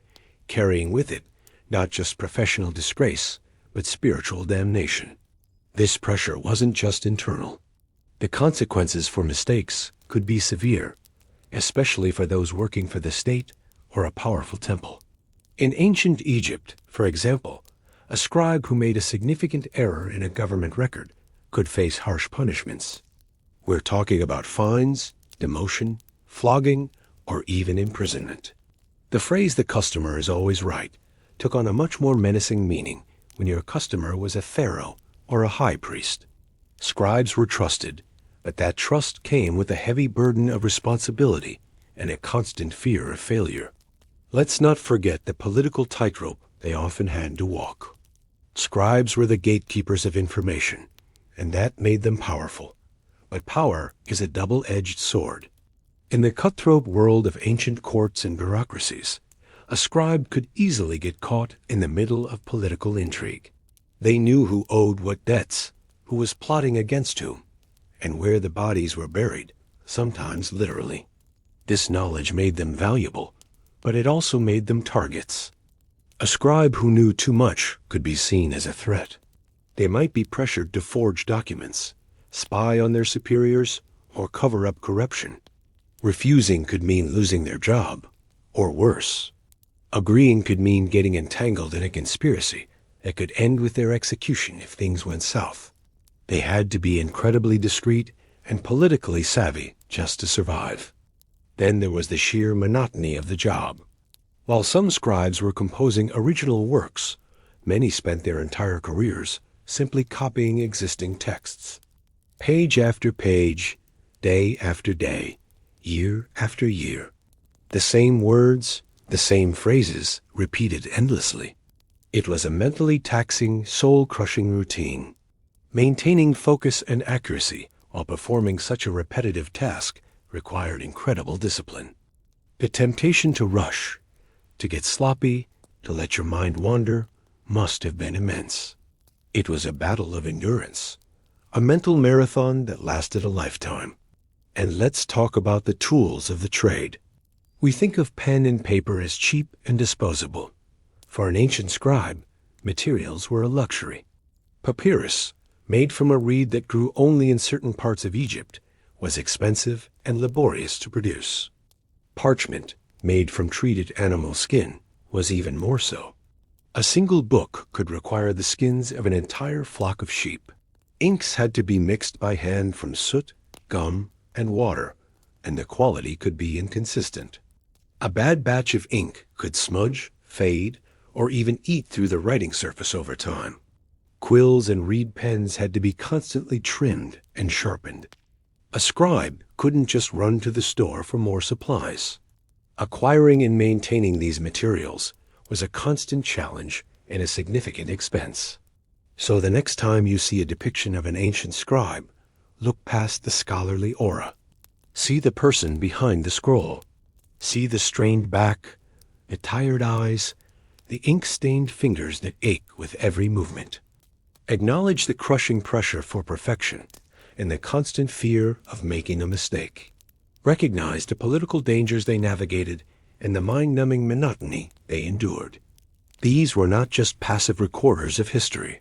[SPEAKER 1] carrying with it not just professional disgrace, but spiritual damnation. This pressure wasn't just internal. The consequences for mistakes could be severe, especially for those working for the state or a powerful temple. In ancient Egypt, for example, a scribe who made a significant error in a government record could face harsh punishments. We're talking about fines, demotion, flogging, or even imprisonment. The phrase "the customer is always right" took on a much more menacing meaning when your customer was a pharaoh or a high priest. Scribes were trusted, but that trust came with a heavy burden of responsibility and a constant fear of failure. Let's not forget the political tightrope they often had to walk. Scribes were the gatekeepers of information, and that made them powerful. But power is a double-edged sword. In the cutthroat world of ancient courts and bureaucracies, a scribe could easily get caught in the middle of political intrigue. They knew who owed what debts, who was plotting against whom, and where the bodies were buried, sometimes literally. This knowledge made them valuable, but it also made them targets. A scribe who knew too much could be seen as a threat. They might be pressured to forge documents, spy on their superiors, or cover up corruption. Refusing could mean losing their job, or worse. Agreeing could mean getting entangled in a conspiracy that could end with their execution if things went south. They had to be incredibly discreet and politically savvy just to survive. Then there was the sheer monotony of the job. While some scribes were composing original works, many spent their entire careers simply copying existing texts. Page after page, day after day, year after year. The same words, the same phrases, repeated endlessly. It was a mentally taxing, soul-crushing routine. Maintaining focus and accuracy while performing such a repetitive task required incredible discipline. The temptation to rush, to get sloppy, to let your mind wander, must have been immense. It was a battle of endurance, a mental marathon that lasted a lifetime. And let's talk about the tools of the trade. We think of pen and paper as cheap and disposable. For an ancient scribe, materials were a luxury. Papyrus, made from a reed that grew only in certain parts of Egypt, was expensive and laborious to produce. Parchment, made from treated animal skin, was even more so. A single book could require the skins of an entire flock of sheep. Inks had to be mixed by hand from soot, gum, and water, and the quality could be inconsistent. A bad batch of ink could smudge, fade, or even eat through the writing surface over time. Quills and reed pens had to be constantly trimmed and sharpened. A scribe couldn't just run to the store for more supplies. Acquiring and maintaining these materials was a constant challenge and a significant expense. So the next time you see a depiction of an ancient scribe, look past the scholarly aura. See the person behind the scroll. See the strained back, the tired eyes, the ink-stained fingers that ache with every movement. Acknowledge the crushing pressure for perfection and the constant fear of making a mistake. Recognize the political dangers they navigated and the mind-numbing monotony they endured. These were not just passive recorders of history.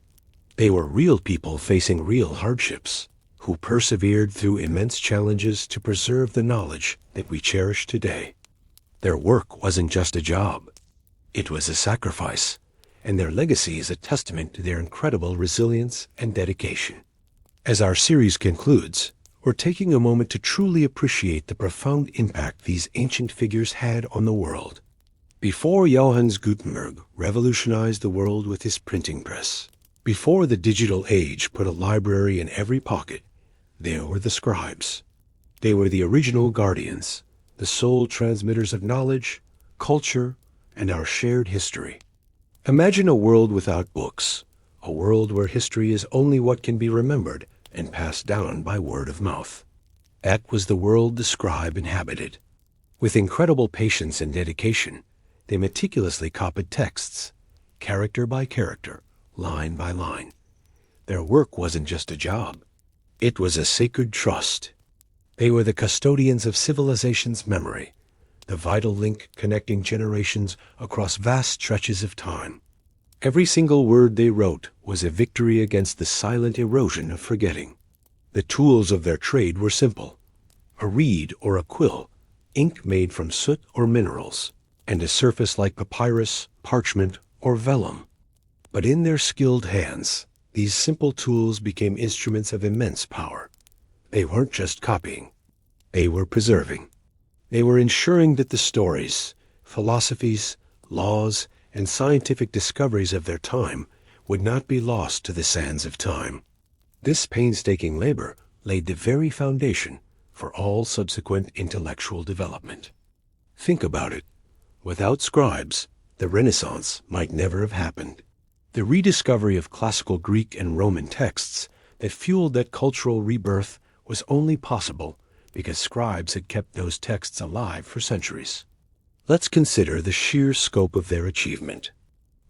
[SPEAKER 1] They were real people facing real hardships, who persevered through immense challenges to preserve the knowledge that we cherish today. Their work wasn't just a job. It was a sacrifice, and their legacy is a testament to their incredible resilience and dedication. As our series concludes, we're taking a moment to truly appreciate the profound impact these ancient figures had on the world. Before Johannes Gutenberg revolutionized the world with his printing press, before the digital age put a library in every pocket, there were the scribes. They were the original guardians, the sole transmitters of knowledge, culture, and our shared history. Imagine a world without books, a world where history is only what can be remembered and passed down by word of mouth. That was the world the scribe inhabited. With incredible patience and dedication, they meticulously copied texts, character by character, line by line. Their work wasn't just a job. It was a sacred trust. They were the custodians of civilization's memory, the vital link connecting generations across vast stretches of time. Every single word they wrote was a victory against the silent erosion of forgetting. The tools of their trade were simple: a reed or a quill, ink made from soot or minerals, and a surface like papyrus, parchment, or vellum. But in their skilled hands, these simple tools became instruments of immense power. They weren't just copying. They were preserving. They were ensuring that the stories, philosophies, laws, and scientific discoveries of their time would not be lost to the sands of time. This painstaking labor laid the very foundation for all subsequent intellectual development. Think about it. Without scribes, the Renaissance might never have happened. The rediscovery of classical Greek and Roman texts that fueled that cultural rebirth was only possible because scribes had kept those texts alive for centuries. Let's consider the sheer scope of their achievement.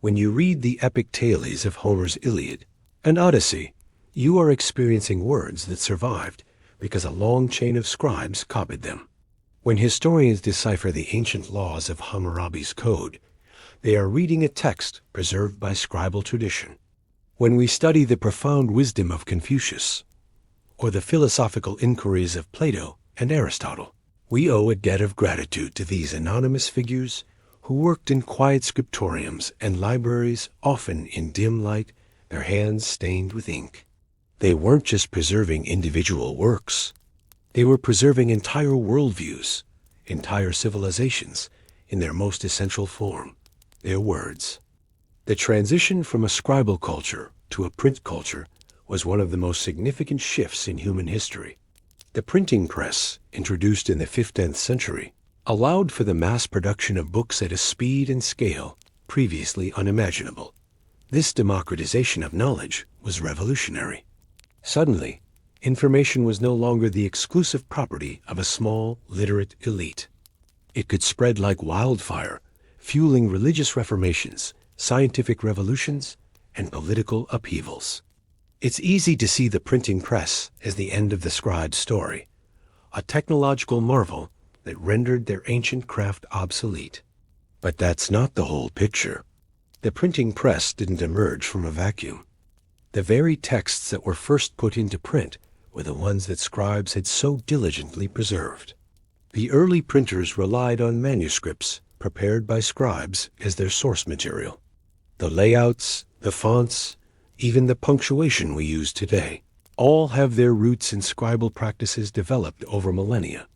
[SPEAKER 1] When you read the epic tales of Homer's Iliad and Odyssey, you are experiencing words that survived because a long chain of scribes copied them. When historians decipher the ancient laws of Hammurabi's code, they are reading a text preserved by scribal tradition. When we study the profound wisdom of Confucius, or the philosophical inquiries of Plato and Aristotle, we owe a debt of gratitude to these anonymous figures who worked in quiet scriptoriums and libraries, often in dim light, their hands stained with ink. They weren't just preserving individual works. They were preserving entire worldviews, entire civilizations, in their most essential form, their words. The transition from a scribal culture to a print culture was one of the most significant shifts in human history. The printing press, introduced in the 15th century, allowed for the mass production of books at a speed and scale previously unimaginable. This democratization of knowledge was revolutionary. Suddenly, information was no longer the exclusive property of a small, literate elite. It could spread like wildfire, fueling religious reformations, scientific revolutions, and political upheavals. It's easy to see the printing press as the end of the scribe's story, a technological marvel that rendered their ancient craft obsolete. But that's not the whole picture. The printing press didn't emerge from a vacuum. The very texts that were first put into print were the ones that scribes had so diligently preserved. The early printers relied on manuscripts prepared by scribes as their source material. The layouts, the fonts, even the punctuation we use today, all have their roots in scribal practices developed over millennia.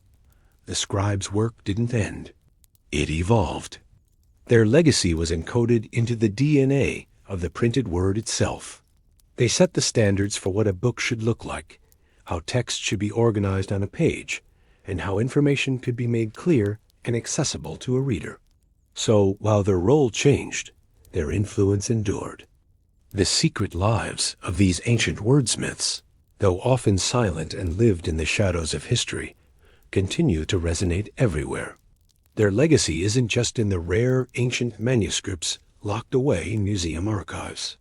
[SPEAKER 1] The scribes' work didn't end. It evolved. Their legacy was encoded into the DNA of the printed word itself. They set the standards for what a book should look like, how text should be organized on a page, and how information could be made clear and accessible to a reader. So, while their role changed, their influence endured. The secret lives of these ancient wordsmiths, though often silent and lived in the shadows of history, continue to resonate everywhere. Their legacy isn't just in the rare ancient manuscripts locked away in museum archives.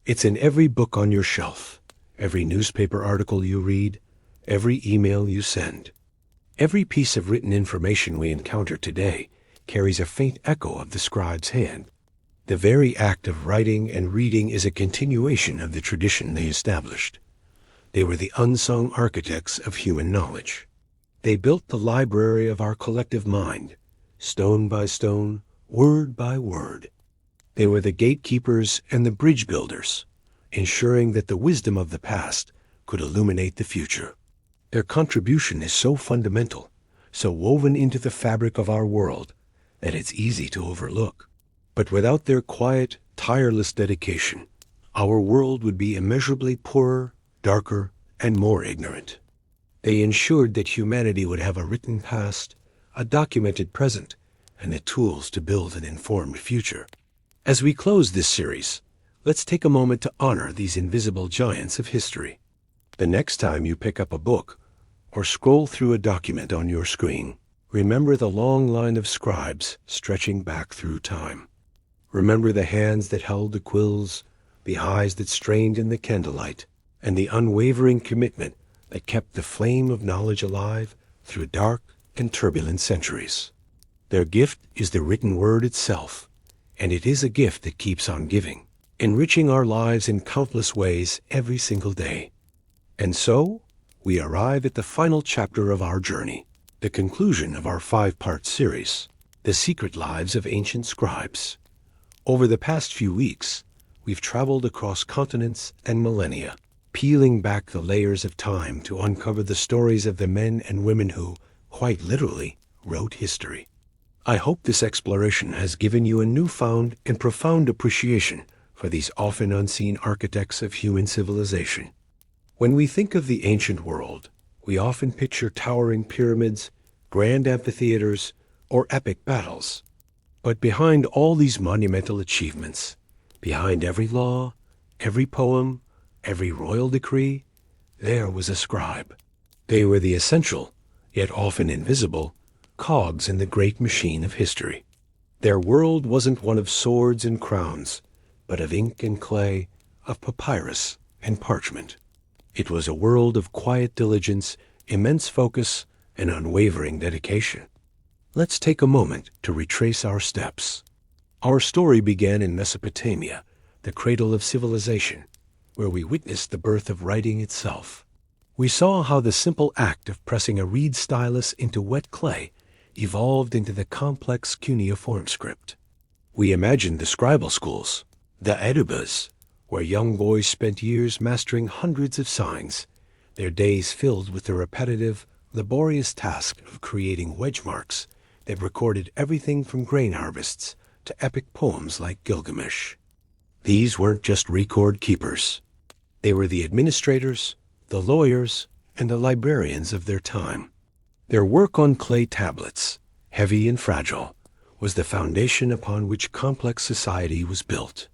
[SPEAKER 1] It's in every book on your shelf, every newspaper article you read, every email you send. Every piece of written information we encounter today carries a faint echo of the scribe's hand. The very act of writing and reading is a continuation of the tradition they established. They were the unsung architects of human knowledge. They built the library of our collective mind, stone by stone, word by word. They were the gatekeepers and the bridge builders, ensuring that the wisdom of the past could illuminate the future. Their contribution is so fundamental, so woven into the fabric of our world, that it's easy to overlook. But without their quiet, tireless dedication, our world would be immeasurably poorer, darker, and more ignorant. They ensured that humanity would have a written past, a documented present, and the tools to build an informed future. As we close this series, let's take a moment to honor these invisible giants of history. The next time you pick up a book or scroll through a document on your screen, remember the long line of scribes stretching back through time. Remember the hands that held the quills, the eyes that strained in the candlelight, and the unwavering commitment that kept the flame of knowledge alive through dark and turbulent centuries. Their gift is the written word itself, and it is a gift that keeps on giving, enriching our lives in countless ways every single day. And so, we arrive at the final chapter of our journey, the conclusion of our 5-part series, The Secret Lives of Ancient Scribes. Over the past few weeks, we've traveled across continents and millennia, peeling back the layers of time to uncover the stories of the men and women who, quite literally, wrote history. I hope this exploration has given you a newfound and profound appreciation for these often unseen architects of human civilization. When we think of the ancient world, we often picture towering pyramids, grand amphitheaters, or epic battles. But behind all these monumental achievements, behind every law, every poem, every royal decree, there was a scribe. They were the essential, yet often invisible, cogs in the great machine of history. Their world wasn't one of swords and crowns, but of ink and clay, of papyrus and parchment. It was a world of quiet diligence, immense focus, and unwavering dedication. Let's take a moment to retrace our steps. Our story began in Mesopotamia, the cradle of civilization, where we witnessed the birth of writing itself. We saw how the simple act of pressing a reed stylus into wet clay evolved into the complex cuneiform script. We imagined the scribal schools, the Edubbas, where young boys spent years mastering hundreds of signs, their days filled with the repetitive, laborious task of creating wedge marks that recorded everything from grain harvests to epic poems like Gilgamesh. These weren't just record keepers. They were the administrators, the lawyers, and the librarians of their time. Their work on clay tablets, heavy and fragile, was the foundation upon which complex society was built.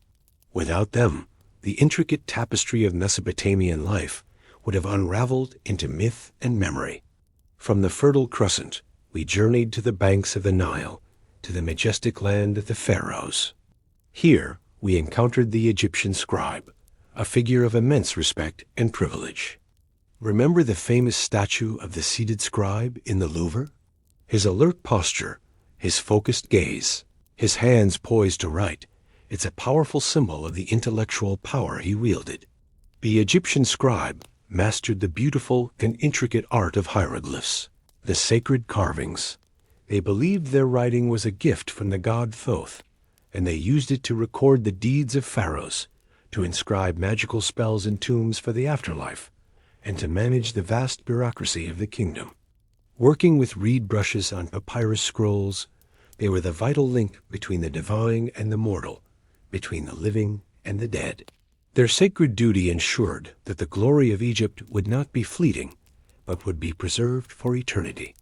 [SPEAKER 1] Without them, the intricate tapestry of Mesopotamian life would have unraveled into myth and memory. From the Fertile Crescent, we journeyed to the banks of the Nile, to the majestic land of the pharaohs. Here, we encountered the Egyptian scribe, a figure of immense respect and privilege. Remember the famous statue of the seated scribe in the Louvre? His alert posture, his focused gaze, his hands poised to write, it's a powerful symbol of the intellectual power he wielded. The Egyptian scribe mastered the beautiful and intricate art of hieroglyphs, the sacred carvings. They believed their writing was a gift from the god Thoth, and they used it to record the deeds of pharaohs, to inscribe magical spells in tombs for the afterlife, and to manage the vast bureaucracy of the kingdom. Working with reed brushes on papyrus scrolls, they were the vital link between the divine and the mortal, between the living and the dead. Their sacred duty ensured that the glory of Egypt would not be fleeting, but would be preserved for eternity.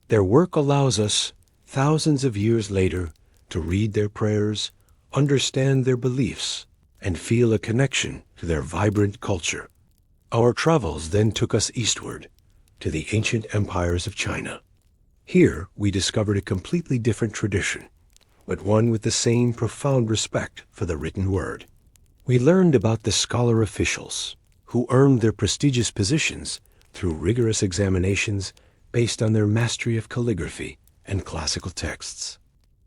[SPEAKER 1] Their work allows us, thousands of years later, to read their prayers, understand their beliefs, and feel a connection to their vibrant culture. Our travels then took us eastward, to the ancient empires of China. Here we discovered a completely different tradition, but one with the same profound respect for the written word. We learned about the scholar officials, who earned their prestigious positions through rigorous examinations based on their mastery of calligraphy and classical texts.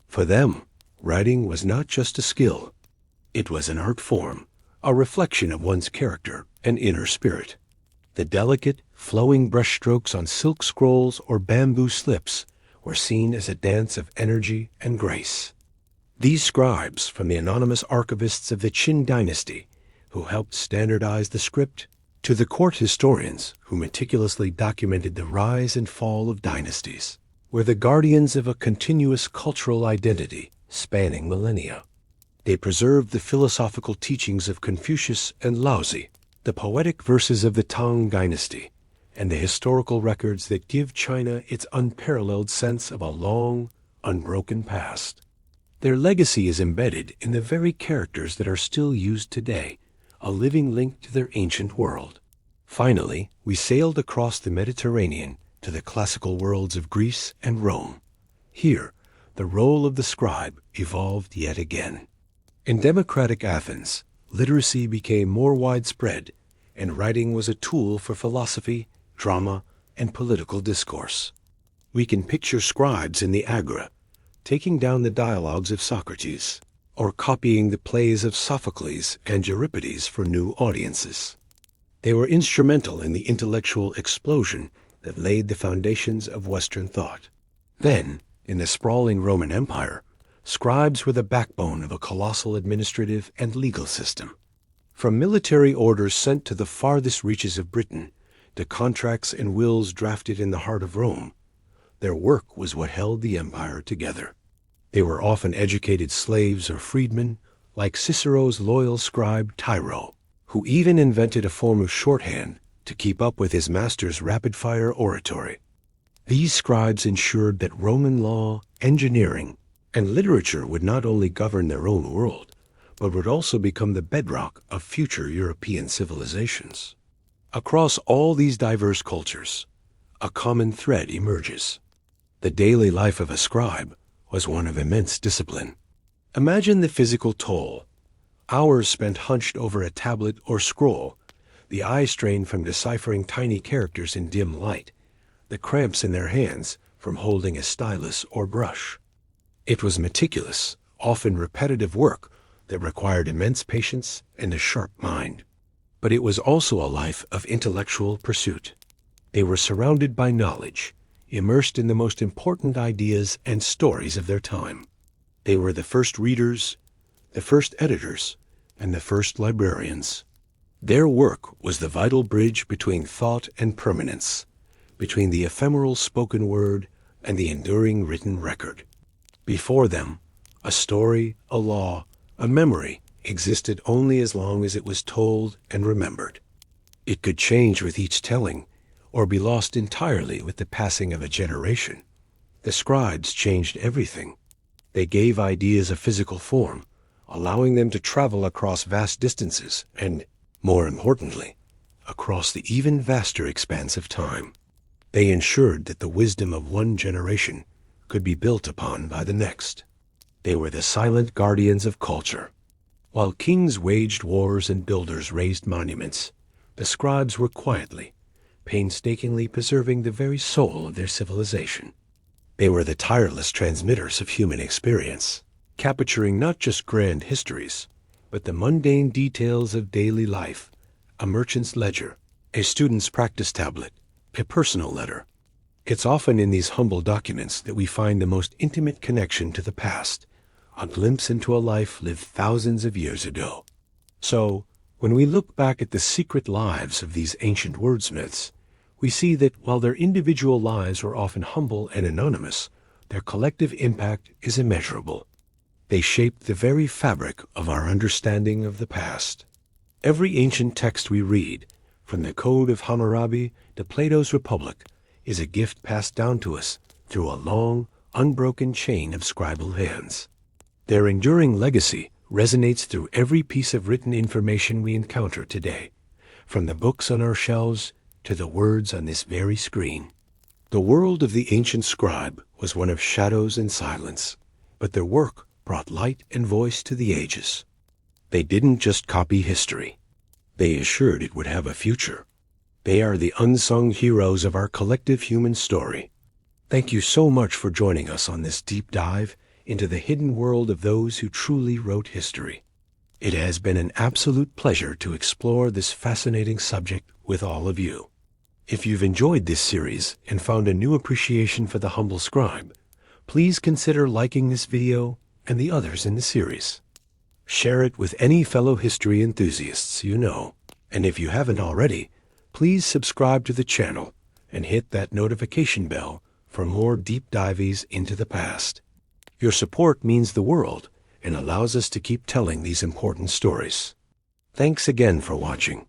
[SPEAKER 1] For them, writing was not just a skill. It was an art form, a reflection of one's character and inner spirit. The delicate, flowing brushstrokes on silk scrolls or bamboo slips were seen as a dance of energy and grace. These scribes, from the anonymous archivists of the Qin dynasty, who helped standardize the script, to the court historians who meticulously documented the rise and fall of dynasties, were the guardians of a continuous cultural identity spanning millennia. They preserved the philosophical teachings of Confucius and Laozi, the poetic verses of the Tang dynasty, and the historical records that give China its unparalleled sense of a long, unbroken past. Their legacy is embedded in the very characters that are still used today, a living link to their ancient world. Finally, we sailed across the Mediterranean to the classical worlds of Greece and Rome. Here, the role of the scribe evolved yet again. In democratic Athens, literacy became more widespread, and writing was a tool for philosophy, drama, and political discourse. We can picture scribes in the Agora, taking down the dialogues of Socrates, or copying the plays of Sophocles and Euripides for new audiences. They were instrumental in the intellectual explosion that laid the foundations of Western thought. Then, in the sprawling Roman Empire, scribes were the backbone of a colossal administrative and legal system. From military orders sent to the farthest reaches of Britain to contracts and wills drafted in the heart of Rome, their work was what held the empire together. They were often educated slaves or freedmen, like Cicero's loyal scribe Tiro, who even invented a form of shorthand to keep up with his master's rapid-fire oratory. These scribes ensured that Roman law, engineering, and literature would not only govern their own world, but would also become the bedrock of future European civilizations. Across all these diverse cultures, a common thread emerges. The daily life of a scribe was one of immense discipline. Imagine the physical toll. Hours spent hunched over a tablet or scroll, the eye strain from deciphering tiny characters in dim light, the cramps in their hands from holding a stylus or brush. It was meticulous, often repetitive work that required immense patience and a sharp mind. But it was also a life of intellectual pursuit. They were surrounded by knowledge, immersed in the most important ideas and stories of their time. They were the first readers, the first editors, and the first librarians. Their work was the vital bridge between thought and permanence, between the ephemeral spoken word and the enduring written record. Before them, a story, a law, a memory existed only as long as it was told and remembered. It could change with each telling, or be lost entirely with the passing of a generation. The scribes changed everything. They gave ideas a physical form, allowing them to travel across vast distances and, more importantly, across the even vaster expanse of time. They ensured that the wisdom of one generation could be built upon by the next. They were the silent guardians of culture. While kings waged wars and builders raised monuments, the scribes were quietly, painstakingly preserving the very soul of their civilization. They were the tireless transmitters of human experience, capturing not just grand histories, but the mundane details of daily life: a merchant's ledger, a student's practice tablet, a personal letter. It's often in these humble documents that we find the most intimate connection to the past, a glimpse into a life lived thousands of years ago. So, when we look back at the secret lives of these ancient wordsmiths, we see that while their individual lives were often humble and anonymous, their collective impact is immeasurable. They shaped the very fabric of our understanding of the past. Every ancient text we read, from the Code of Hammurabi to Plato's Republic, is a gift passed down to us through a long, unbroken chain of scribal hands. Their enduring legacy resonates through every piece of written information we encounter today, from the books on our shelves to the words on this very screen. The world of the ancient scribe was one of shadows and silence, but their work brought light and voice to the ages. They didn't just copy history. They assured it would have a future. They are the unsung heroes of our collective human story. Thank you so much for joining us on this deep dive into the hidden world of those who truly wrote history. It has been an absolute pleasure to explore this fascinating subject with all of you. If you've enjoyed this series and found a new appreciation for the humble scribe, please consider liking this video and the others in the series. Share it with any fellow history enthusiasts you know, and if you haven't already, please subscribe to the channel and hit that notification bell for more deep dives into the past. Your support means the world and allows us to keep telling these important stories. Thanks again for watching.